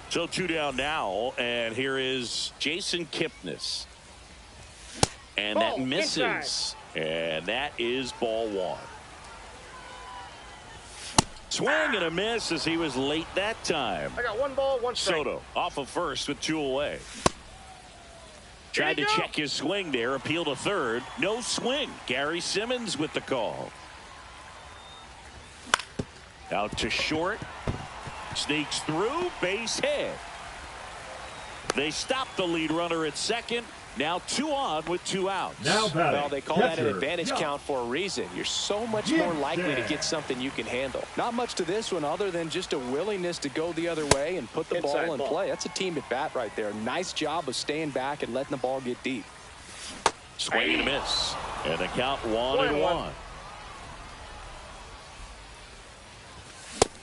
So 2 down now, and here is Jason Kipnis. And that misses. Inside. And that is ball 1. Swing and a miss as he was late that time. I got 1 ball, 1 strike. Soto off of first with 2 away. Tried to check his swing there, appeal to third. No swing. Gary Simmons with the call. Out to short. Sneaks through, base hit. They stop the lead runner at second. Now 2 on with 2 outs. Now batting, Well, they call that an catcher, advantage Young. count for a reason. You're so much more likely to get something you can handle. Not much to this one other than just a willingness to go the other way and put the Inside ball in ball. play. That's a team at bat right there. Nice job of staying back and letting the ball get deep. Swing and a miss. And the count 1 and 1-1. 1.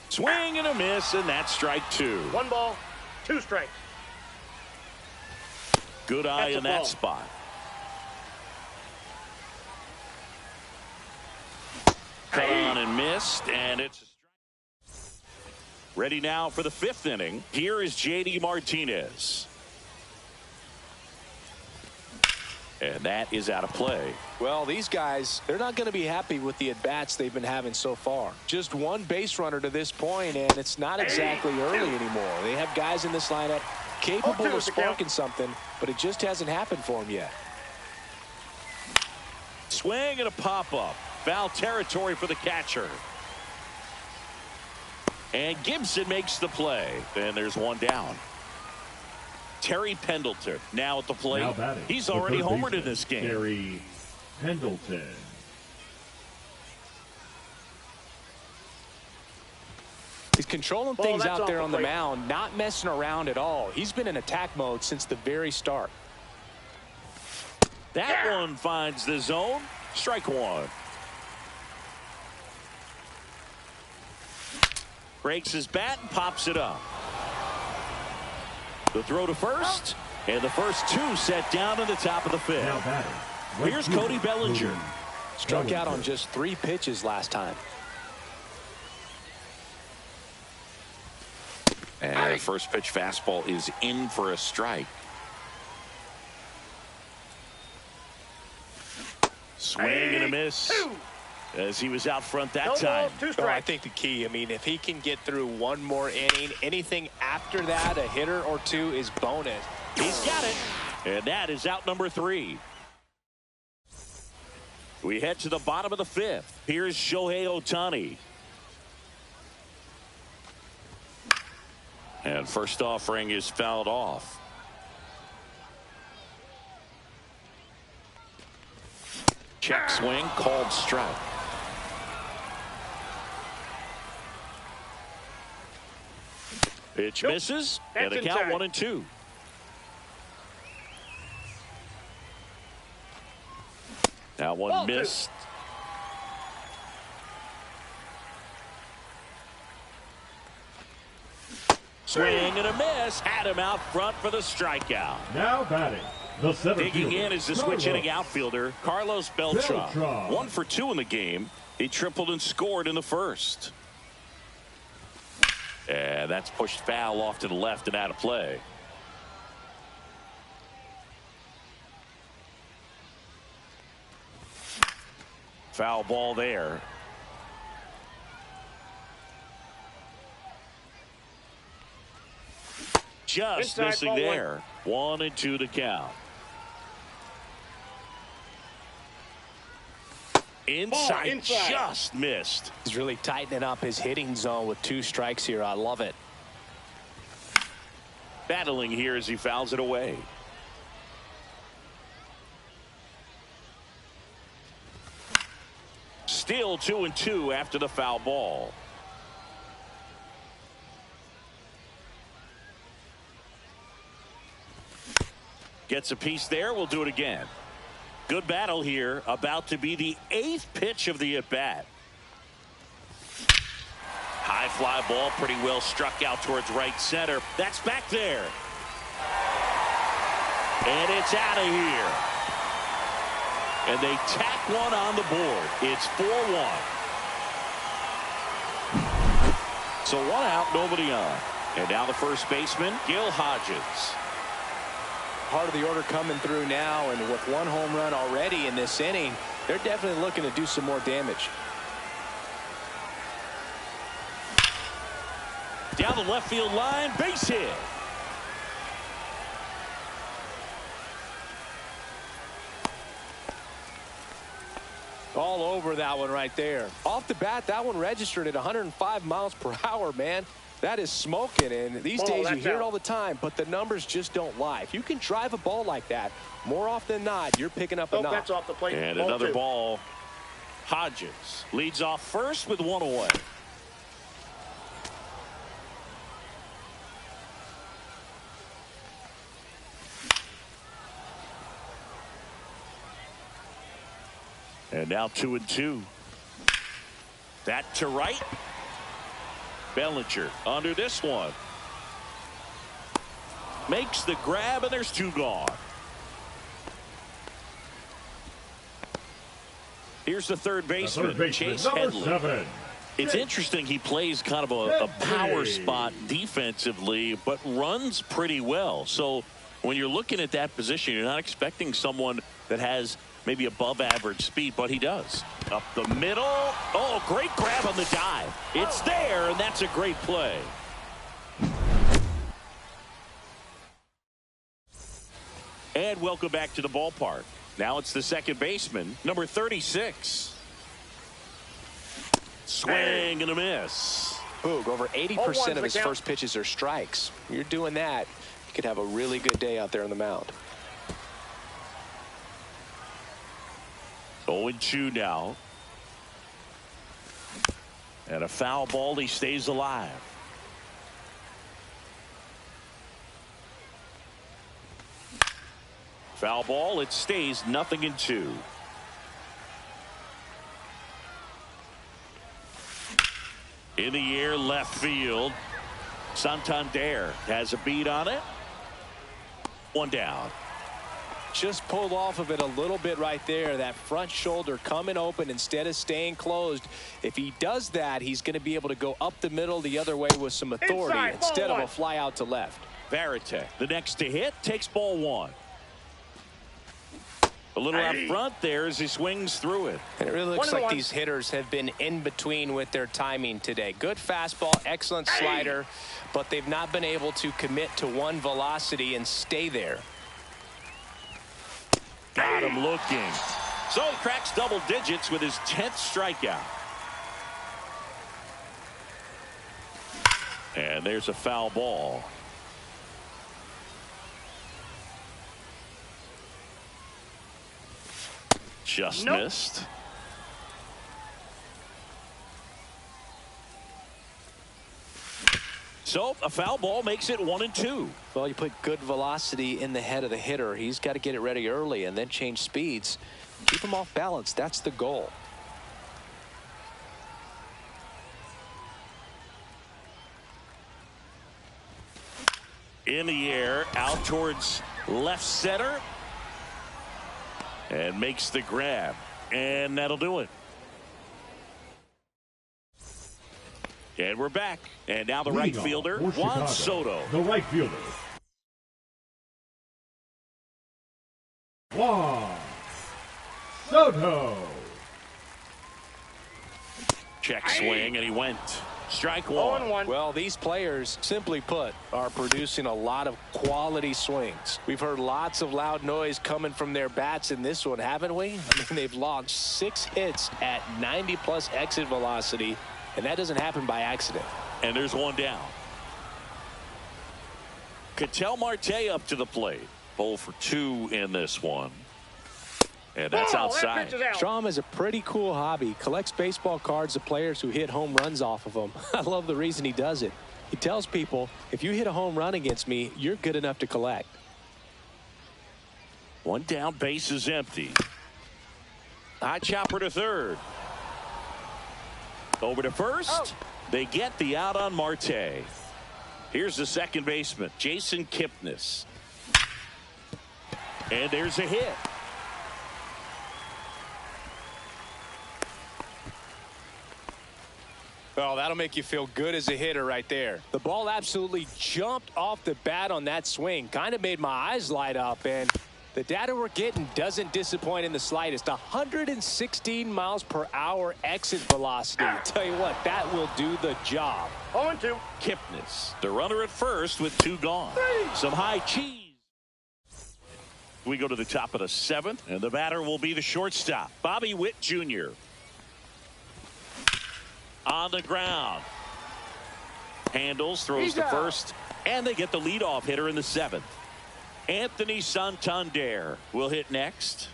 Swing and a miss, and that's strike 2. 1 ball, 2 strikes. Good eye That's a in that ball. spot. Cut on and missed, and it's a strike. Ready now for the 5th inning. Here is J.D. Martinez. And that is out of play. Well, these guys, they're not going to be happy with the at-bats they've been having so far. Just 1 base runner to this point, and it's not exactly early anymore. They have guys in this lineup capable of sparking something, but it just hasn't happened for them yet. Swing and a pop-up. Foul territory for the catcher. And Gibson makes the play. And there's 1 down. Terry Pendleton now at the plate. Now batting, He's the already third homered in baseman, this game. Terry Pendleton. He's controlling Ball, things that's out there off on the the plate. mound, not messing around at all. He's been in attack mode since the very start. That one finds the zone. Strike 1. Breaks his bat and pops it up. The throw to first. And the first 2 set down in the top of the 5th. Now batting, Here's right Cody fielder, Bellinger. Cody Struck out on Bellinger. just 3 pitches last time. And the first pitch fastball is in for a strike. Swing and a miss as he was out front that No time. balls, 2 Well, I strikes. think the key, I mean, if he can get through 1 more inning, anything after that, a hitter or 2 is bonus. He's got it. And that is out number 3. We head to the bottom of the 5th. Here's Shohei Ohtani. And first offering is fouled off. Check swing, called strike. Pitch misses, and That's the count inside. 1 and 2. Now one Ball 2. missed. Swing and a miss. Had him out front for the strikeout. Now batting, the center Digging fielder, in is the switch hitting Carlos outfielder, Carlos Beltran. Beltran. 1 for 2 in the game. He tripled and scored in the first. And that's pushed foul off to the left and out of play. Foul ball there. Just Inside, missing ball 1. there. 1 and 2 to count. Inside, just missed. He's really tightening up his hitting zone with 2 strikes here. I love it. Battling here as he fouls it away. Still 2 and 2 after the foul ball. Gets a piece there. We'll do it again. Good battle here. About to be the 8th pitch of the at-bat. High fly ball, pretty well struck out towards right center. That's back there. And it's out of here. And they tack one on the board. It's 4-1. So 1 out, nobody on. And now the first baseman, Gil Hodges. Part of the order coming through now, and with 1 home run already in this inning, they're definitely looking to do some more damage. Down the left field line, base hit. All over that one right there. Off the bat, that one registered at 105 miles per hour, man. That is smoking, and these days you hear it all the time, but the numbers just don't lie. If you can drive a ball like that, more often than not, you're picking up a knock. That's off the plate. And another ball. Hodges leads off first with 1 away. And now 2-2. That to right. Bellinger under this one. Makes the grab, and there's 2 gone. Here's the third baseman, Chase Headley. 7. It's interesting, he plays kind of a power spot defensively, but runs pretty well. So when you're looking at that position, you're not expecting someone that has maybe above average speed, but he does. Up the middle. Oh, great grab on the dive. It's there, and that's a great play. And welcome back to the ballpark. Now it's the second baseman, number 36. Swing and a miss. Boog, over 80% of his first pitches are strikes. You're doing that, you could have a really good day out there on the mound. 0-2 now. And a foul ball, he stays alive. Foul ball, it stays 0-2. In the air, left field. Santander has a beat on it. 1 down. Just pulled off of it a little bit right there. That front shoulder coming open instead of staying closed. If he does that, he's going to be able to go up the middle the other way with some authority instead of a fly out to left. Varitek, the next to hit, takes ball 1. A little out front there as he swings through it. And it really looks like these hitters have been in between with their timing today. Good fastball, excellent slider, but they've not been able to commit to one velocity and stay there. Got him looking. So he cracks double digits with his 10th strikeout. And there's a foul ball. Just missed. So a foul ball makes it 1-2. Well, you put good velocity in the head of the hitter. He's got to get it ready early and then change speeds. Keep him off balance. That's the goal. In the air, out towards left center. And makes the grab. And that'll do it. And we're back. And now the right fielder, Juan Soto. The right fielder, Juan Soto. Check swing, and he went. Strike 1. Well, these players, simply put, are producing a lot of quality swings. We've heard lots of loud noise coming from their bats in this one, haven't we? I mean, they've launched 6 hits at 90+ exit velocity, and that doesn't happen by accident. And there's 1 down. Ketel Marte up to the plate. 0 for 2 in this one. And that's outside. Strom has a pretty cool hobby. Collects baseball cards of players who hit home runs off of them. I love the reason he does it. He tells people, if you hit a home run against me, you're good enough to collect. 1 down, base is empty. High chopper to third. Over to first. Out. They get the out on Marte. Here's the second baseman, Jason Kipnis. And there's a hit. Well, that'll make you feel good as a hitter right there. The ball absolutely jumped off the bat on that swing. Kind of made my eyes light up, and the data we're getting doesn't disappoint in the slightest. 116 miles per hour exit velocity. Tell you what, that will do the job. 0-2. Kipnis, the runner at first with 2 gone. Some high cheese. We go to the top of the 7th, and the batter will be the shortstop, Bobby Witt Jr. On the ground. Handles, throws to first, and they get the leadoff hitter in the 7th. Anthony Santander will hit next.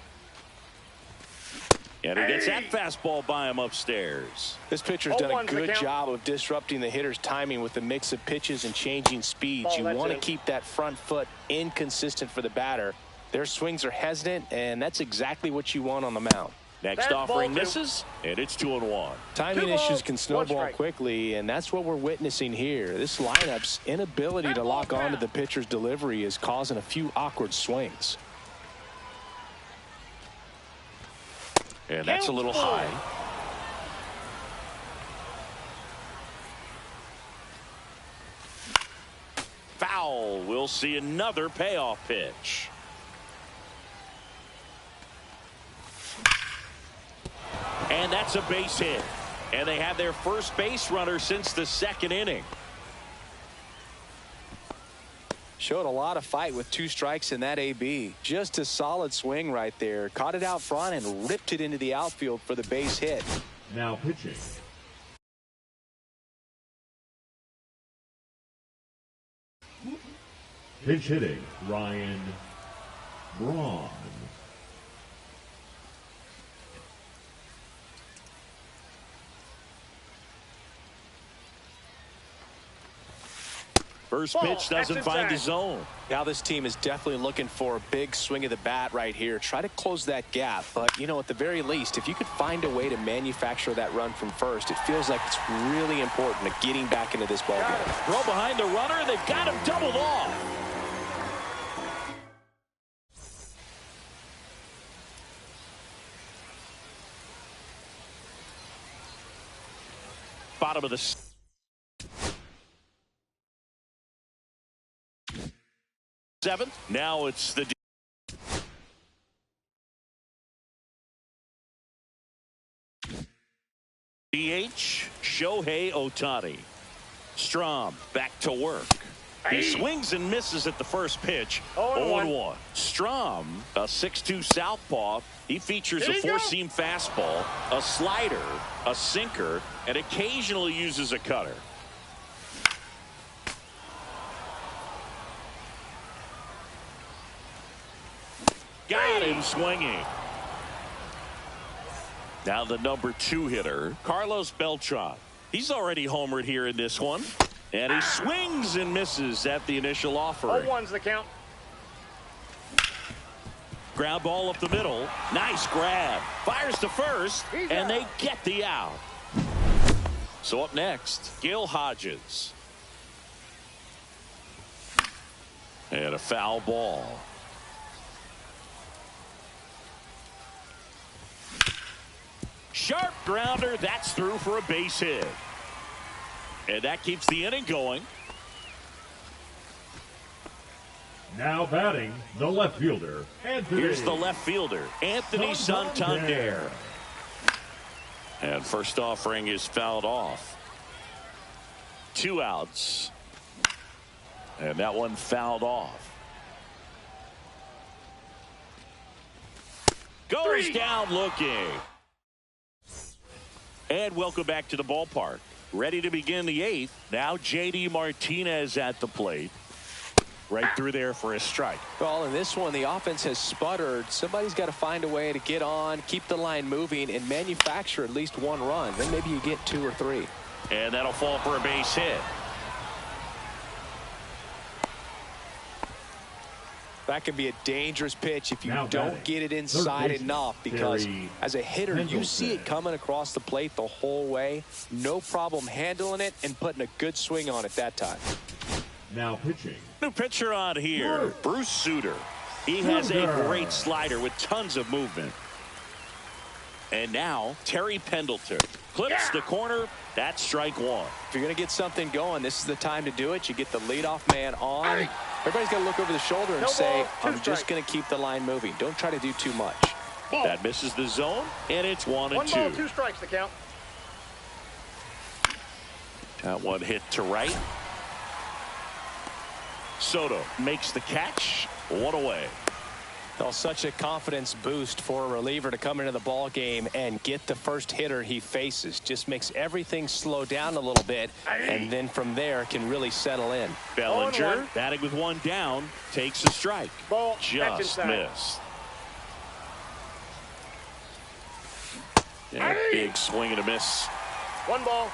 And he gets that fastball by him upstairs. This pitcher's done a good job of disrupting the hitter's timing with the mix of pitches and changing speeds. You want to keep that front foot inconsistent for the batter. Their swings are hesitant, and that's exactly what you want on the mound. Next offering misses, and it's 2-1. Timing issues can snowball quickly, and that's what we're witnessing here. This lineup's inability to lock onto the pitcher's delivery is causing a few awkward swings. And that's a little high. Foul. We'll see another payoff pitch. And that's a base hit. And they have their first base runner since the 2nd inning. Showed a lot of fight with 2 strikes in that AB. Just a solid swing right there. Caught it out front and ripped it into the outfield for the base hit. Now pitching. Pinch hitting, Ryan Braun. First pitch doesn't find the zone. Now this team is definitely looking for a big swing of the bat right here. Try to close that gap. But, you know, at the very least, if you could find a way to manufacture that run from first, it feels like it's really important to getting back into this ballgame. Throw behind the runner, and they've got him doubled off. Bottom of the 7th. Now it's the DH, Shohei Ohtani. Strom back to work. He swings and misses at the first pitch. 0-1. Strom, a 6'2 southpaw. He features a 4-seam fastball, a slider, a sinker, and occasionally uses a cutter. Got him swinging. Now the number 2 hitter, Carlos Beltran. He's already homered here in this one. And he swings and misses at the initial offering. 0-1's the count. Ground ball up the middle. Nice grab. Fires to first. And they get the out. So up next, Gil Hodges. And a foul ball. Sharp grounder. That's through for a base hit. And that keeps the inning going. Now batting, the left fielder, Anthony. Here's the left fielder, Anthony Santander. And first offering is fouled off. 2 outs. And that one fouled off. Goes down looking. And welcome back to the ballpark. Ready to begin the 8th. Now JD Martinez at the plate. Right through there for a strike. Well, in this one, the offense has sputtered. Somebody's got to find a way to get on, keep the line moving, and manufacture at least 1 run. Then maybe you get 2 or 3. And that'll fall for a base hit. That could be a dangerous pitch if you Now don't batting, get it inside baseman, enough, because Terry as a hitter, you Hendrickson. see it coming across the plate the whole way. No problem handling it and putting a good swing on it that time. Now pitching. New pitcher on here, Bruce Sutter. He has a great slider with tons of movement. And now Terry Pendleton clips the corner. That's strike one. If you're going to get something going, this is the time to do it. You get the leadoff man on. Everybody's got to look over the shoulder and No say, ball, two I'm just going to keep the line moving. Don't try to do too much. Ball. That misses the zone, and it's 1 and 2. 1 ball, 2 strikes the count. That one hit to right. Soto makes the catch. 1 away. Well, such a confidence boost for a reliever to come into the ball game and get the first hitter he faces. Just makes everything slow down a little bit, and then from there can really settle in. Bellinger, batting with 1 down, takes a strike. Ball, Just inside. missed. And a big swing and a miss. 1 ball,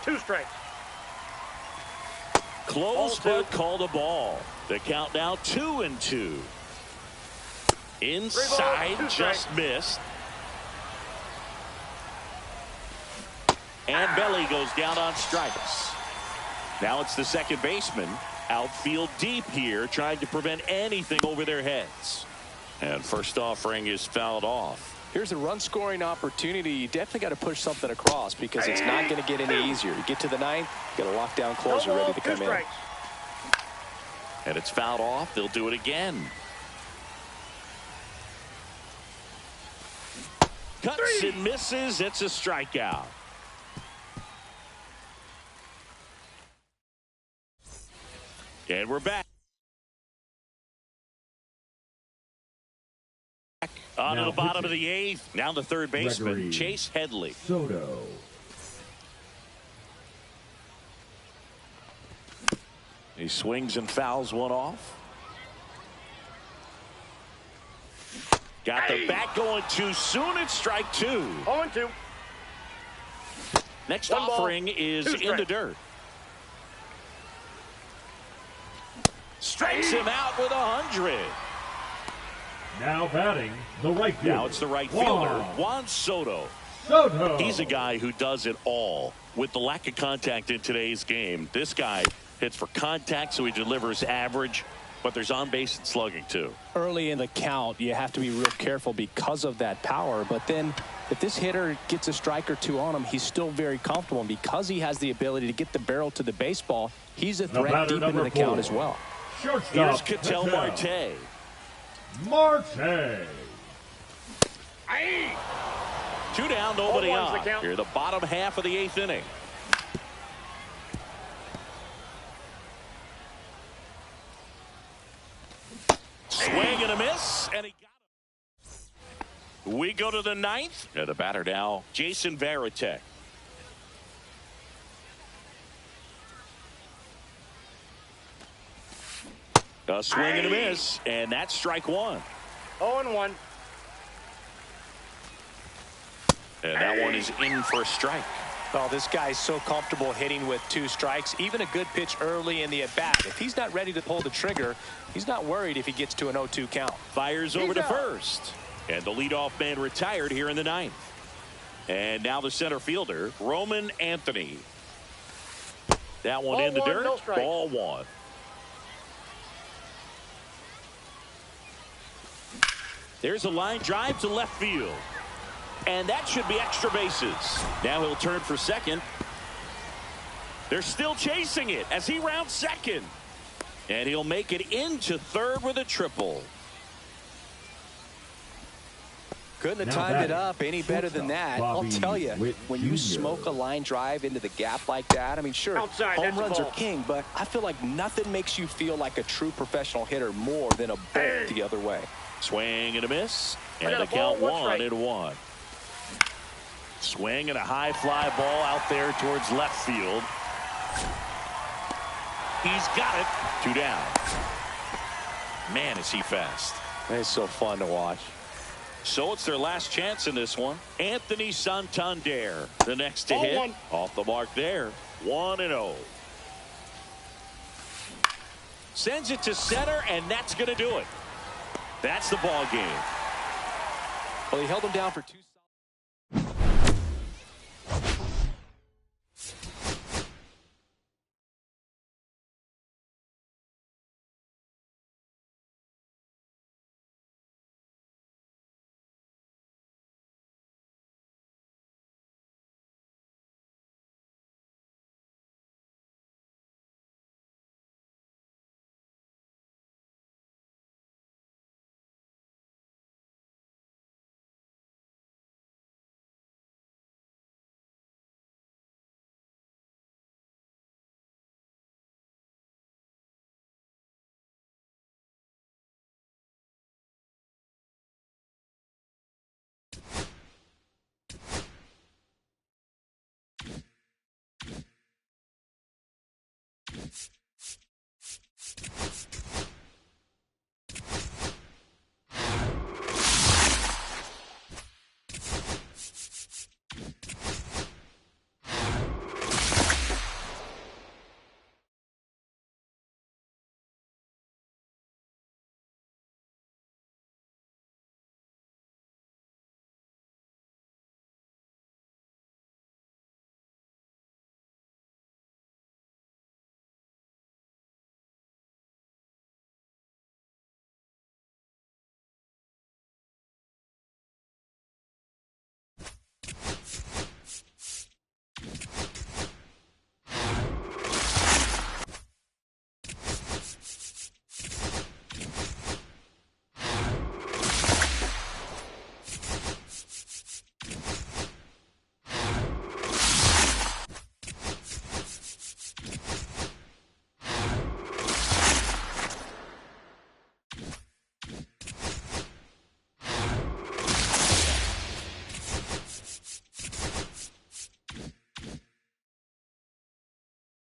2 strikes. Close, Ball but called a ball. The count now 2 and 2. 3 Inside, balls, 2 just strikes. missed. And Belly goes down on strikes. Now it's the second baseman. Outfield deep here, trying to prevent anything over their heads. And first offering is fouled off. Here's a run scoring opportunity. You definitely got to push something across, because it's not going to get any easier. You get to the 9th, got a lockdown closer ready to 2 come in. strikes. And it's fouled off. They'll do it again. Cuts and misses. It's a strikeout. And we're back. On to Now the bottom of pitching. the 8th. Now the third baseman, Gregory Chase Headley. Soto. He swings and fouls one off. Got the bat going too soon. It's strike 2. 0 and 2. Next 1 ball, offering is 2 in the strikes. dirt. Strikes him out with 100. Now batting, the right fielder. Now it's the right fielder, Juan Soto. Soto. He's a guy who does it all. With the lack of contact in today's game, this guy hits for contact, so he delivers average, but there's on-base and slugging too. Early in the count, you have to be real careful because of that power. But then if this hitter gets a strike or 2 on him, he's still very comfortable. And because he has the ability to get the barrel to the baseball, he's a threat batter, deep into number the count 4. as well. Shortstop. Here's Ketel Marte. Marte. 2 down, nobody 0-1's the on. count. Here, the bottom half of the 8th inning. Swing and a miss, and he got him. We go to the 9th. And the batter now, Jason Varitek. A swing and a miss, and that's strike 1. 0 and 1. And that one is in for a strike. Oh, this guy's so comfortable hitting with 2 strikes. Even a good pitch early in the at-bat. If he's not ready to pull the trigger, he's not worried if he gets to an 0-2 count. Fires over to out. first. And the leadoff man retired here in the 9th. And now the center fielder, Roman Anthony. That one Ball in the 1, dirt. no strikes. Ball 1. There's a line drive to left field. And that should be extra bases. Now he'll turn for second. They're still chasing it as he rounds second. And he'll make it into third with a triple. Couldn't have Now timed it batting, up any better than that. I'll Bobby tell you, Witt when you Jr. smoke a line drive into the gap like that, I mean, sure, Outside, home that's a runs are ball. king, but I feel like nothing makes you feel like a true professional hitter more than a bolt the other way. Swing and a miss. And got the a ball, count 1 1 strike. and 1. Swing and a high fly ball out there towards left field. He's got it. 2 down. Man, is he fast. It's so fun to watch. So it's their last chance in this one. Anthony Santander, the next to Ball hit. 1. Off the mark there. 1-0. Sends it to center, and that's going to do it. That's the ball game. Well, he held him down for 2 seconds.